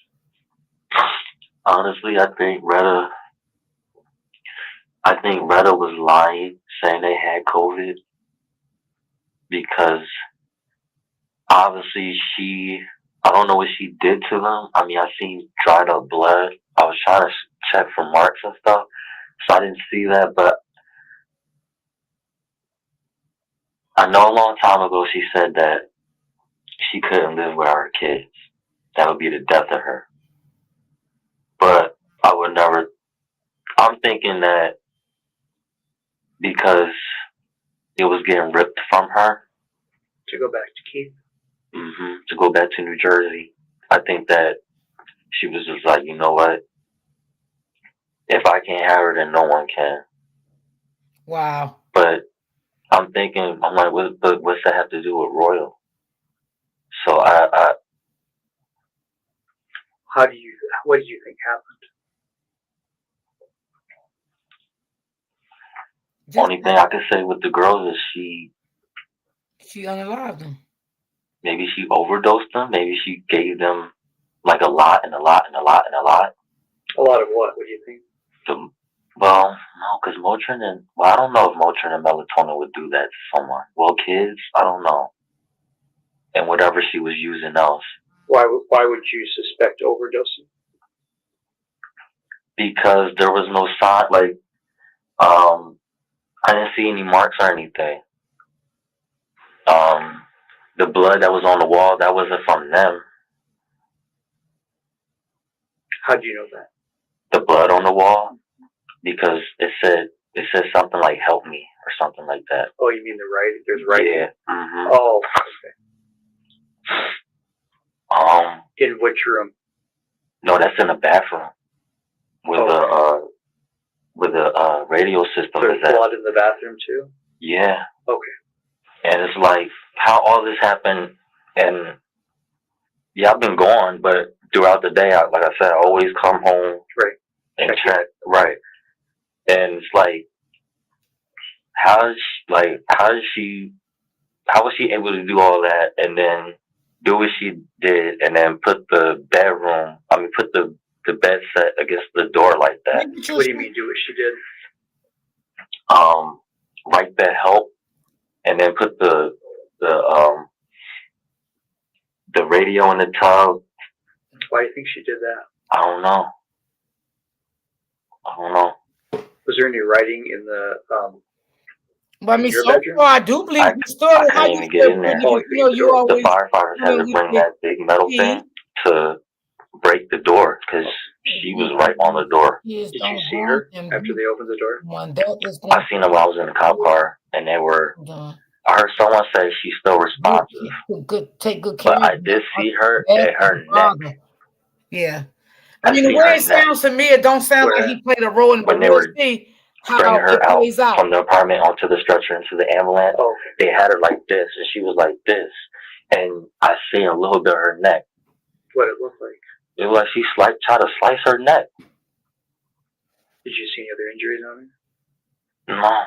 Honestly, I think Retta, I think Retta was lying, saying they had COVID because obviously I don't know what she did to them. I mean, I seen dried up blood. I was trying to check for marks and stuff, so I didn't see that. But I know a long time ago she said that she couldn't live without her kids. That would be the death of her. But I would never. I'm thinking that because it was getting ripped from her To go back to Keith. to go back to New Jersey, I think that she was just like, you know what? If I can't have her, then no one can. Wow. But I'm thinking, I'm like, what's that have to do with Royal? So what do you think happened? Only thing I can say with the girls is she unalived them. Maybe she overdosed them. Maybe she gave them like a lot and a lot and a lot and a lot. A lot of what? What do you think? Well, no, because Motrin I don't know if Motrin and melatonin would do that to someone. Well, kids, I don't know. And whatever she was using else. Why would you suspect overdosing? Because there was no sign, like, I didn't see any marks or anything. The blood that was on the wall, that wasn't from them. How do you know that? The blood on the wall, because it said something like "help me" or something like that. Oh, you mean the writing? There's writing. Yeah. Oh, okay. In which room? No, that's in the bathroom with the radio system. There's blood in the bathroom too. Yeah. Okay. And it's like how all this happened, and yeah, I've been gone, but throughout the day, like I said, I always come home and check. Right. And it's like, how was she able to do all that and then do what she did and then put the bed set against the door like that? What do you mean, do what she did? Write that help and then put the radio in the tub. Why do you think she did that? I don't know. Was there any writing in the But I mean, your so bedroom? far, I do believe the story. I couldn't even get in there. You always, the firefighters had to bring that big metal thing to break the door because she was right on the door. Did you see her after they opened the door? I seen her while I was in the cop car, and they were. I heard someone say she's still responsive. Take good care. But I did see her at her neck. Yeah. I mean, the way it sounds to me, it don't sound like he played a role in. When they were bringing her out from the apartment onto the stretcher into the ambulance, they had her like this, and she was like this, and I seen a little bit of her neck. What it looked like? It was like she tried to slice her neck. Did you see any other injuries on her? No.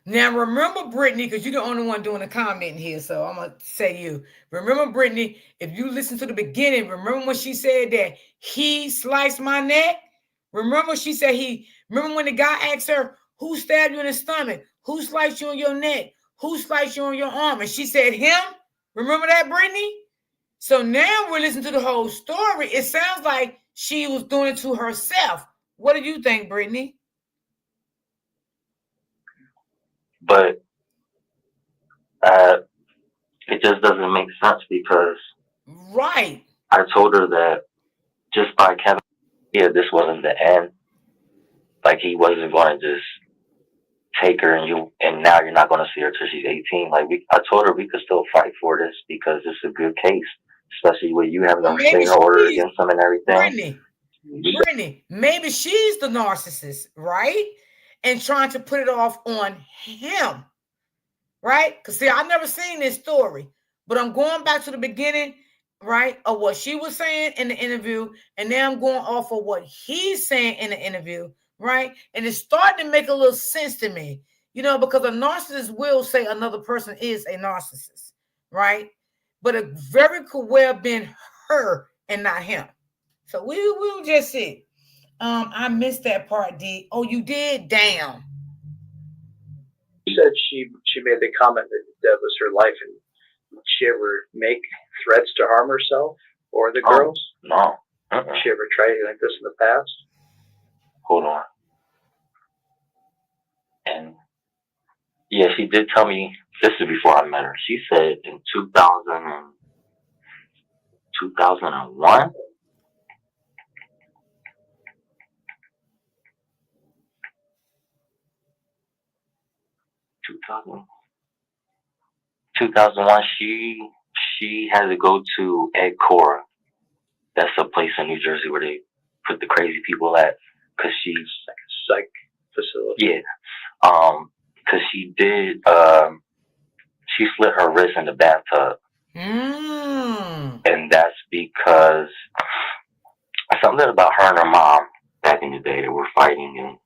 Now remember, Brittany, because you're the only one doing the comment here, so I'm gonna say you. Remember, Brittany, if you listen to the beginning, remember when she said that he sliced my neck? Remember she said remember when the guy asked her, who stabbed you in the stomach? Who sliced you on your neck? Who sliced you on your arm? And she said him. Remember that, Brittany? So now we're listening to the whole story. It sounds like she was doing it to herself. What do you think, Brittany? But it just doesn't make sense because I told her that just by Kevin, this wasn't the end. Like he wasn't going to just take her and now you're not going to see her till she's 18. Like I told her we could still fight for this because it's a good case, especially with you having a restraining order against them and everything. Brittany, maybe she's the narcissist, right? And trying to put it off on him, right? Because see, I've never seen this story, but I'm going back to the beginning, right, of what she was saying in the interview, and now I'm going off of what he's saying in the interview, right? And it's starting to make a little sense to me, because a narcissist will say another person is a narcissist, right? But it very could well have been her and not him. So we'll just see. I missed that part, D. Oh, you did? Damn. she made the comment that that was her life, and did she ever make threats to harm herself or the girls? No. Did she ever try anything like this in the past? Hold on. And yeah, she did tell me, this is before I met her. She said in 2001, 2001, she had to go to Ed Cora. That's a place in New Jersey where they put the crazy people at, because she's like a psych facility. Yeah. Because she did, she slit her wrist in the bathtub. And that's because something about her and her mom back in the day, they were fighting.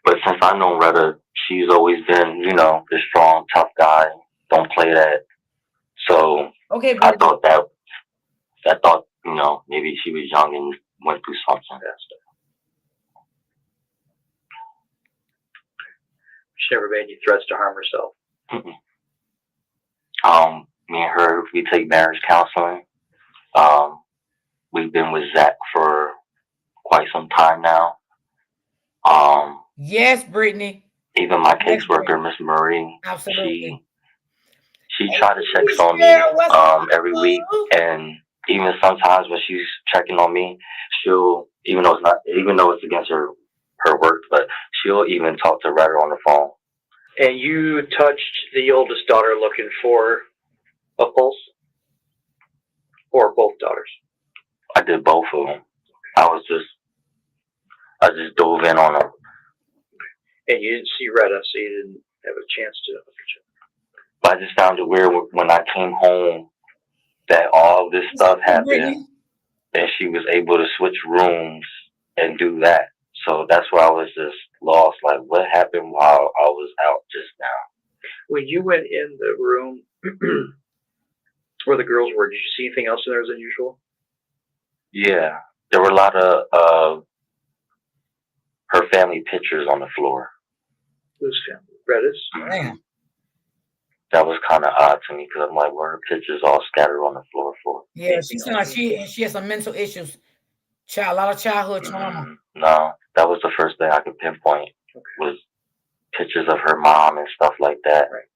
But since I know Retta, she's always been, you know, the strong, tough guy. Don't play that. So okay, I thought, you know, maybe she was young and went through something. She never made any threats to harm herself. Me and her, we take marriage counseling. We've been with Zach for quite some time now. Yes, Brittany. Even my caseworker, Miss Marie, absolutely. She tried to check on me every week, and even sometimes when she's checking on me, she'll, even though it's against her work, but she'll even talk to Retta on the phone. And you touched the oldest daughter looking for a pulse? Or both daughters? I did both of them. I just dove in on them. And you didn't see Retta, so you didn't have a chance to look at you. But I just found it weird when I came home that all this stuff happened, and she was able to switch rooms and do that. So that's why I was just lost. Like, what happened while I was out just now? When you went in the room where the girls were, did you see anything else in there as unusual? Yeah, there were a lot of her family pictures on the floor. Whose family? Retta's? Man. That was kind of odd to me, because I'm like, what are her pictures all scattered on the floor for? Yeah, she said she has some mental issues. A lot of childhood trauma. No, that was the first thing I could pinpoint, was pictures of her mom and stuff like that. Right.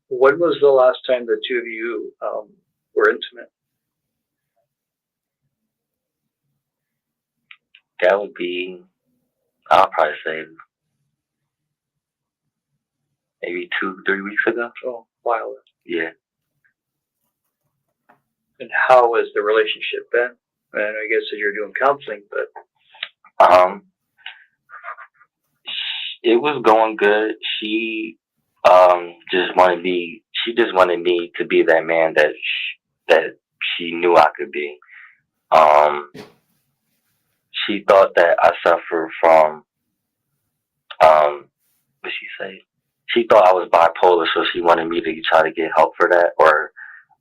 When was the last time the two of you were intimate? That would be, I'll probably say, maybe 2-3 weeks ago. Oh, wow. Yeah. And how has the relationship been? I know you guys said you're doing counseling, but it was going good. She just wanted me to be that man that she knew I could be. She thought that I suffered from what she say? She thought I was bipolar, so she wanted me to try to get help for that. Or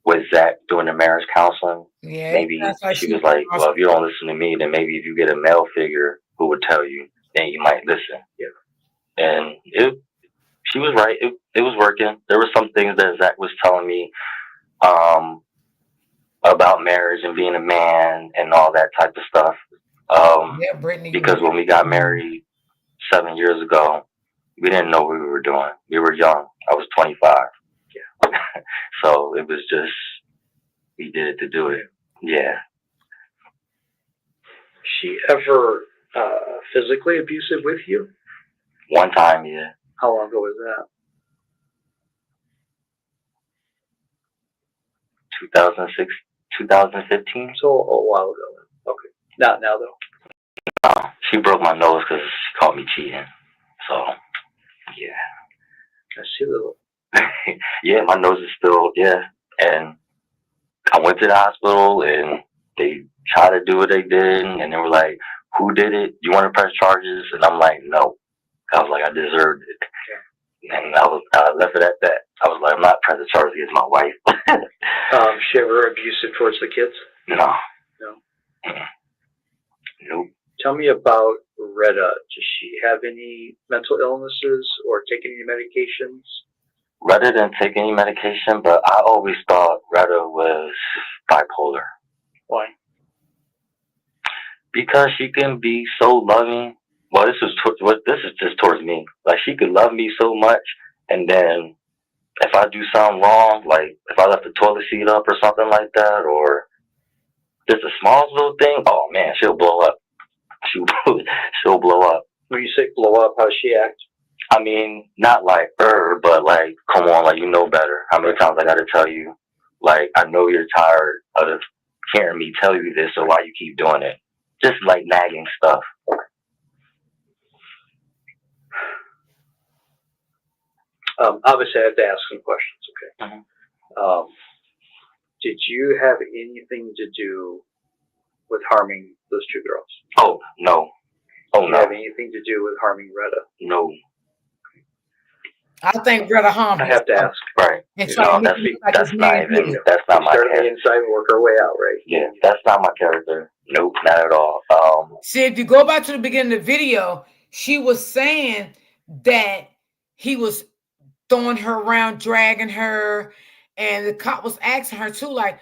with Zach doing the marriage counseling, maybe she was like, well, if you don't listen to me, then maybe if you get a male figure who would tell you, then you might listen. Yeah. And she was right. It was working. There were some things that Zach was telling me about marriage and being a man and all that type of stuff. Brittany. Because when we got married 7 years ago, we didn't know what we were doing. We were young. I was 25. Yeah. So it was just, we did it to do it. Yeah. She ever physically abusive with you? One time, yeah. How long ago was that? 2015. So a while ago. Okay. Not now, though. She broke my nose because she caught me cheating. So, yeah. I see little. Yeah, my nose is still, And I went to the hospital, and they tried to do what they did, and they were like, who did it? You want to press charges? And I'm like, no. I was like, I deserved it. And I left it at that. I was like, I'm not pressing charges against my wife. She ever abusive towards the kids? No. No. Nope. Tell me about Retta. Does she have any mental illnesses or take any medications? Retta didn't take any medication, but I always thought Retta was bipolar. Why? Because she can be so loving. Well, this is just towards me. Like, she could love me so much, and then if I do something wrong, like if I left the toilet seat up or something like that, or just the smallest little thing, oh man, she'll blow up. She'll blow up. When you say blow up, how does she act? I mean, not like but like, come on, like, you know better. How many times I gotta tell you? Like, I know you're tired of hearing me tell you this, so why you keep doing it? Just like nagging stuff. Obviously, I have to ask some questions. Okay. Mm-hmm. Did you have anything to do with harming those two girls? Oh no. Oh Did you no. have anything to do with harming Retta? No. I think Retta harmed I have to ask. Right. And No, try to make that's it look like that's it's not Mary even. did it. That's not my Start on the character. inside and work our way out, right? Yeah, that's not my character. Nope, not at all. See, if you go back to the beginning of the video, she was saying that he was throwing her around, dragging her, and the cop was asking her too, like,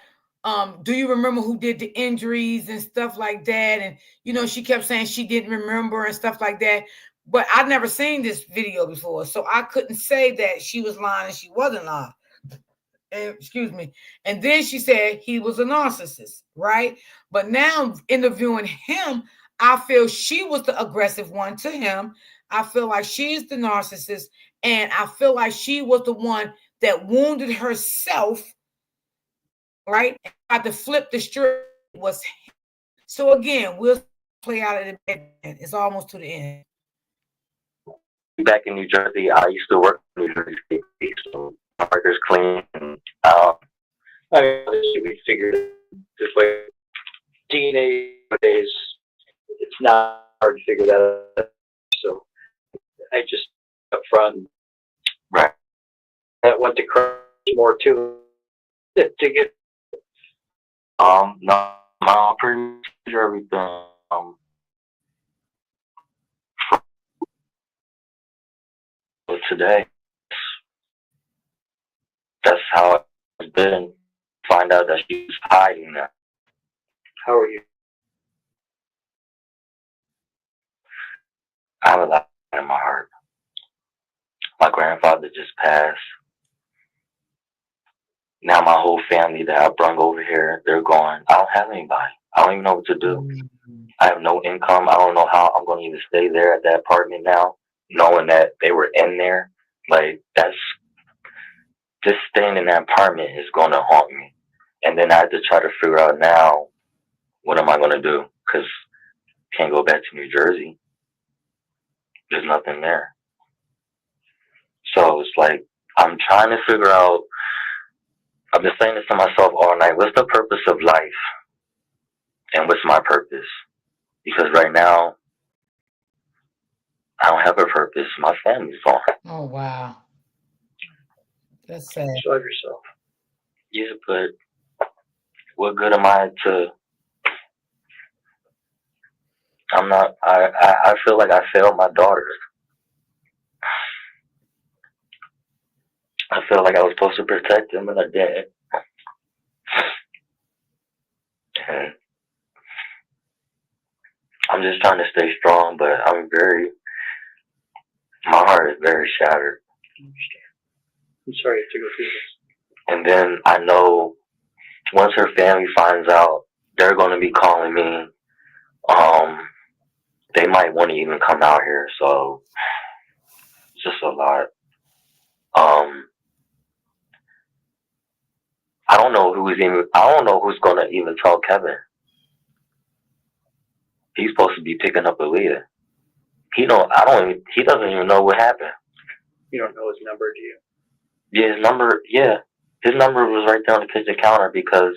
do you remember who did the injuries and stuff like that? And she kept saying she didn't remember and stuff like that. But I'd never seen this video before, so I couldn't say that she was lying and she wasn't lying. Excuse me. And then she said he was a narcissist, right? But now interviewing him, I feel she was the aggressive one to him. I feel like she is the narcissist, and I feel like she was the one that wounded herself, right? And tried to flip the script was him. So again, we'll play out at the end. It's almost to the end. Back in New Jersey, I used to work in New Jersey, so my record's clean. And, I mean, we figured this way. DNA nowadays, it's not hard to figure that out. So I just up front, right? That went to crush more too to get. No, I'm pretty sure everything. But today, that's how it's been. Find out that she's hiding that. How are you? I have a lot in my heart. My grandfather just passed. Now my whole family that I brung over here, they're gone. I don't have anybody. I don't even know what to do. I have no income. I don't know how I'm going to even stay there at that apartment now, knowing that they were in there. Like, that's just staying in that apartment is going to haunt me. And then I have to try to figure out now, what am I going to do? Because I can't go back to New Jersey. There's nothing there. So it's like, I'm trying to figure out, I've been saying this to myself all night, what's the purpose of life? And what's my purpose? Because right now, I don't have a purpose. My family's gone. Oh, wow. That's sad. Love yourself. Yeah, but what good am I to... I'm not... I feel like I failed my daughter. I feel like I was supposed to protect them, and I didn't. And I'm just trying to stay strong, but my heart is very shattered. I'm sorry to go through this. And then I know once her family finds out, they're going to be calling me. They might want to even come out here, so it's just a lot. I don't know who's going to even tell Kevin. He's supposed to be picking up Aaliyah. He doesn't even know what happened. You don't know his number, do you? Yeah, his number was right there on the kitchen counter because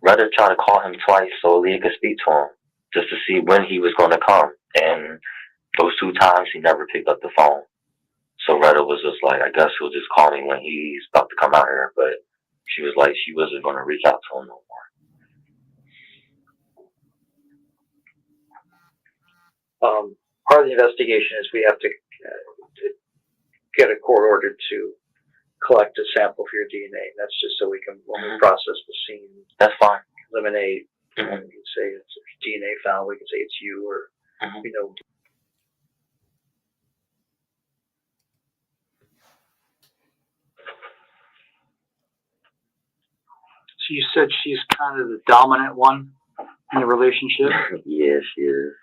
Retta tried to call him twice so Aaliyah could speak to him just to see when he was going to come. And those 2 times he never picked up the phone. So Retta was just like, I guess he'll just call me when he's about to come out here. But she was like, she wasn't going to reach out to him no more. Part of the investigation is we have to get a court order to collect a sample for your DNA. That's just so we can, when we process the scene, That's fine. eliminate. We can say it's DNA found. We can say it's you, or you know. So you said she's kind of the dominant one in the relationship. Yeah, she is.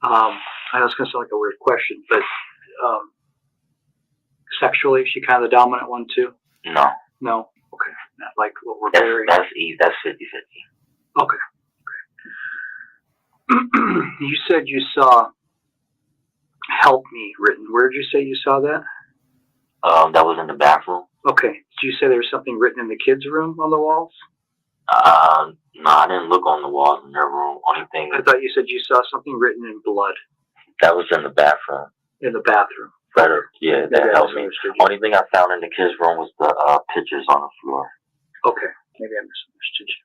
I know it's gonna sound like a weird question, but sexually, she kind of the dominant one too. No. No. Okay. Not like what we're That's very. that's 50-50. Okay. You said you saw "Help Me" written. Where did you say you saw that? That was in the bathroom. Okay. Did you say there was something written in the kids' room on the walls? No, I didn't look on the walls in their room. Only thing. I thought you said you saw something written in blood. That was in the bathroom. In the bathroom. Better, yeah, that Maybe I helped me. misunderstood you. Only thing I found in the kids' room was the pictures on the floor. Okay. Maybe I misunderstood you.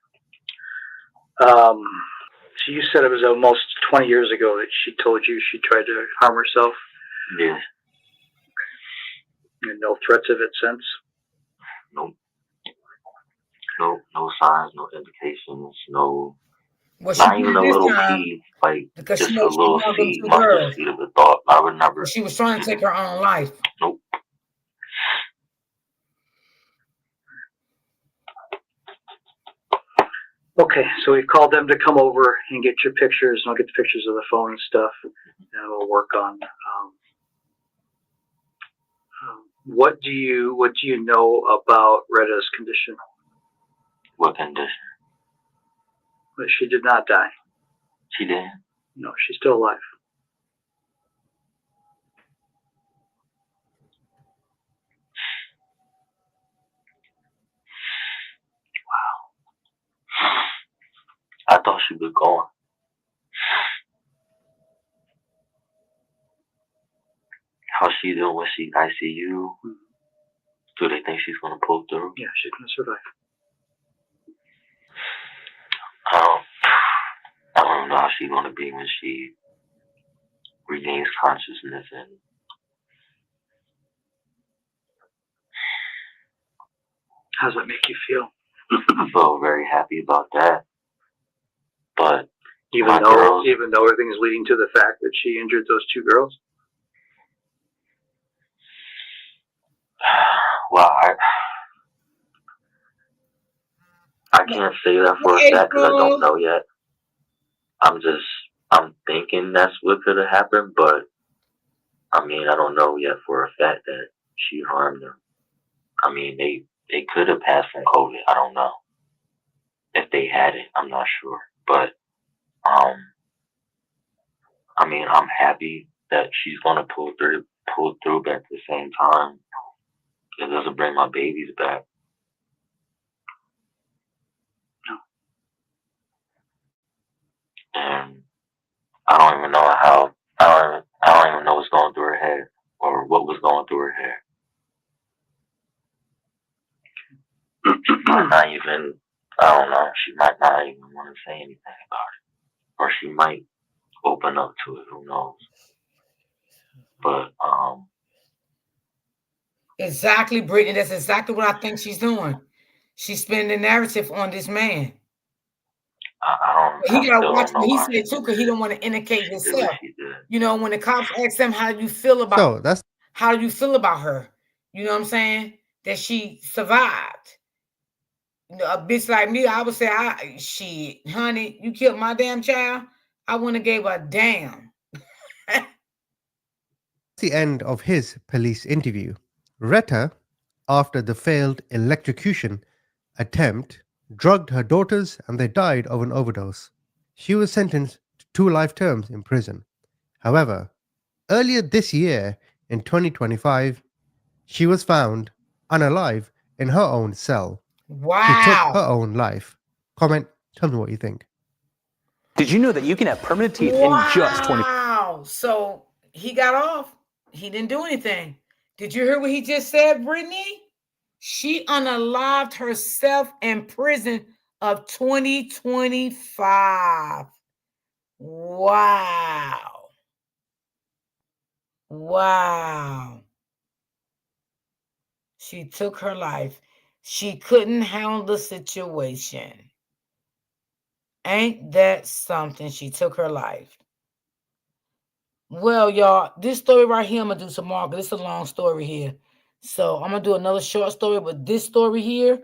So you said it was almost 20 years ago that she told you she tried to harm herself? Yeah. And no threats of it since? Nope. No signs, no indications, no. Well, she Not did even a this little time seed, like because just she a knows she little wanted them seed, two mustard girls. seed of a thought. I would never. She was trying to take her own life. Nope. Okay, so we've called them to come over and get your pictures, and I'll get the pictures of the phone and stuff, and we'll work on. What do you know about Retta's condition? What condition? But she did not die. She did. No, she's still alive. I thought she was gone. How's she doing? Was she in ICU? Do they think she's gonna pull through? Yeah, she's gonna survive. I don't know how she's gonna be when she regains consciousness, and how does that make you feel? I feel very happy about that. But even though everything's leading to the fact that she injured those two girls? Well, I can't say that for a fact because I don't know yet. I'm thinking that's what could have happened, but I mean, I don't know yet for a fact that she harmed them. I mean, they could have passed from COVID. I don't know if they had it. I'm not sure, but I mean, I'm happy that she's gonna pull through, but at the same time, it doesn't bring my babies back. And I don't even know how. I don't even know what's going through her head or what was going through her head. Might not even. I don't know. She might not even want to say anything about it, or she might open up to it. Who knows? But Exactly, Brittany. That's exactly what I think she's doing. She's spinning the narrative on this man. I He got to still watch don't know what he why said too, because he don't want to indicate she did what himself. she did. You know, when the cops ask him, "How do you feel about?" So that's how do you feel about her? You know what I'm saying? That she survived. You know, a bitch like me, I would say, "Shit, honey, you killed my damn child. I wouldn't have gave a damn." the end of his police interview. Retta, after the failed electrocution attempt, drugged her daughters and they died of an overdose. She was sentenced to 2 life terms in prison. However, earlier this year, in 2025, she was found unalive in her own cell. Wow. She took her own life. Comment, tell me what you think. Did you know that you can have permanent teeth in just 20? Wow. So he got off. He didn't do anything. Did you hear what he just said, Brittany? She unalived herself in prison of 2025. Wow. Wow. She took her life. She couldn't handle the situation. Ain't that something? She took her life. Well, y'all, this story right here, I'm going to do tomorrow because it's a long story here. So I'm going to do another short story, but this story here,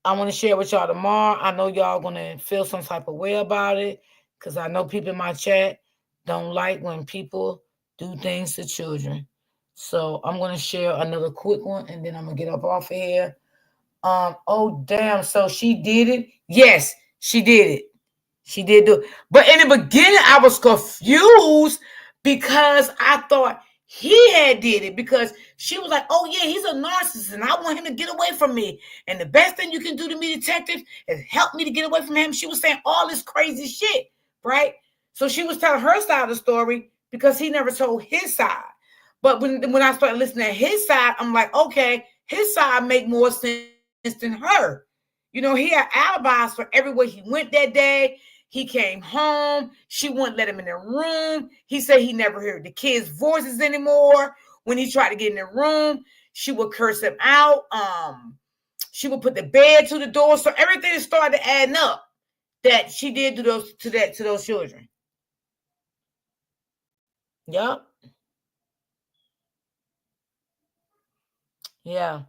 I want to share with y'all tomorrow. I know y'all going to feel some type of way about it because I know people in my chat don't like when people do things to children. So I'm going to share another quick one, and then I'm going to get up off of here. Oh, damn. So she did it? Yes, she did it. She did do it. But in the beginning, I was confused because I thought he had did it because she was like, oh, yeah, he's a narcissist, and I want him to get away from me. And the best thing you can do to me, detective, is help me to get away from him. She was saying all this crazy shit, right? So she was telling her side of the story because he never told his side. But when I started listening to his side, I'm like, okay, his side make more sense than her. You know, he had alibis for everywhere he went that day. He came home. She wouldn't let him in the room. He said he never heard the kids' voices anymore. When he tried to get in the room, she would curse him out. She would put the bed to the door. So everything started adding up that she did do those to those children. Yep. Yeah.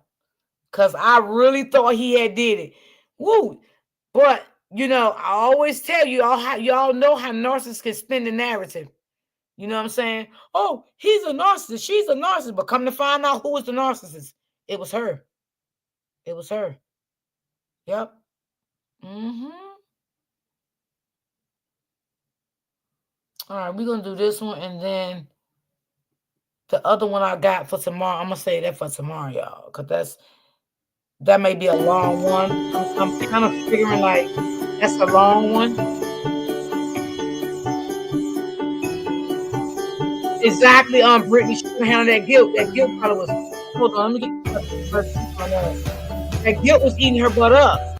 Because I really thought he had did it. Woo. But, you know, I always tell you, y'all know how narcissists can spin the narrative. You know what I'm saying? Oh, he's a narcissist. She's a narcissist. But come to find out who was the narcissist. It was her. It was her. Yep. Mm-hmm. All right, we're going to do this one. And then the other one I got for tomorrow, I'm going to say that for tomorrow, y'all. Because that may be a long one. I'm kind of figuring like that's a long one. Exactly, Brittany, she can handle that guilt. That guilt probably was, hold on, let me get that guilt was eating her butt up.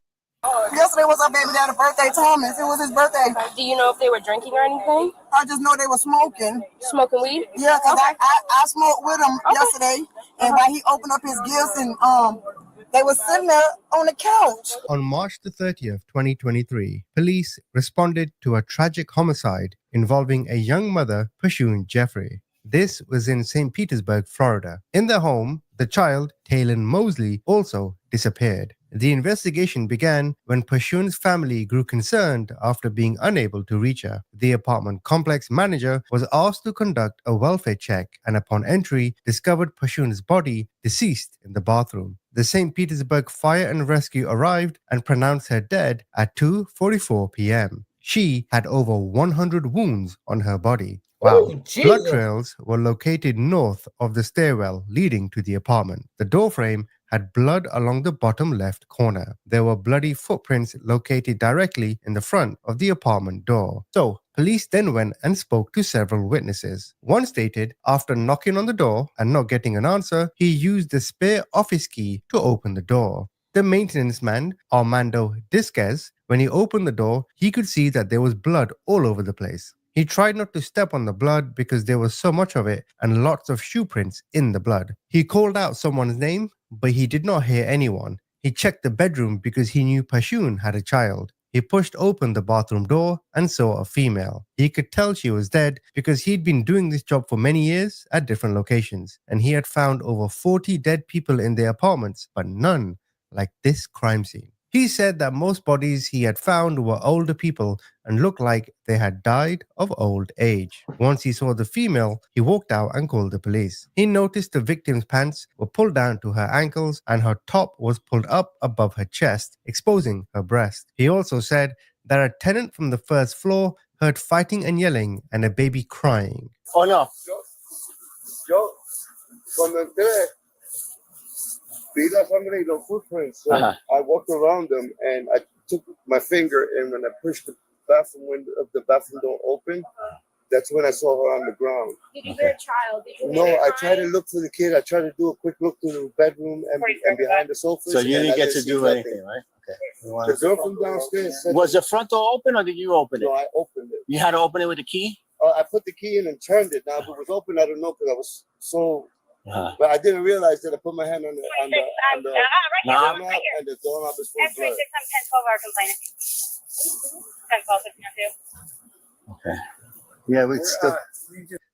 Yesterday was our baby daddy's birthday, Thomas. It was his birthday. Do you know if they were drinking or anything? I just know they were smoking. Smoking weed? Yeah, because I smoked with him yesterday, and while he opened up his gifts, and they were sitting there on the couch. On March the 30th, 2023, police responded to a tragic homicide involving a young mother pursuing Jeffrey. This was in St. Petersburg, Florida. In their home, the child, Taylon Mosley, also disappeared. The investigation began when Pashun's family grew concerned after being unable to reach her. The apartment complex manager was asked to conduct a welfare check and upon entry discovered Pashun's body deceased in the bathroom. The St. Petersburg Fire and Rescue arrived and pronounced her dead at 2:44 p.m. She had over 100 wounds on her body. Wow. Ooh, Blood trails were located north of the stairwell leading to the apartment. The doorframe had blood along the bottom left corner. There were bloody footprints located directly in the front of the apartment door. So, police then went and spoke to several witnesses. One stated, after knocking on the door and not getting an answer, he used the spare office key to open the door. The maintenance man, Armando Disquez, when he opened the door, he could see that there was blood all over the place. He tried not to step on the blood because there was so much of it and lots of shoe prints in the blood. He called out someone's name, but he did not hear anyone. He checked the bedroom because he knew Pashun had a child. He pushed open the bathroom door and saw a female. He could tell she was dead because he'd been doing this job for many years at different locations, and he had found over 40 dead people in their apartments, but none like this crime scene. He said that most bodies he had found were older people and looked like they had died of old age. Once he saw the female, he walked out and called the police. He noticed the victim's pants were pulled down to her ankles and her top was pulled up above her chest, exposing her breast. He also said that a tenant from the first floor heard fighting and yelling and a baby crying. Oh no. Yo, cuando entré, vi la sangre y los footprints. So I walked around them and I took my finger and when I pushed the bathroom window of the bathroom door open, that's when I saw her on the ground. Did you hear a child? No, I tried to look for the kid. I tried to do a quick look through the bedroom and behind the sofa. So you didn't get to do anything, right? Okay. The girl from downstairs said, Was the front door open or did you open it? No, I opened it. You had to open it with a key? I put the key in and turned it. Now, if it was open, I don't know because I was so. But I didn't realize that I put my hand on the doorknob, and the doorknob is full of blood. Okay. Yeah, we still.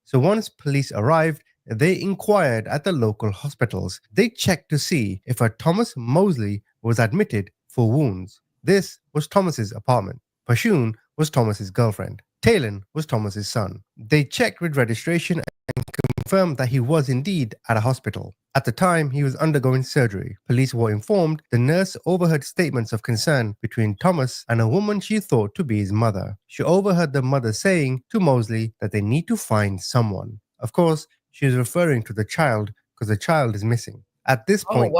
So once police arrived, they inquired at the local hospitals. They checked to see if a Thomas Mosley was admitted for wounds. This was Thomas's apartment. Pashun was Thomas's girlfriend. Talon was Thomas's son. They checked with registration and confirmed that he was indeed at a hospital. At the time, he was undergoing surgery. Police were informed the nurse overheard statements of concern between Thomas and a woman she thought to be his mother. She overheard the mother saying to Mosley that they need to find someone. Of course, she was referring to the child because the child is missing. At this point,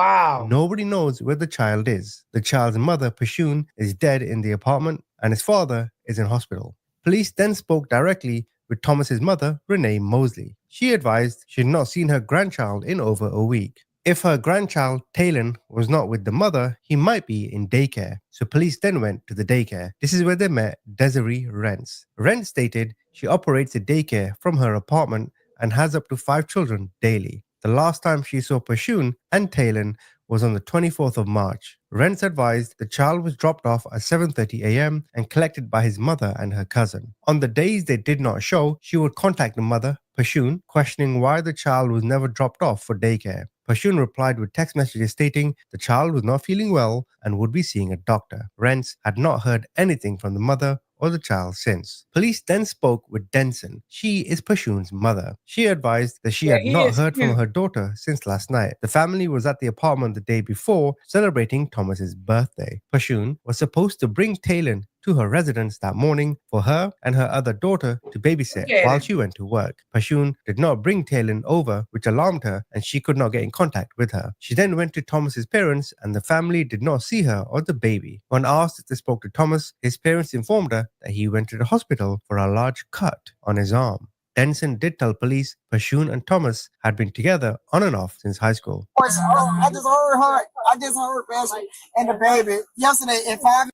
nobody knows where the child is. The child's mother, Pashun, is dead in the apartment and his father is in hospital. Police then spoke directly with Thomas's mother, Renee Mosley. She advised she had not seen her grandchild in over a week. If her grandchild, Talon, was not with the mother, he might be in daycare. So police then went to the daycare. This is where they met Desiree Rents. Rents stated she operates a daycare from her apartment and has up to 5 children daily. The last time she saw Pashun and Talon was on the 24th of March. Rents advised the child was dropped off at 7:30 a.m. and collected by his mother and her cousin. On the days they did not show, she would contact the mother, Pashun, questioning why the child was never dropped off for daycare. Pashun replied with text messages stating the child was not feeling well and would be seeing a doctor. Rents had not heard anything from the mother or the child since. Police then spoke with Denson. She is Pashun's mother. She advised that she had not heard from her daughter since last night. The family was at the apartment the day before celebrating Thomas's birthday. Pashun was supposed to bring Talon to her residence that morning for her and her other daughter to babysit while she went to work. Pashun did not bring Talon over, which alarmed her, and she could not get in contact with her. She then went to Thomas's parents, and the family did not see her or the baby. When asked if they spoke to Thomas, his parents informed her that he went to the hospital for a large cut on his arm. Denson did tell police Pashun and Thomas had been together on and off since high school. I just heard Bessie and the baby yesterday at 5.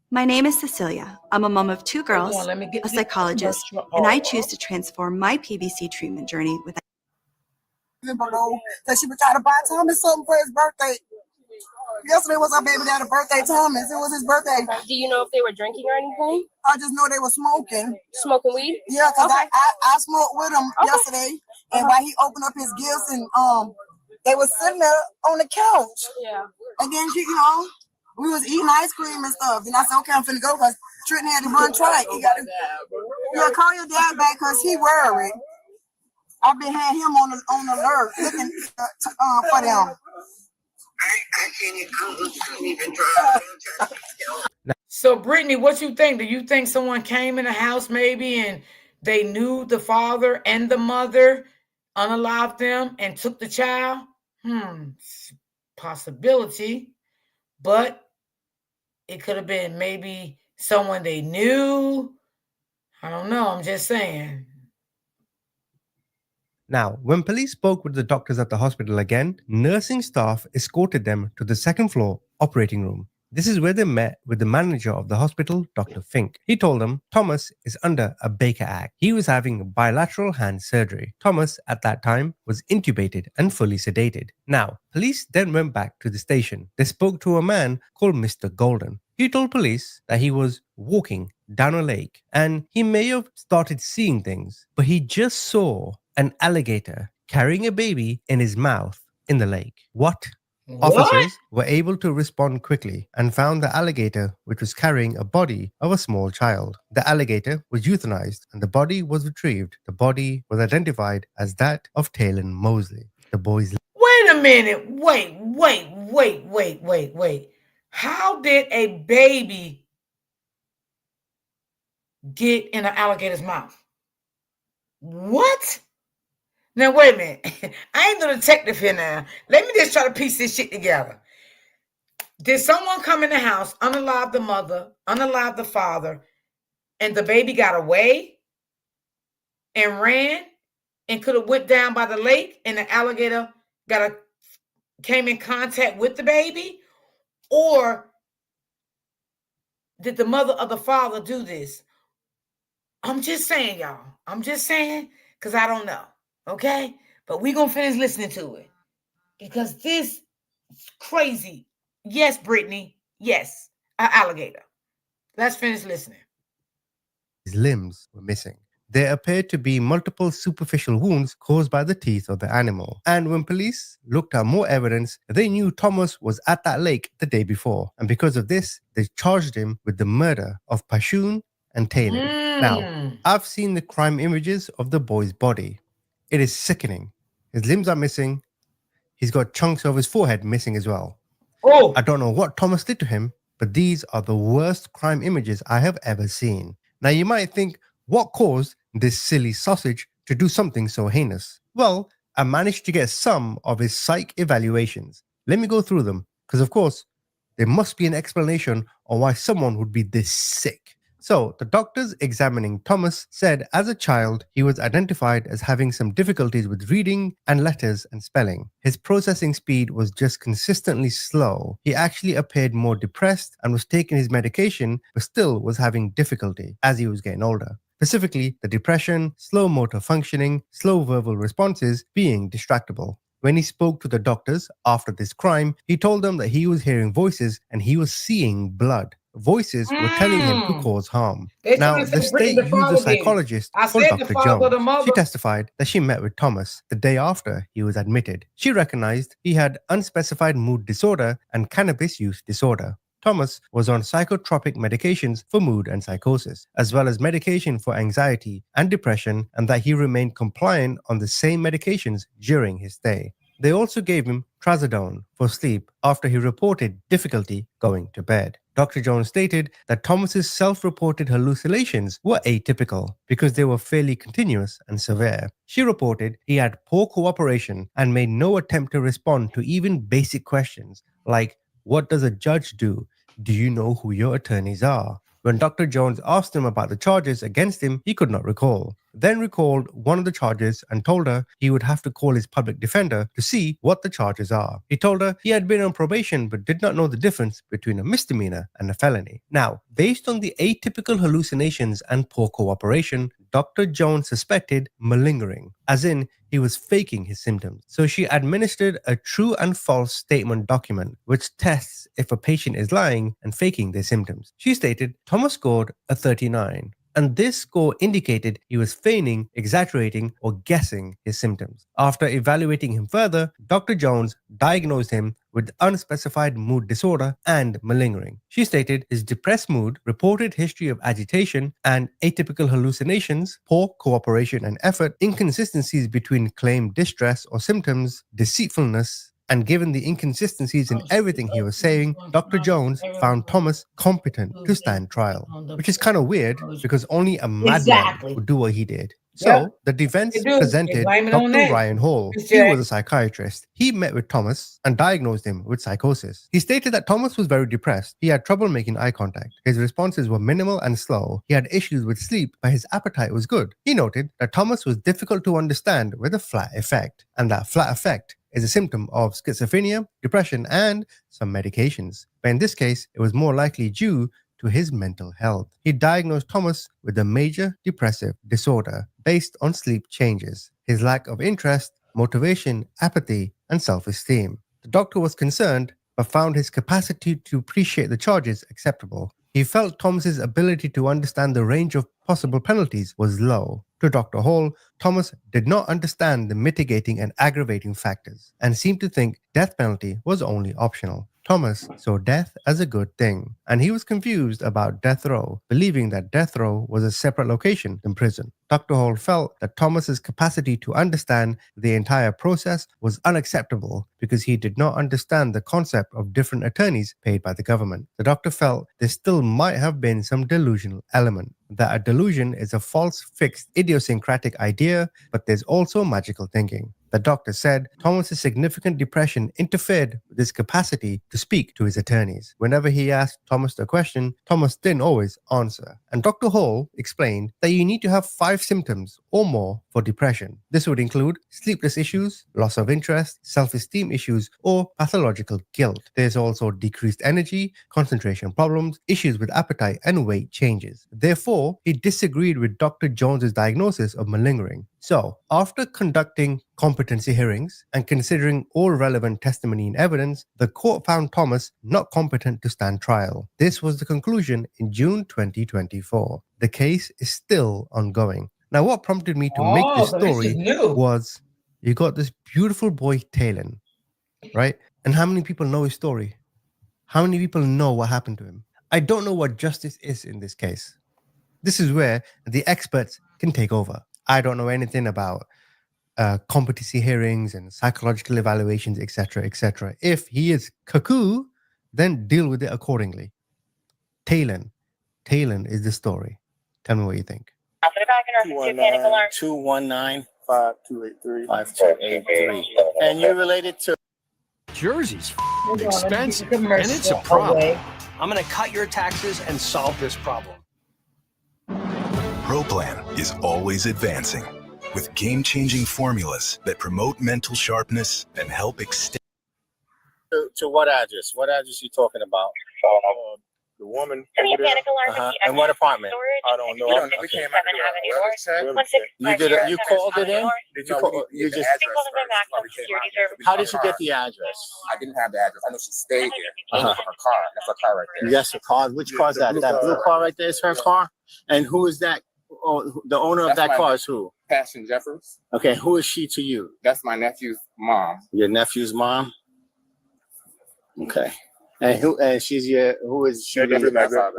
My name is Cecilia. I'm a mom of 2 girls, a psychologist, and I choose to transform my PBC treatment journey with. That she was trying to buy Thomas something for his birthday. Yesterday was our baby daddy's birthday, Thomas. It was his birthday. Do you know if they were drinking or anything? I just know they were smoking. Smoking weed? Yeah, because I smoked with him yesterday, and while he opened up his gifts, and they was sitting there on the couch. Yeah. And then we was eating ice cream and stuff. Then I said, okay, I'm finna go because Trenton had to run track. He got to call your dad back because he worried. I've been had him on alert looking for them. So, Brittany, what you think? Do you think someone came in the house maybe and they knew the father and the mother, unalived them, and took the child? Possibility. But it could have been maybe someone they knew. I don't know. I'm just saying. Now, when police spoke with the doctors at the hospital again, nursing staff escorted them to the second floor operating room. This is where they met with the manager of the hospital, Dr. Fink. He told them Thomas is under a Baker Act. He was having bilateral hand surgery. Thomas, at that time, was intubated and fully sedated. Now, police then went back to the station. They spoke to a man called Mr. Golden. He told police that he was walking down a lake and he may have started seeing things, but he just saw an alligator carrying a baby in his mouth in the lake. What? Officers were able to respond quickly and found the alligator, which was carrying a body of a small child. The alligator was euthanized and the body was retrieved. The body was identified as that of Talon Mosley. The boy's. Wait a minute. Wait. How did a baby get in an alligator's mouth? What? Now, wait a minute. I ain't the detective here now. Let me just try to piece this shit together. Did someone come in the house, unalive the mother, unalive the father, and the baby got away and ran and could have went down by the lake and the alligator came in contact with the baby? Or did the mother or the father do this? I'm just saying, y'all. I'm just saying, because I don't know. Okay? But we're going to finish listening to it. Because this is crazy. Yes, Brittany. Yes. An alligator. Let's finish listening. His limbs were missing. There appeared to be multiple superficial wounds caused by the teeth of the animal. And when police looked at more evidence, they knew Thomas was at that lake the day before. And because of this, they charged him with the murder of Pashun and Taylor. Now, I've seen the crime images of the boy's body. It is sickening. His limbs are missing. He's got chunks of his forehead missing as well. Oh! I don't know what Thomas did to him, but these are the worst crime images I have ever seen. Now you might think, what caused this silly sausage to do something so heinous? Well, I managed to get some of his psych evaluations. Let me go through them, because of course, there must be an explanation on why someone would be this sick. So, the doctors examining Thomas said as a child, he was identified as having some difficulties with reading and letters and spelling. His processing speed was just consistently slow. He actually appeared more depressed and was taking his medication, but still was having difficulty as he was getting older. Specifically, the depression, slow motor functioning, slow verbal responses, being distractible. When he spoke to the doctors after this crime, he told them that he was hearing voices and he was seeing blood. Voices were telling him to cause harm. Now, the state used a psychologist called Dr. Jones. She testified that she met with Thomas the day after he was admitted. She recognized he had unspecified mood disorder and cannabis use disorder. Thomas was on psychotropic medications for mood and psychosis, as well as medication for anxiety and depression, and that he remained compliant on the same medications during his stay. They also gave him trazodone for sleep after he reported difficulty going to bed. Dr. Jones stated that Thomas's self-reported hallucinations were atypical because they were fairly continuous and severe. She reported he had poor cooperation and made no attempt to respond to even basic questions like, what does a judge do? Do you know who your attorneys are? When Dr. Jones asked him about the charges against him, he could not recall. Then recalled one of the charges and told her he would have to call his public defender to see what the charges are. He told her he had been on probation but did not know the difference between a misdemeanor and a felony. Now, based on the atypical hallucinations and poor cooperation, Dr. Jones suspected malingering, as in he was faking his symptoms. So she administered a true and false statement document, which tests if a patient is lying and faking their symptoms. She stated Thomas scored a 39. And this score indicated he was feigning, exaggerating, or guessing his symptoms. After evaluating him further, Dr. Jones diagnosed him with unspecified mood disorder and malingering. She stated his depressed mood, reported history of agitation, and atypical hallucinations, poor cooperation and effort, inconsistencies between claimed distress or symptoms, deceitfulness, and given the inconsistencies in everything he was saying, Dr. Jones found Thomas competent to stand trial, which is kind of weird because only a madman would do what he did. So the defense presented Dr. Ryan Hall. He was a psychiatrist. He met with Thomas and diagnosed him with psychosis. He stated that Thomas was very depressed. He had trouble making eye contact. His responses were minimal and slow. He had issues with sleep, but his appetite was good. He noted that Thomas was difficult to understand with a flat effect, and that flat effect is a symptom of schizophrenia, depression, and some medications. But in this case, it was more likely due to his mental health. He diagnosed Thomas with a major depressive disorder based on sleep changes, his lack of interest, motivation, apathy, and self-esteem. The doctor was concerned, but found his capacity to appreciate the charges acceptable. He felt Thomas's ability to understand the range of possible penalties was low. To Dr. Hall, Thomas did not understand the mitigating and aggravating factors and seemed to think death penalty was only optional. Thomas saw death as a good thing, and he was confused about death row, believing that death row was a separate location than prison. Dr. Hall felt that Thomas's capacity to understand the entire process was unacceptable because he did not understand the concept of different attorneys paid by the government. The doctor felt there still might have been some delusional element, that a delusion is a false, fixed, idiosyncratic idea, but there's also magical thinking. The doctor said Thomas's significant depression interfered with his capacity to speak to his attorneys. Whenever he asked Thomas a question, Thomas didn't always answer. And Dr. Hall explained that you need to have 5 symptoms or more for for depression. This would include sleepless issues, loss of interest, self-esteem issues, or pathological guilt. There's also decreased energy, concentration problems, issues with appetite, and weight changes. Therefore, he disagreed with Dr. Jones's diagnosis of malingering. So, after conducting competency hearings and considering all relevant testimony and evidence, the court found Thomas not competent to stand trial. This was the conclusion in June 2024. The case is still ongoing. Now, what prompted me to make this so this is story new. was you got this beautiful boy, Talon, right? And how many people know his story? How many people know what happened to him? I don't know what justice is in this case. This is where the experts can take over. I don't know anything about competency hearings and psychological evaluations, etc., etc. If he is cuckoo, then deal with it accordingly. Talon is the story. Tell me what you think. 219-5283-5283. And you're related to... Jersey's expensive, and it's a problem. I'm going to cut your taxes and solve this problem. ProPlan is always advancing with game-changing formulas that promote mental sharpness and help extend. To what address? What address you talking about? The woman. And what apartment? I don't know. We came out You did it. You called it in. Did you call? You just. How did you get the address? I didn't have the address. I know she stayed here. Her car. That's her car right there. Yes, a car. Which car is that? That blue car right there is her car. And who is that? Oh, the owner of that car is who? Passion Jeffers. Okay, who is she to you? That's my nephew's mom. Your nephew's mom. Okay. And who? And she's your. Who is she? My grandfather.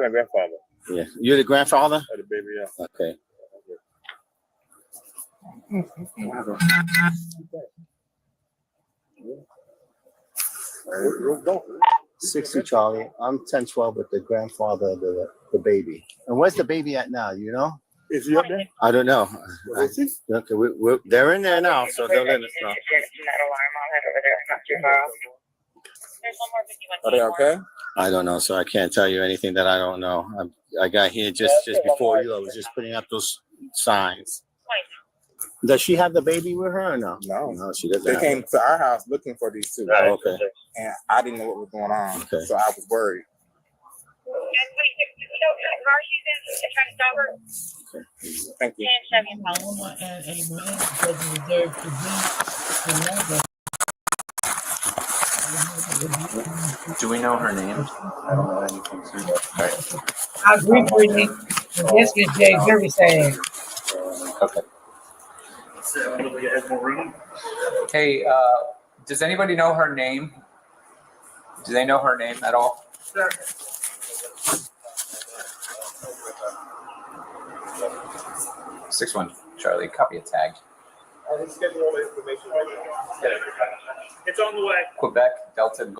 Yeah, you're the grandfather. Of the baby, yeah. Okay. 60 Charlie. I'm 1012 with the grandfather of the baby. And where's the baby at now? You know? Is he up there? I don't know. Okay, they're in there now, so they'll let us know. Are they okay? I don't know, so I can't tell you anything that I don't know. I got here just before you. I was just putting up those signs. Does she have the baby with her or no? No, she doesn't. They have came it. to our house looking for these two. Oh, okay. And I didn't know what was going on, Okay. so I was worried. Thank you. Do we know her name? I don't know anything. Right. I agree, Brittany. This is Jay very sad. Okay. Hey, does anybody know her name? Do they know her name at all? Sure. Six one Charlie, copy a tag. He's getting all the information right now. It's on the way. Quebec Delta.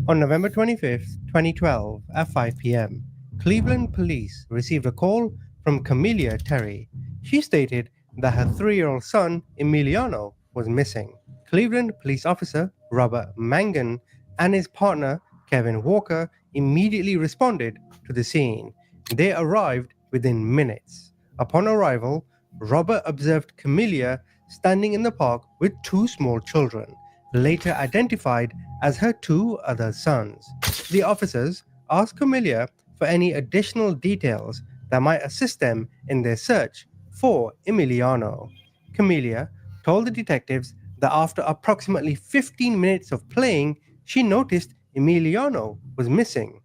On November 25th, 2012, at 5 p.m., Cleveland police received a call from Camelia Terry. She stated that her 3-year-old son, Emiliano, was missing. Cleveland police officer Robert Mangan and his partner, Kevin Walker, immediately responded to the scene. They arrived within minutes. Upon arrival, Robert observed Camelia standing in the park with 2 small children, later identified as her 2 other sons. The officers asked Camelia for any additional details that might assist them in their search for Emiliano. Camelia told the detectives that after approximately 15 minutes of playing, she noticed Emiliano was missing.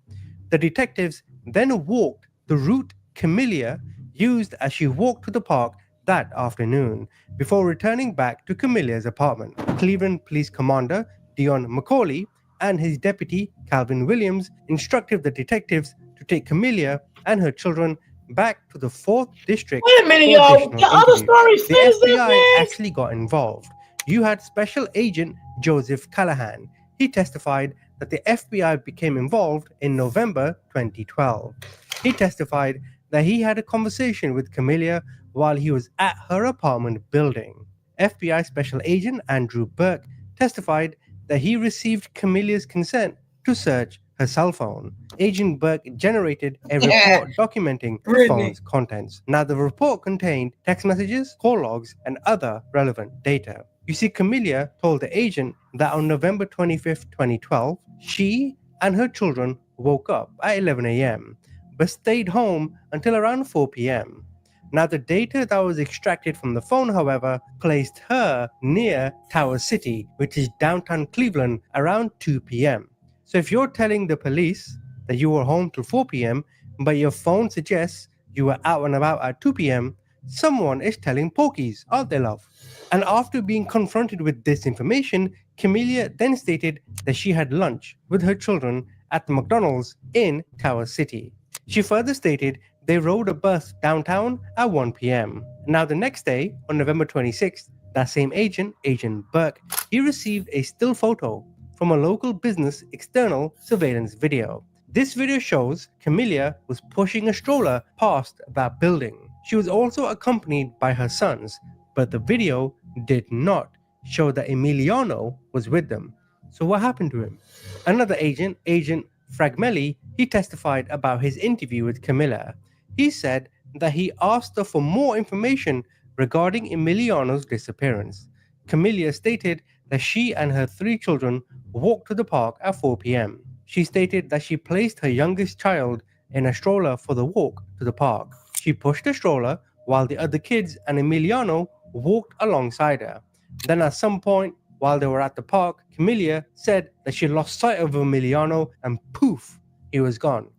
The detectives then walked the route Camelia used as she walked to the park that afternoon, before returning back to Camelia's apartment. Cleveland Police Commander Dion McCauley and his deputy Calvin Williams instructed the detectives to take Camelia and her children back to the 4th District. Wait a minute, y'all. The other story says The this, FBI man. actually got involved. You had Special Agent Joseph Callahan. He testified that the FBI became involved in November 2012. He testified that he had a conversation with Camelia while he was at her apartment building. FBI Special Agent Andrew Burke testified that he received Camelia's consent to search her cell phone. Agent Burke generated a report documenting the phone's contents. Now, the report contained text messages, call logs, and other relevant data. You see, Camellia told the agent that on November 25th, 2012, she and her children woke up at 11 a.m. but stayed home until around 4 p.m. Now, the data that was extracted from the phone, however, placed her near Tower City, which is downtown Cleveland, around 2 p.m. So if you're telling the police that you were home till 4 p.m., but your phone suggests you were out and about at 2 p.m., someone is telling porkies, aren't they, love? And after being confronted with this information, Camellia then stated that she had lunch with her children at the McDonald's in Tower City. She further stated they rode a bus downtown at 1 p.m. Now, the next day, on November 26th, that same agent, Agent Burke, he received a still photo from a local business external surveillance video. This video shows Camellia was pushing a stroller past that building. She was also accompanied by her sons, but the video did not show that Emiliano was with them. So what happened to him? Another agent, Agent Fragmelli, he testified about his interview with Camilla. He said that he asked her for more information regarding Emiliano's disappearance. Camilla stated that she and her 3 children walked to the park at 4 p.m. She stated that she placed her youngest child in a stroller for the walk to the park. She pushed the stroller while the other kids and Emiliano walked alongside her. Then at some point, while they were at the park, Camilla said that she lost sight of Emiliano and poof, he was gone.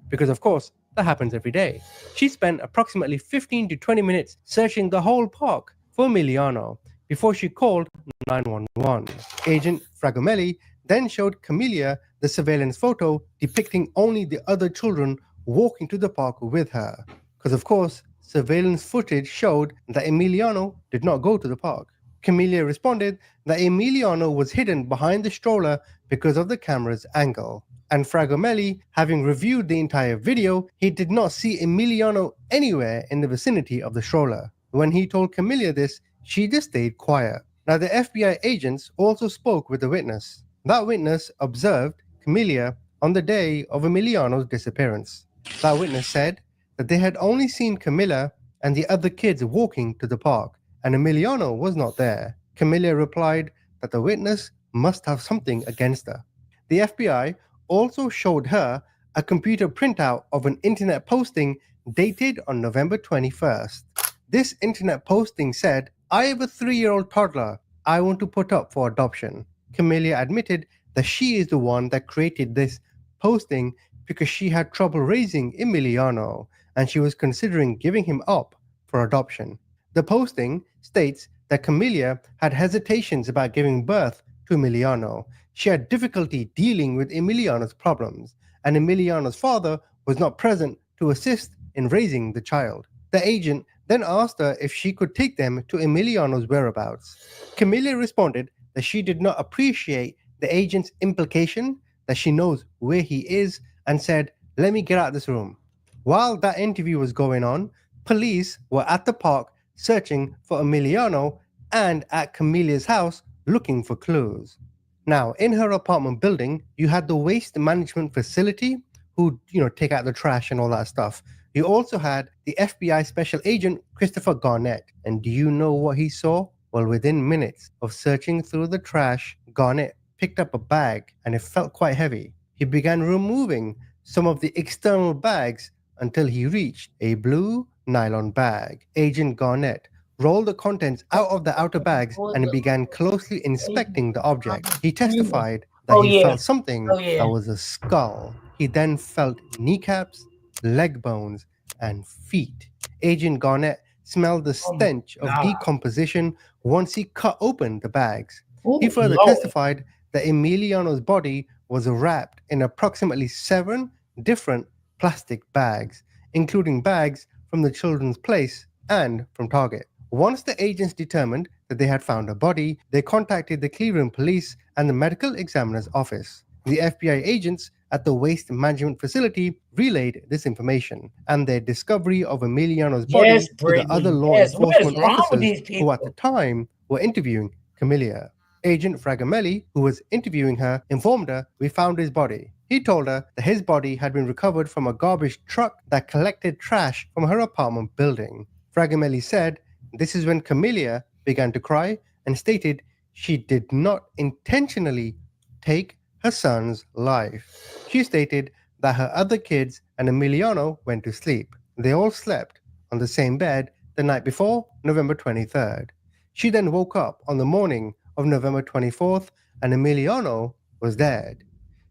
Because of course, that happens every day. She spent approximately 15 to 20 minutes searching the whole park for Emiliano before she called 911. Agent Fragomelli then showed Camellia the surveillance photo depicting only the other children walking to the park with her. Because of course, surveillance footage showed that Emiliano did not go to the park. Camellia responded that Emiliano was hidden behind the stroller because of the camera's angle. And Fragomelli, having reviewed the entire video, he did not see Emiliano anywhere in the vicinity of the stroller. When he told Camellia this, she just stayed quiet. Now, the FBI agents also spoke with the witness. That witness observed Camellia on the day of Emiliano's disappearance. That witness said that they had only seen Camilla and the other kids walking to the park, and Emiliano was not there. Camellia replied that the witness must have something against her. The FBI also showed her a computer printout of an internet posting dated on November 21st. This internet posting said, "I have a 3-year-old toddler I want to put up for adoption." Camellia admitted that she is the one that created this posting because she had trouble raising Emiliano and she was considering giving him up for adoption. The posting states that Camellia had hesitations about giving birth to Emiliano. She had difficulty dealing with Emiliano's problems, and Emiliano's father was not present to assist in raising the child. The agent then asked her if she could take them to Emiliano's whereabouts. Camellia responded that she did not appreciate the agent's implication that she knows where he is and said, "Let me get out of this room." While that interview was going on, police were at the park searching for Emiliano and at Camelia's house looking for clues. Now, in her apartment building, you had the waste management facility who, take out the trash and all that stuff. You also had the FBI special agent, Christopher Garnett. And do you know what he saw? Well, within minutes of searching through the trash, Garnett picked up a bag and it felt quite heavy. He began removing some of the external bags until he reached a blue nylon bag. Agent Garnett rolled the contents out of the outer bags and began closely inspecting the object. He testified that he felt something that was a skull. He then felt kneecaps, leg bones, and feet. Agent Garnett smelled the stench of decomposition once he cut open the bags. He further testified that Emiliano's body was wrapped in approximately 7 different plastic bags, including bags from the children's place and from Target. Once the agents determined that they had found a body, they contacted the Cleveland police and the medical examiner's office. The FBI agents at the waste management facility relayed this information, and their discovery of Emiliano's body to the other law enforcement officers who at the time were interviewing Camellia. Agent Fragamelli, who was interviewing her, informed her, "We found his body." He told her that his body had been recovered from a garbage truck that collected trash from her apartment building. Fragamelli said this is when Camelia began to cry and stated she did not intentionally take her son's life. She stated that her other kids and Emiliano went to sleep. They all slept on the same bed the night before, November 23rd. She then woke up on the morning of November 24th and Emiliano was dead.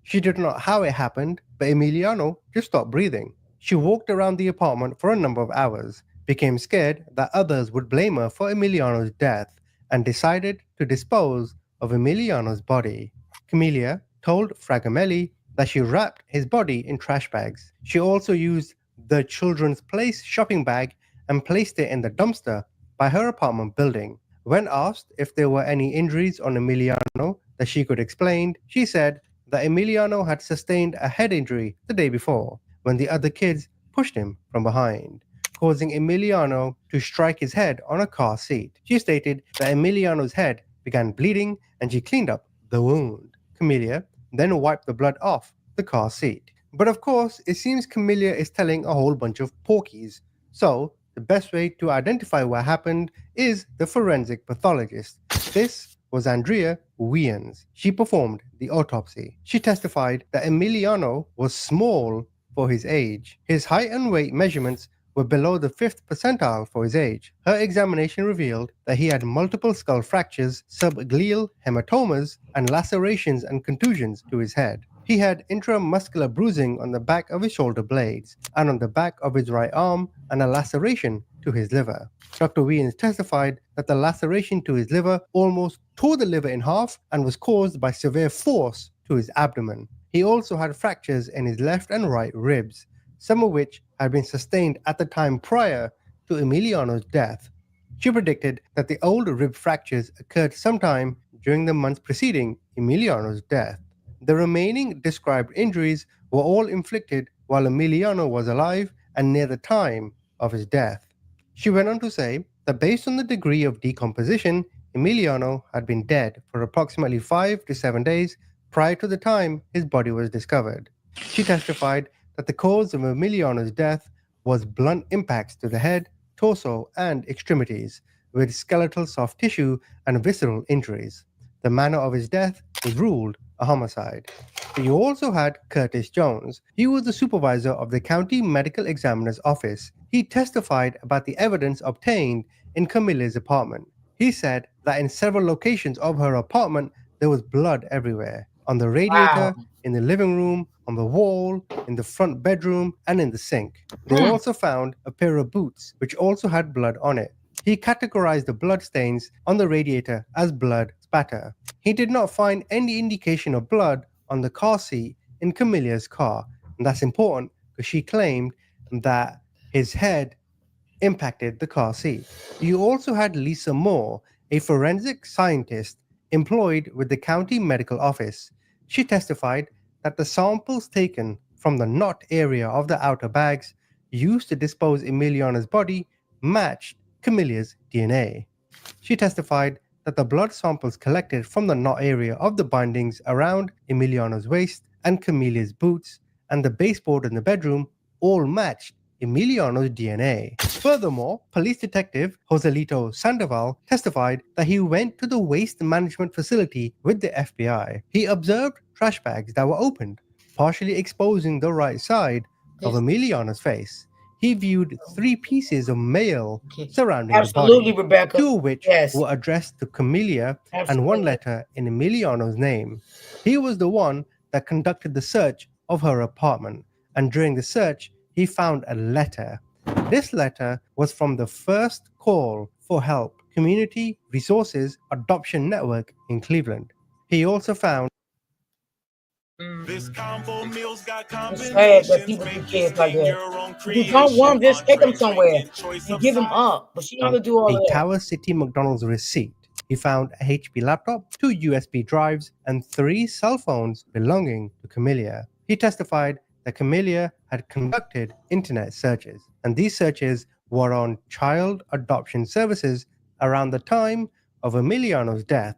She did not know how it happened, but Emiliano just stopped breathing. She walked around the apartment for a number of hours, became scared that others would blame her for Emiliano's death, and decided to dispose of Emiliano's body. Camelia told Fragamelli that she wrapped his body in trash bags. She also used the Children's Place shopping bag and placed it in the dumpster by her apartment building. When asked if there were any injuries on Emiliano that she could explain, she said that Emiliano had sustained a head injury the day before when the other kids pushed him from behind, causing Emiliano to strike his head on a car seat. She stated that Emiliano's head began bleeding and she cleaned up the wound. Camelia then wiped the blood off the car seat. But of course, it seems Camelia is telling a whole bunch of porkies. So, the best way to identify what happened is the forensic pathologist. This was Andrea Wiens. She performed the autopsy. She testified that Emiliano was small for his age. His height and weight measurements were below the 5th percentile for his age. Her examination revealed that he had multiple skull fractures, subgleal hematomas, and lacerations and contusions to his head. He had intramuscular bruising on the back of his shoulder blades and on the back of his right arm and a laceration to his liver. Dr. Wiens testified that the laceration to his liver almost tore the liver in half and was caused by severe force to his abdomen. He also had fractures in his left and right ribs, some of which had been sustained at the time prior to Emiliano's death. She predicted that the old rib fractures occurred sometime during the months preceding Emiliano's death. The remaining described injuries were all inflicted while Emiliano was alive and near the time of his death. She went on to say that based on the degree of decomposition, Emiliano had been dead for approximately 5 to 7 days prior to the time his body was discovered. She testified that the cause of Emiliano's death was blunt impacts to the head, torso, and extremities, with skeletal soft tissue and visceral injuries. The manner of his death was ruled a homicide. You also had Curtis Jones. He was the supervisor of the county medical examiner's office. He testified about the evidence obtained in Camille's apartment. He said that in several locations of her apartment, there was blood everywhere. On the radiator, in the living room, on the wall, in the front bedroom, and in the sink. They also found a pair of boots, which also had blood on it. He categorized the blood stains on the radiator as blood spatter. He did not find any indication of blood on the car seat in Camille's car. And that's important because she claimed that his head impacted the car seat. You also had Lisa Moore, a forensic scientist employed with the county medical office. She testified that the samples taken from the knot area of the outer bags used to dispose Emiliano's body matched Camille's DNA. She testified that the blood samples collected from the knot area of the bindings around Emiliano's waist and Camille's boots and the baseboard in the bedroom all matched Emiliano's DNA. Furthermore, police detective Joselito Sandoval testified that he went to the waste management facility with the FBI. He observed trash bags that were opened, partially exposing the right side of Emiliano's face. He viewed 3 pieces of mail surrounding the body, Rebecca. 2 of which were addressed to Camelia and 1 letter in Emiliano's name. He was the one that conducted the search of her apartment, and during the search, he found a letter. This letter was from the First Call for Help Community Resources Adoption Network in Cleveland. He also found It's sad that people do kids like that. If you don't want them, just take them somewhere and give them up. But she don't have to do all a of that. Tower City McDonald's receipt. He found a HP laptop, 2 USB drives, and 3 cell phones belonging to Camelia. He testified that Camelia had conducted internet searches, and these searches were on child adoption services around the time of Emiliano's death.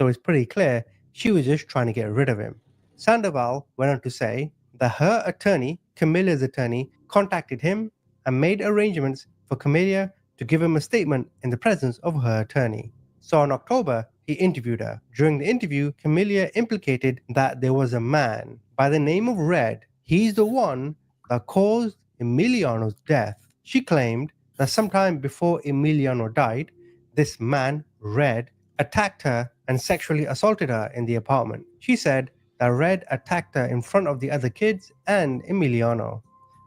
so it's pretty clear she was just trying to get rid of him. Sandoval went on to say that her attorney, Camilla's attorney, contacted him and made arrangements for Camilla to give him a statement in the presence of her attorney. So in October, he interviewed her. During the interview, Camilla implicated that there was a man by the name of Red. He's the one that caused Emiliano's death. She claimed that sometime before Emiliano died, this man, Red, attacked her and sexually assaulted her in the apartment. She said that Red attacked her in front of the other kids and Emiliano.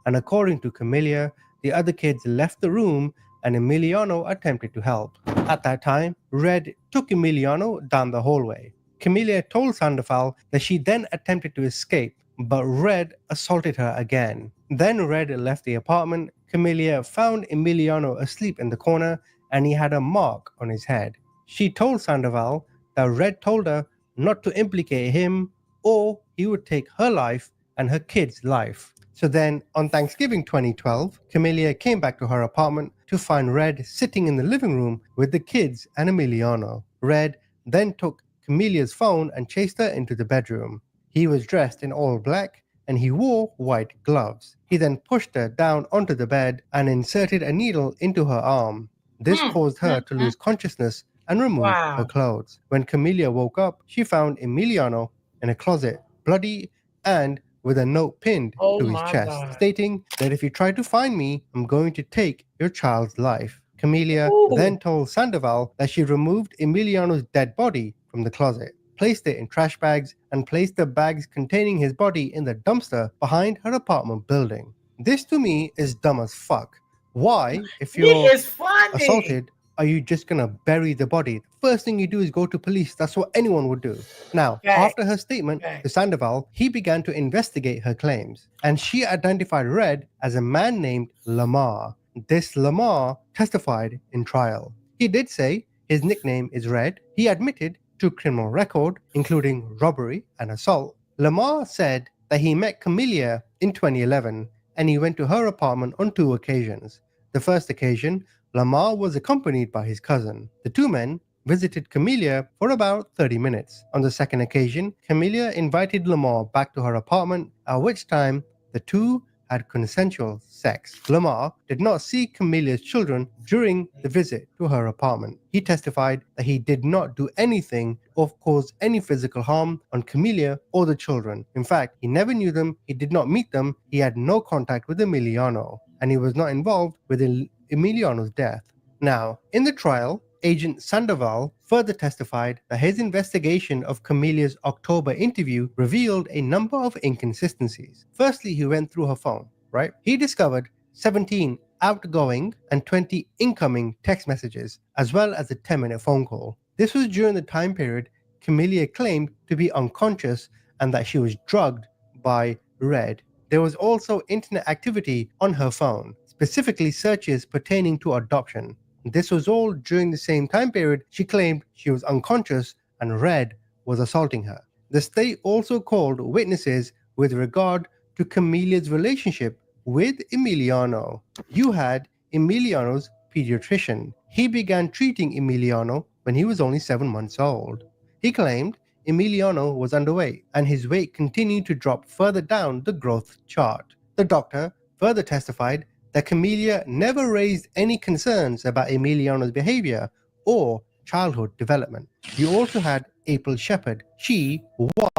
And according to Camilla, the other kids left the room and Emiliano attempted to help. At that time, Red took Emiliano down the hallway. Camilla told Sandoval that she then attempted to escape, but Red assaulted her again. Then Red left the apartment. Camilla found Emiliano asleep in the corner and he had a mark on his head. She told Sandoval that Red told her not to implicate him or he would take her life and her kid's life. So then, on Thanksgiving 2012, Camilla came back to her apartment to find Red sitting in the living room with the kids and Emiliano. Red then took Camilla's phone and chased her into the bedroom. He was dressed in all black and he wore white gloves. He then pushed her down onto the bed and inserted a needle into her arm. This caused her to lose consciousness and remove her clothes. When Camilla woke up, she found Emiliano in a closet, bloody and with a note pinned to his chest, stating that if you try to find me, I'm going to take your child's life. Camilla then told Sandoval that she removed Emiliano's dead body from the closet, placed it in trash bags, and placed the bags containing his body in the dumpster behind her apartment building. This to me is dumb as fuck. Why, if you're assaulted, are you just gonna bury the body? The first thing you do is go to police. That's what anyone would do. Now, after her statement to Sandoval, he began to investigate her claims, and she identified Red as a man named Lamar. This Lamar testified in trial. He did say his nickname is Red. He admitted to criminal record, including robbery and assault. Lamar said that he met Camilla in 2011 and he went to her apartment on 2 occasions. The first occasion, Lamar was accompanied by his cousin. The 2 men visited Camilla for about 30 minutes. On the second occasion, Camilla invited Lamar back to her apartment, at which time the 2 had consensual sex. Lamar did not see Camilla's children during the visit to her apartment. He testified that he did not do anything or cause any physical harm on Camilla or the children. In fact, he never knew them, he did not meet them, he had no contact with Emiliano, and he was not involved with Emiliano's death. Now, in the trial, Agent Sandoval further testified that his investigation of Camilla's October interview revealed a number of inconsistencies. Firstly, he went through her phone, right? He discovered 17 outgoing and 20 incoming text messages, as well as a 10-minute phone call. This was during the time period Camilla claimed to be unconscious and that she was drugged by Red. There was also internet activity on her phone, specifically searches pertaining to adoption. This was all during the same time period she claimed she was unconscious and Red was assaulting her. The state also called witnesses with regard to Camilla's relationship with Emiliano. You had Emiliano's pediatrician. He began treating Emiliano when he was only 7 months old. He claimed Emiliano was underweight and his weight continued to drop further down the growth chart. The doctor further testified that Camilla never raised any concerns about Emiliano's behavior or childhood development. You also had April Shepard. She was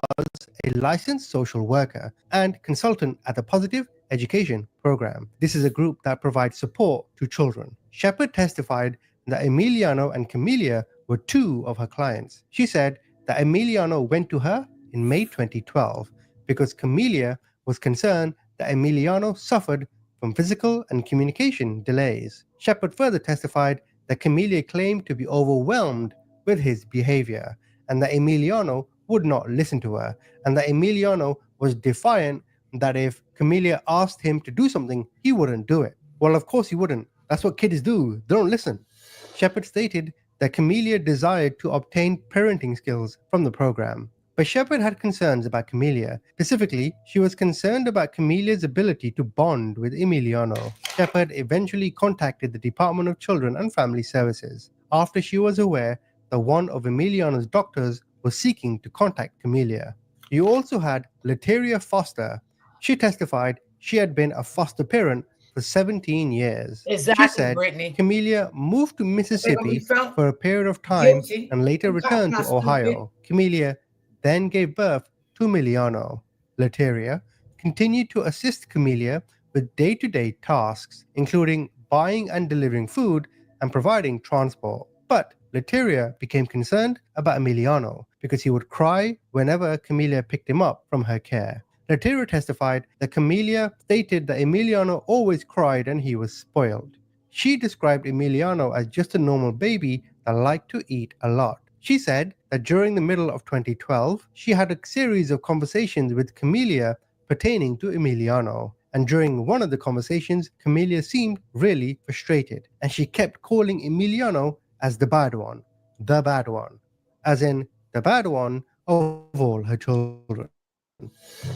a licensed social worker and consultant at the Positive Education Program. This is a group that provides support to children. Shepard testified that Emiliano and Camilla were 2 of her clients. She said that Emiliano went to her in May 2012 because Camilla was concerned that Emiliano suffered from physical and communication delays. Shepard further testified that Camilla claimed to be overwhelmed with his behavior and that Emiliano would not listen to her and that Emiliano was defiant that if Camilla asked him to do something, he wouldn't do it. Well, of course he wouldn't. That's what kids do. They don't listen. Shepard stated that Camilla desired to obtain parenting skills from the program. But Shepard had concerns about Camilla. Specifically, she was concerned about Camilla's ability to bond with Emiliano. Shepard eventually contacted the Department of Children and Family Services after she was aware that one of Emiliano's doctors was seeking to contact Camelia. You also had Letaria Foster. She testified she had been a foster parent for 17 years. Exactly, She said Brittany. Camelia moved to Mississippi for a period of time guilty. and later returned to Ohio. Camelia then gave birth to Emiliano. Letaria continued to assist Camelia with day-to-day tasks, including buying and delivering food and providing transport. But Letaria became concerned about Emiliano because he would cry whenever Camelia picked him up from her care. Letaria testified that Camelia stated that Emiliano always cried and he was spoiled. She described Emiliano as just a normal baby that liked to eat a lot. She said that during the middle of 2012, she had a series of conversations with Camelia pertaining to Emiliano. And during one of the conversations, Camelia seemed really frustrated, and she kept calling Emiliano as the bad one, as in the bad one of all her children.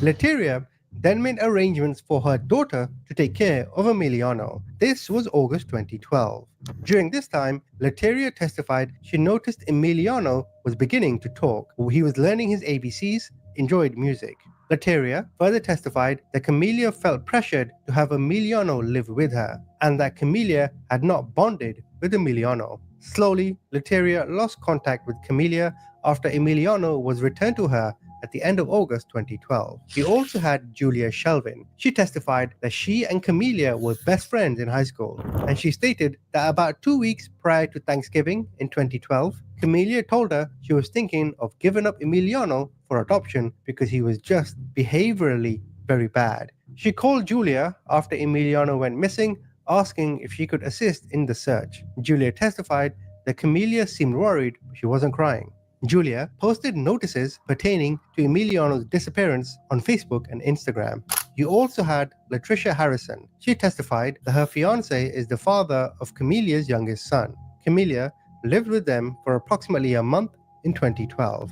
Letaria then made arrangements for her daughter to take care of Emiliano. This was August 2012. During this time, Letaria testified she noticed Emiliano was beginning to talk. He was learning his ABCs, enjoyed music. Letaria further testified that Camelia felt pressured to have Emiliano live with her, and that Camelia had not bonded with Emiliano. Slowly, Letaria lost contact with Camelia after Emiliano was returned to her at the end of August 2012. We also had Julia Shelvin. She testified that she and Camelia were best friends in high school, and she stated that about 2 weeks prior to Thanksgiving in 2012, Camelia told her she was thinking of giving up Emiliano for adoption because he was just behaviorally very bad. She called Julia after Emiliano went missing, asking if she could assist in the search. Julia testified that Camelia seemed worried, but she wasn't crying. Julia posted notices pertaining to Emiliano's disappearance on Facebook and Instagram. You also had Latricia Harrison. She testified that her fiance is the father of Camelia's youngest son. Camelia lived with them for approximately a month in 2012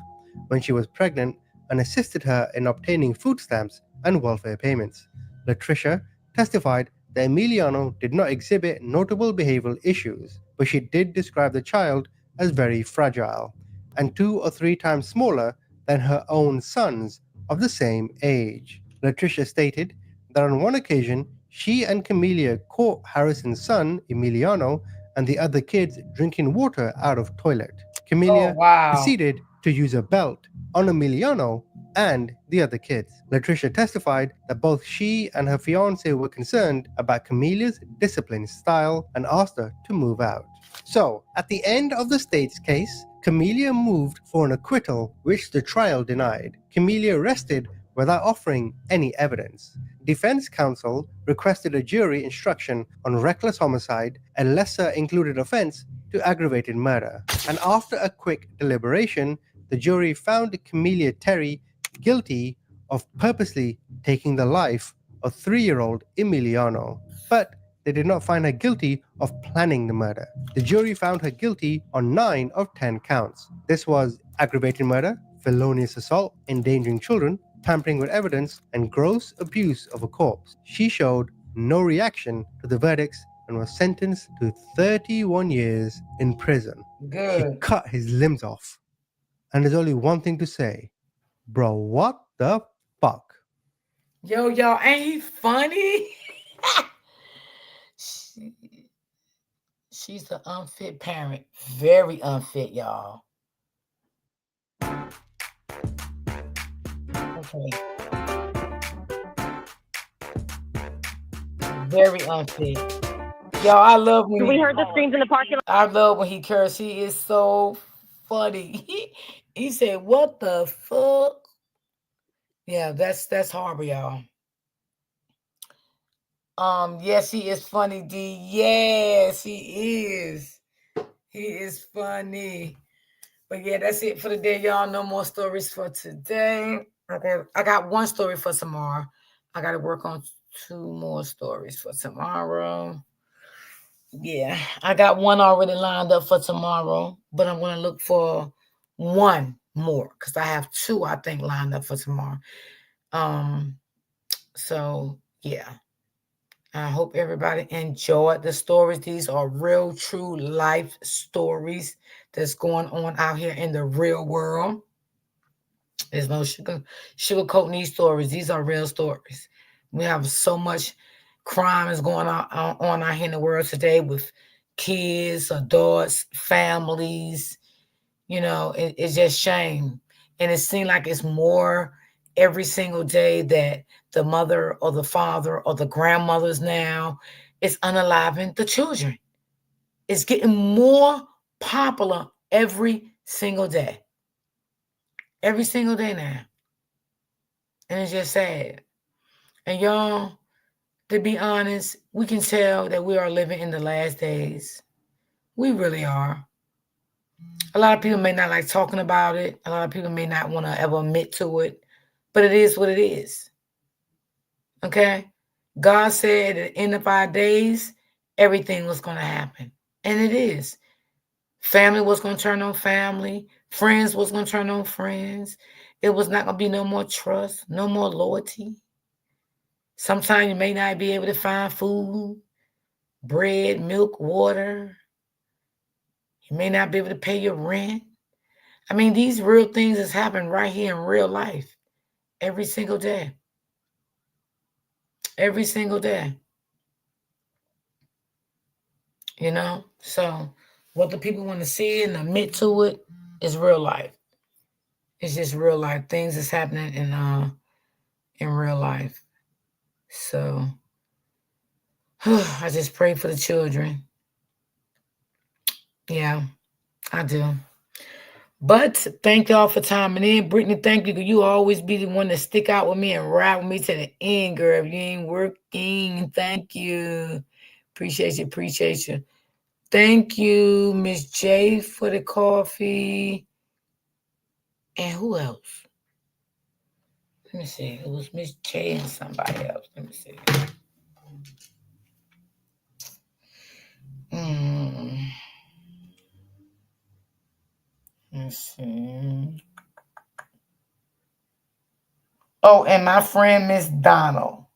when she was pregnant and assisted her in obtaining food stamps and welfare payments. Latricia testified that Emiliano did not exhibit notable behavioral issues, but she did describe the child as very fragile and 2 or 3 times smaller than her own sons of the same age. Latricia stated that on one occasion, she and Camelia caught Harrison's son, Emiliano, and the other kids drinking water out of toilet. Camelia proceeded to use a belt on Emiliano and the other kids. Latricia testified that both she and her fiance were concerned about Camelia's discipline style and asked her to move out. So, at the end of the state's case, Camelia moved for an acquittal, which the trial denied. Camelia rested without offering any evidence. Defense counsel requested a jury instruction on reckless homicide, a lesser included offense to aggravated murder. And after a quick deliberation, the jury found Camelia Terry guilty of purposely taking the life of 3-year-old Emiliano. But they did not find her guilty of planning the murder. The jury found her guilty on 9 of 10 counts. This was aggravated murder, felonious assault, endangering children, tampering with evidence, and gross abuse of a corpse. She showed no reaction to the verdicts and was sentenced to 31 years in prison. Good. She cut his limbs off. And there's only one thing to say. Bro, what the fuck? Yo, y'all, ain't he funny? She's an unfit parent. Very unfit, y'all. Okay. Very unfit. Y'all, I love when we heard the screams in the parking lot. I love when he cursed. He is so funny. He said, "What the fuck?" Yeah, that's horrible, y'all. Yes, he is funny, D. Yes, he is. He is funny. But yeah, that's it for today, y'all. No more stories for today. I got one story for tomorrow. I got to work on 2 more stories for tomorrow. Yeah, I got one already lined up for tomorrow, but I'm going to look for one more because I have 2, I think, lined up for tomorrow. So yeah, I hope everybody enjoyed the stories. These are real, true life stories that's going on out here in the real world. There's no sugarcoating these stories. These are real stories. We have so much crime is going on out here in the world today with kids, adults, families. It's just shame. And it seems like it's more every single day that the mother or the father or the grandmothers now is unaliving the children. It's getting more popular every single day. Every single day now. And it's just sad. And y'all, to be honest, we can tell that we are living in the last days. We really are. A lot of people may not like talking about it. A lot of people may not want to ever admit to it. But it is what it is. Okay? God said at the end of our days, everything was going to happen. And it is. Family was going to turn on family. Friends was going to turn on friends. It was not going to be no more trust, no more loyalty. Sometimes you may not be able to find food, bread, milk, water. You may not be able to pay your rent. I mean, these real things is happening right here in real life every single day. Every single day. So what the people want to see and admit to it is real life. It's just real life. Things is happening in real life. So I just pray for the children. Yeah, I do. But thank y'all for timing in. Brittany, thank you. You always be the one to stick out with me and ride with me to the end, girl. If you ain't working, thank you. Appreciate you. Appreciate you. Thank you, Miss J, for the coffee. And who else? Let me see. It was Miss J and somebody else. Let me see. Let's see. Oh, and my friend Miss Donald.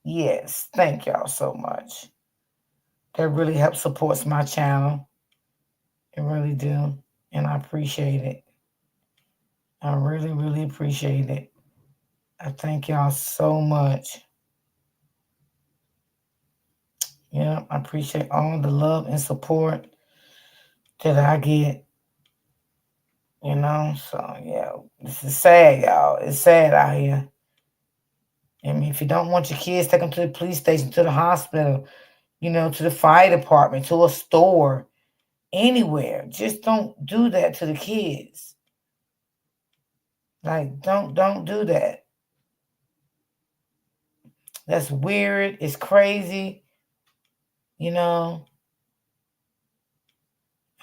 Yes, thank y'all so much. That really helps supports my channel. It really do. And I appreciate it. I really, really appreciate it. I thank y'all so much. Yeah, I appreciate all the love and support that I get. So yeah, this is sad, y'all. It's sad out here. I mean, if you don't want your kids, take them to the police station, to the hospital, to the fire department, to a store, anywhere. Just don't do that to the kids. Like, don't do that. That's weird. It's crazy. I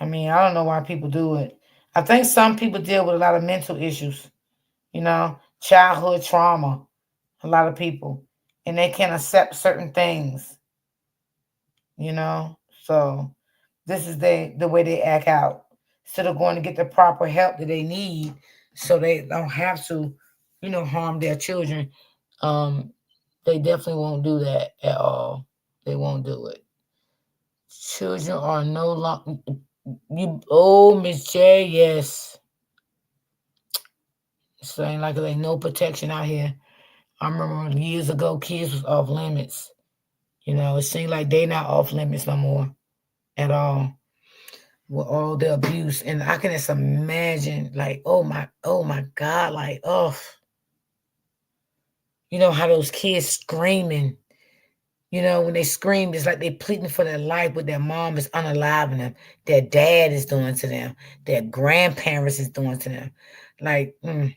mean, I don't know why people do it. I think some people deal with a lot of mental issues, childhood trauma, a lot of people, and they can't accept certain things, So this is the way they act out. Instead of going to get the proper help that they need so they don't have to, harm their children. They definitely won't do that at all. They won't do it. Children are no longer Miss J, yes. So ain't like there ain't no protection out here. I remember years ago kids was off limits. It seemed like they not off limits no more at all. With all the abuse. And I can just imagine, like, oh my God, like, oh. How those kids screaming. When they scream, it's like they pleading for their life, but their mom is unaliving them. Their dad is doing to them. Their grandparents is doing to them. Like, I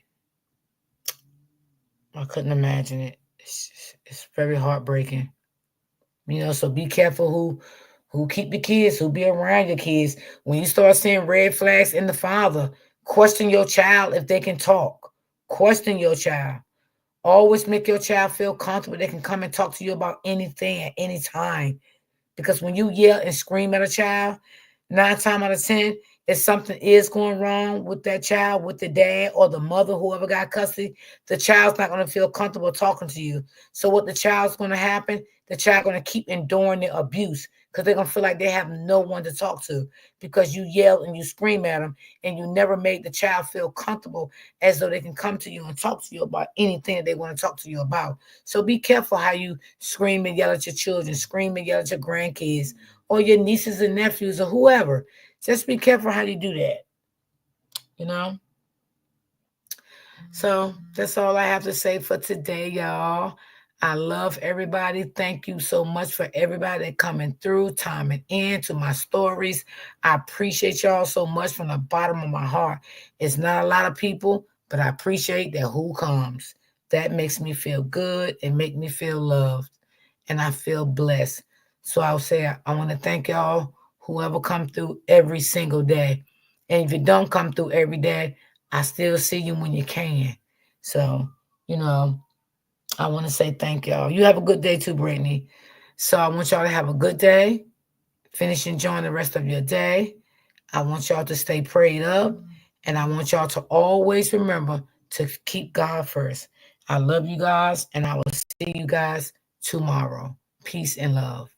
couldn't imagine it. It's very heartbreaking. So be careful who keep the kids, who be around your kids. When you start seeing red flags in the father, question your child if they can talk. Question your child. Always make your child feel comfortable. They can come and talk to you about anything at any time. Because when you yell and scream at a child, 9 times out of 10, if something is going wrong with that child, with the dad or the mother, whoever got custody, the child's not going to feel comfortable talking to you. So what the child's going to happen, the child going to keep enduring the abuse because they're going to feel like they have no one to talk to because you yell and you scream at them and you never made the child feel comfortable as though they can come to you and talk to you about anything that they want to talk to you about. So be careful how you scream and yell at your children, scream and yell at your grandkids or your nieces and nephews or whoever. Just be careful how you do that, you know? So that's all I have to say for today, y'all. I love everybody. Thank you so much for everybody coming through, timing in to my stories. I appreciate y'all so much from the bottom of my heart. It's not a lot of people, but I appreciate that who comes. That makes me feel good. It makes me feel loved, and I feel blessed. So I'll say I want to thank y'all, whoever come through every single day. And if you don't come through every day, I still see you when you can. So, I want to say thank y'all. You have a good day too, Brittany. So I want y'all to have a good day. Finish enjoying the rest of your day. I want y'all to stay prayed up. And I want y'all to always remember to keep God first. I love you guys, and I will see you guys tomorrow. Peace and love.